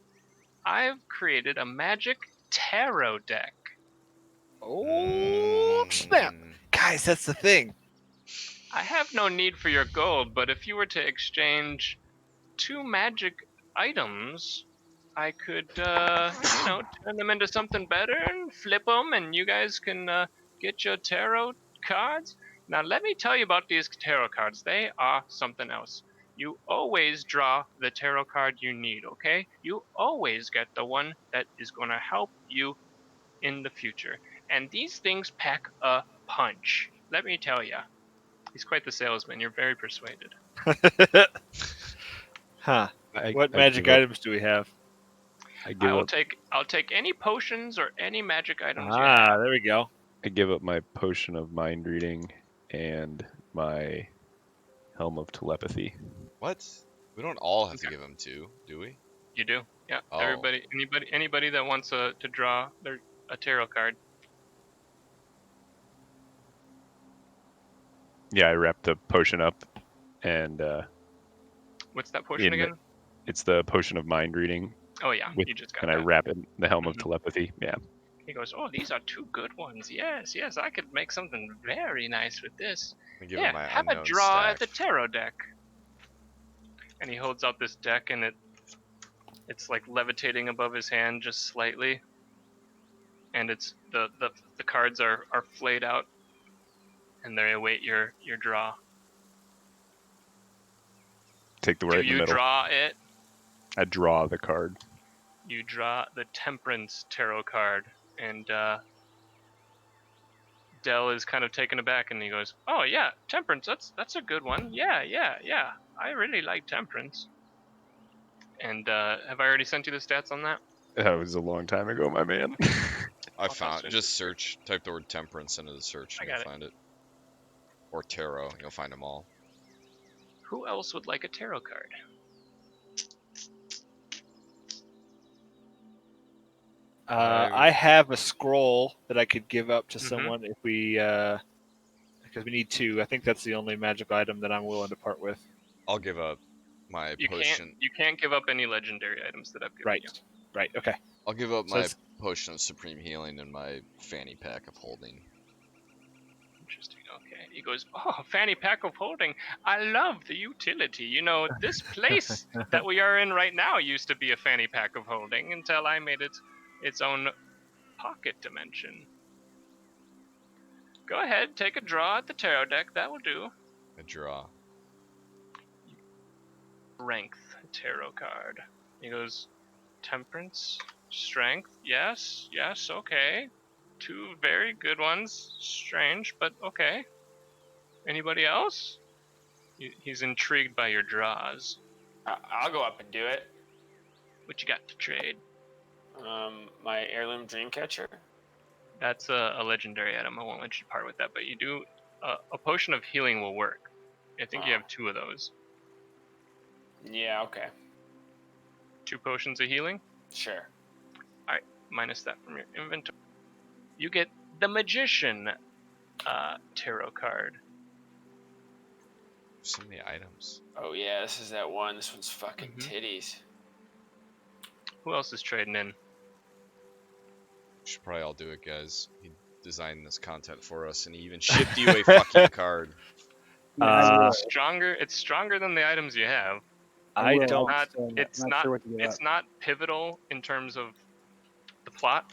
I've created a magic tarot deck. Oh, snap. Guys, that's the thing. I have no need for your gold, but if you were to exchange 2 magic items, I could, turn them into something better and flip them, and you guys can get your tarot cards. Now, let me tell you about these tarot cards. They are something else. You always draw the tarot card you need, okay? You always get the one that is going to help you in the future. And these things pack a punch. Let me tell you. He's quite the salesman. You're very persuaded. Huh. What magic items do we have? I'll take any potions or any magic items you have. There we go. I give up my potion of mind reading and my helm of telepathy. What? We don't all have to give them 2, do we? You do. Yeah. Oh. Anybody that wants to draw a tarot card. Yeah, I wrap the potion up, and what's that potion again? It's the potion of mind reading. Oh yeah, you just got and that. I wrap it in the helm of telepathy. Yeah. He goes, oh, these are 2 good ones. Yes, I could make something very nice with this. Yeah, have a draw at the tarot deck. And he holds out this deck, and it's like levitating above his hand just slightly. And it's the cards are flayed out, and they await your draw. Take the right in the middle. Do you draw it? I draw the card. You draw the Temperance tarot card, and Dell is kind of taken aback, and he goes, "Oh yeah, Temperance. That's a good one. Yeah. I really like Temperance." And have I already sent you the stats on that? That was a long time ago, my man. I found. Just type the word Temperance into the search, and you'll find it. Or tarot, you'll find them all. Who else would like a tarot card? I have a scroll that I could give up to someone if we, because we need 2. I think that's the only magic item that I'm willing to part with. I'll give up my potion. You can't give up any legendary items that I've given you. Right. Okay. I'll give up my potion of supreme healing and my fanny pack of holding. Interesting. Okay. He goes, oh, fanny pack of holding. I love the utility. You know, this place that we are in right now used to be a fanny pack of holding until I made it its own pocket dimension. Go ahead, take a draw at the tarot deck. That will do. A draw. Strength tarot card. He goes, Temperance, Strength. Yes, okay. 2 very good ones. Strange, but okay. Anybody else? He's intrigued by your draws. I'll go up and do it. What you got to trade? My heirloom dreamcatcher. That's a legendary item. I won't let you part with that, but you do a potion of healing will work. I think you have 2 of those. Yeah. Okay. 2 potions of healing. Sure. All right. Minus that from your inventory. You get the Magician tarot card. So many items. Oh yeah, this is that one. This one's fucking titties. Who else is trading in? We should probably all do it, guys. He designed this content for us, and he even shipped you a fucking card. It's stronger. It's stronger than the items you have. I don't. It's not pivotal in terms of the plot,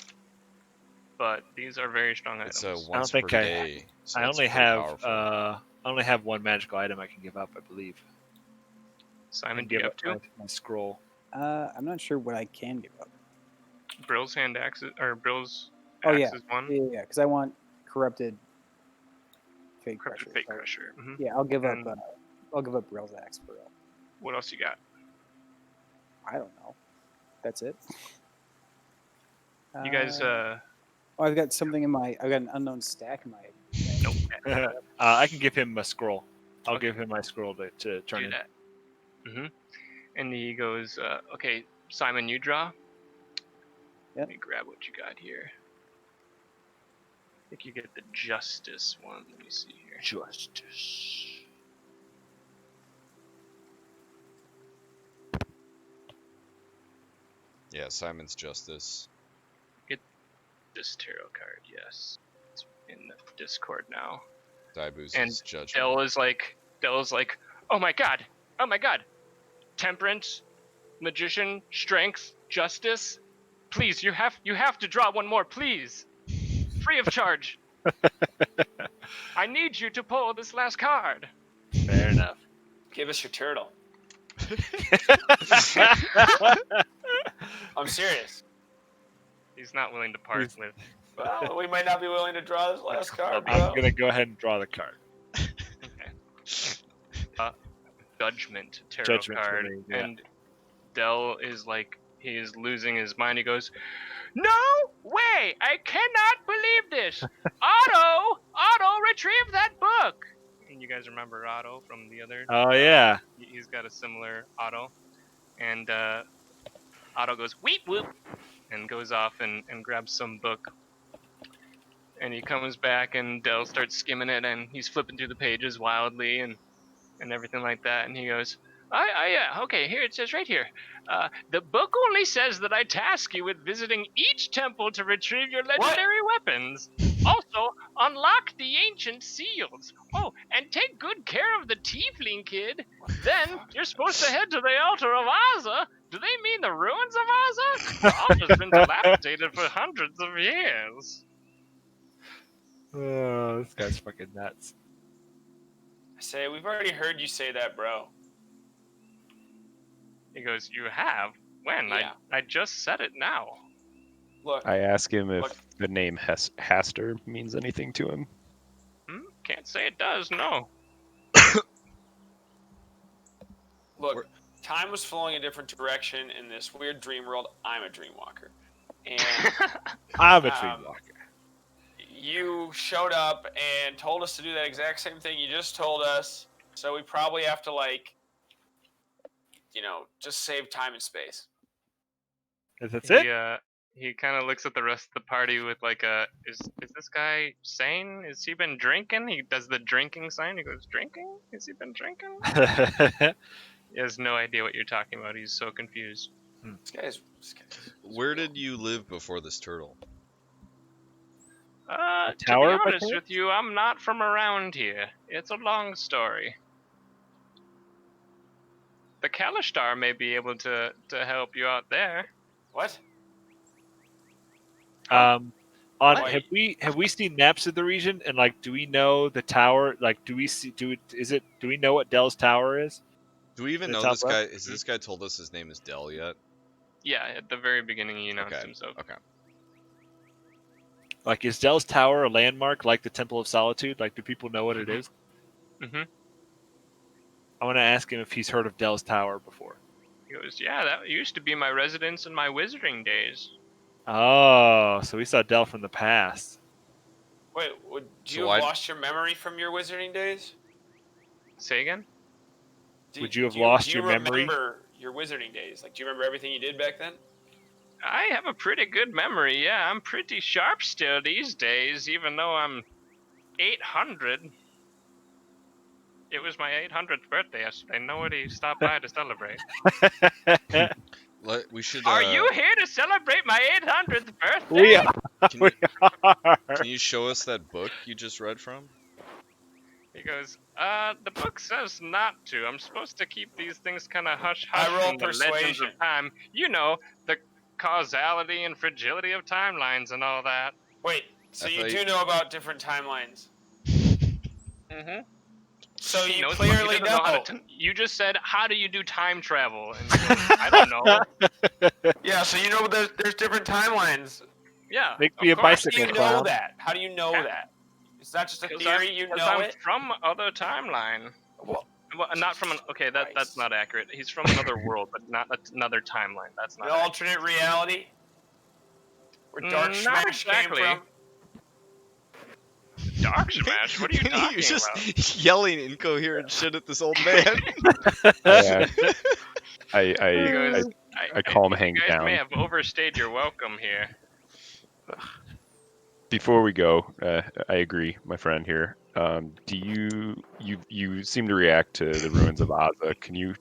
but these are very strong items. It's a once per day. So I only have one magical item I can give up, I believe. Simon, do you have 2? My scroll. I'm not sure what I can give up. Brill's hand axe or Brill's axe is 1. Yeah, because I want corrupted fate crusher. Yeah, I'll give up. I'll give up Brill's axe for real. What else you got? I don't know. That's it. You guys. I've got something in my. I've got an unknown stack in my. Nope. I can give him a scroll. I'll give him my scroll to turn in. That. And he goes, okay, Simon, you draw. Let me grab what you got here. I think you get the Justice one. Let me see here. Justice. Yeah, Simon's Justice. Get this tarot card, yes. It's in the Discord now. Daibu's Judgment. Dell is like, oh my god! Temperance, Magician, Strength, Justice. Please, you have to draw one more, please. Free of charge. I need you to pull this last card. Fair enough. Give us your turtle. I'm serious. He's not willing to part with. Well, we might not be willing to draw this last card. I'm gonna go ahead and draw the card. Okay. Judgment tarot card, and Dell is like, he is losing his mind. He goes, "No way! I cannot believe this! Otto, retrieve that book!" And you guys remember Otto from the other? Oh yeah. He's got a similar Otto, and Otto goes weep whoop, and goes off and grabs some book. And he comes back, and Dell starts skimming it, and he's flipping through the pages wildly, and everything like that. And he goes, okay, here it says right here. The book only says that I task you with visiting each temple to retrieve your legendary weapons. Also, unlock the ancient seals. Oh, and take good care of the tiefling kid. Then, you're supposed to head to the altar of Aza. Do they mean the ruins of Aza? The altar's been dilapidated for hundreds of years. Oh, this guy's fucking nuts. I say, we've already heard you say that, bro. He goes, you have? When? Yeah. I just said it now. Look. I ask him if the name Haster means anything to him. Can't say it does, no. Look, time was flowing a different direction in this weird dream world. I'm a dream walker. And I'm a dream walker. You showed up and told us to do that exact same thing you just told us. So we probably have to, just save time and space. That's it? He kind of looks at the rest of the party with is this guy sane? Has he been drinking? He does the drinking sign. He goes, drinking? Has he been drinking? He has no idea what you're talking about. He's so confused. This guy's Where did you live before this turtle? To be honest with you, I'm not from around here. It's a long story. The Kalishtar may be able to help you out there. What? Have we seen maps of the region, and do we know the tower? Do we know what Dell's tower is? Do we even know this guy? Has this guy told us his name is Dell yet? Yeah, at the very beginning he announced himself. Okay. Is Dell's tower a landmark like the Temple of Solitude? Do people know what it is? Mm-hmm. I want to ask him if he's heard of Dell's tower before. He goes, yeah, that used to be my residence in my wizarding days. Oh, so we saw Del from the past. Wait, would you have lost your memory from your wizarding days? Say again? Would you have lost your memory? Do you remember your wizarding days? Like, do you remember everything you did back then? I have a pretty good memory, yeah. I'm pretty sharp still these days, even though I'm 800. It was my 800th birthday yesterday. Nobody stopped by to celebrate. We should. Are you here to celebrate my 800th birthday? We are. Can you show us that book you just read from? He goes, the book says not to. I'm supposed to keep these things kind of hush-hush I roll from the legends of time. You know, the causality and fragility of timelines and all that. Wait, so you do know about different timelines? Mm-hmm. So you clearly know. You just said, how do you do time travel? And he goes, I don't know. Yeah, so you know there's different timelines. Yeah. Make me a bicycle. How do you know that? How do you know that? It's not just a theory. You know I'm it. From other timeline. Well, not from an. Okay, that's not accurate. He's from another world, but not another timeline. That's not. An alternate reality. Where Dark Smash came from. Dark Smash? What are you talking about? He was just yelling incoherent shit at this old man. I calm Hank down. You guys may have overstayed your welcome here. Before we go, I agree, my friend here. Do you seem to react to the ruins of Aza? Can you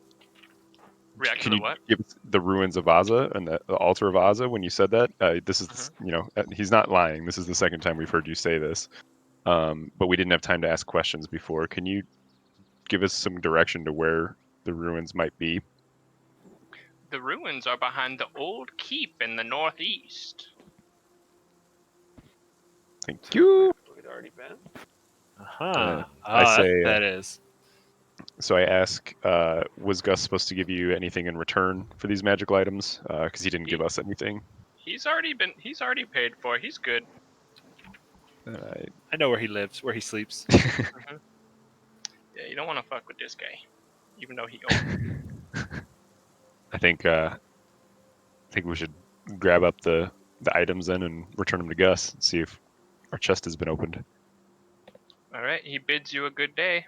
react to what? Give the ruins of Aza and the altar of Aza when you said that? This is he's not lying. This is the second time we've heard you say this. But we didn't have time to ask questions before. Can you give us some direction to where the ruins might be? The ruins are behind the old keep in the northeast. Thank you. We'd already been. I say that is. So I ask, was Gus supposed to give you anything in return for these magical items? Because he didn't give us anything. He's already paid for. He's good. I know where he lives, where he sleeps. Mm-hmm. Yeah, you don't want to fuck with this guy, even though he owns. I think we should grab up the items then and return them to Gus and see if our chest has been opened. All right, he bids you a good day.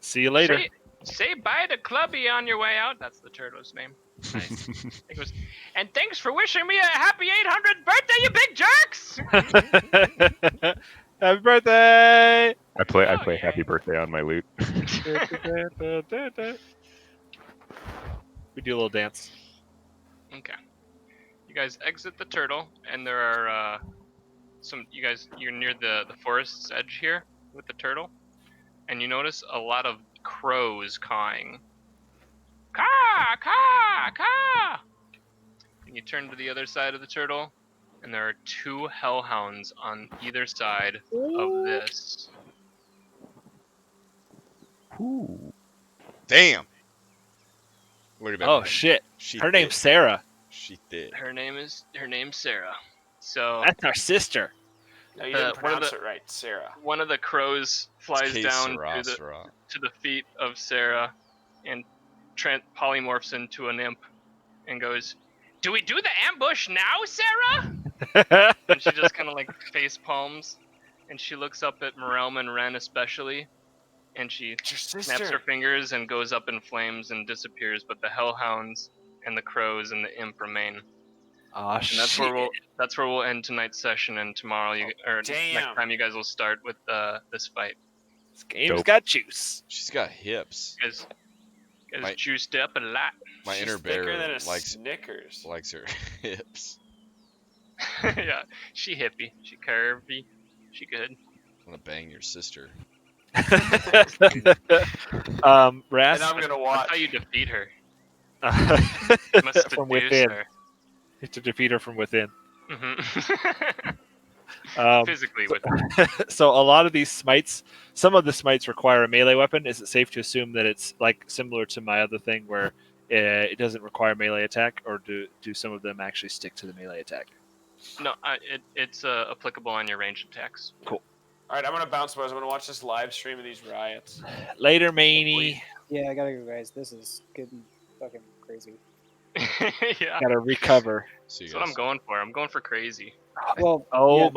See you later. Say bye to Clubby on your way out. That's the turtle's name. Nice. He goes, and thanks for wishing me a happy 800th birthday, you big jerks! Happy birthday! I play Happy Birthday on my lute. We do a little dance. Okay. You guys exit the turtle, and there are you're near the forest's edge here with the turtle, and you notice a lot of crows cawing. Caw, caw, caw! And you turn to the other side of the turtle, and there are 2 hellhounds on either side of this. Ooh. Damn. Oh shit! Her name's Sarah. She did. Her name's Sarah. So that's our sister. No, you didn't pronounce it right, Sarah. One of the crows flies down to the feet of Sarah and polymorphs into an imp and goes, "Do we do the ambush now, Sarah?" And she just kind of like face palms, and she looks up at Morelma and Ren especially, and she snaps her fingers and goes up in flames and disappears. But the hellhounds and the crows and the imp remain. Oh shit! That's where we'll end tonight's session, and tomorrow next time you guys will start with this fight. This game's got juice. She's got hips. You guys juiced up a lot. My inner bear likes her hips. Yeah, she hippie, she curvy, she good. I'm gonna bang your sister. Ras, and I'm gonna watch. That's how you defeat her. From within. Her. To defeat her from within. Mm-hmm. Physically within. So a lot of these smites, some of the smites require a melee weapon. Is it safe to assume that it's like similar to my other thing where it doesn't require melee attack, or do some of them actually stick to the melee attack? No, it's applicable on your ranged attacks. Cool. All right, I'm gonna bounce, boys. I'm gonna watch this live stream of these riots. Later, Maney. Yeah, I gotta go, guys. This is getting fucking crazy. Yeah. Gotta recover. That's what I'm going for. I'm going for crazy. Well, Oh yeah,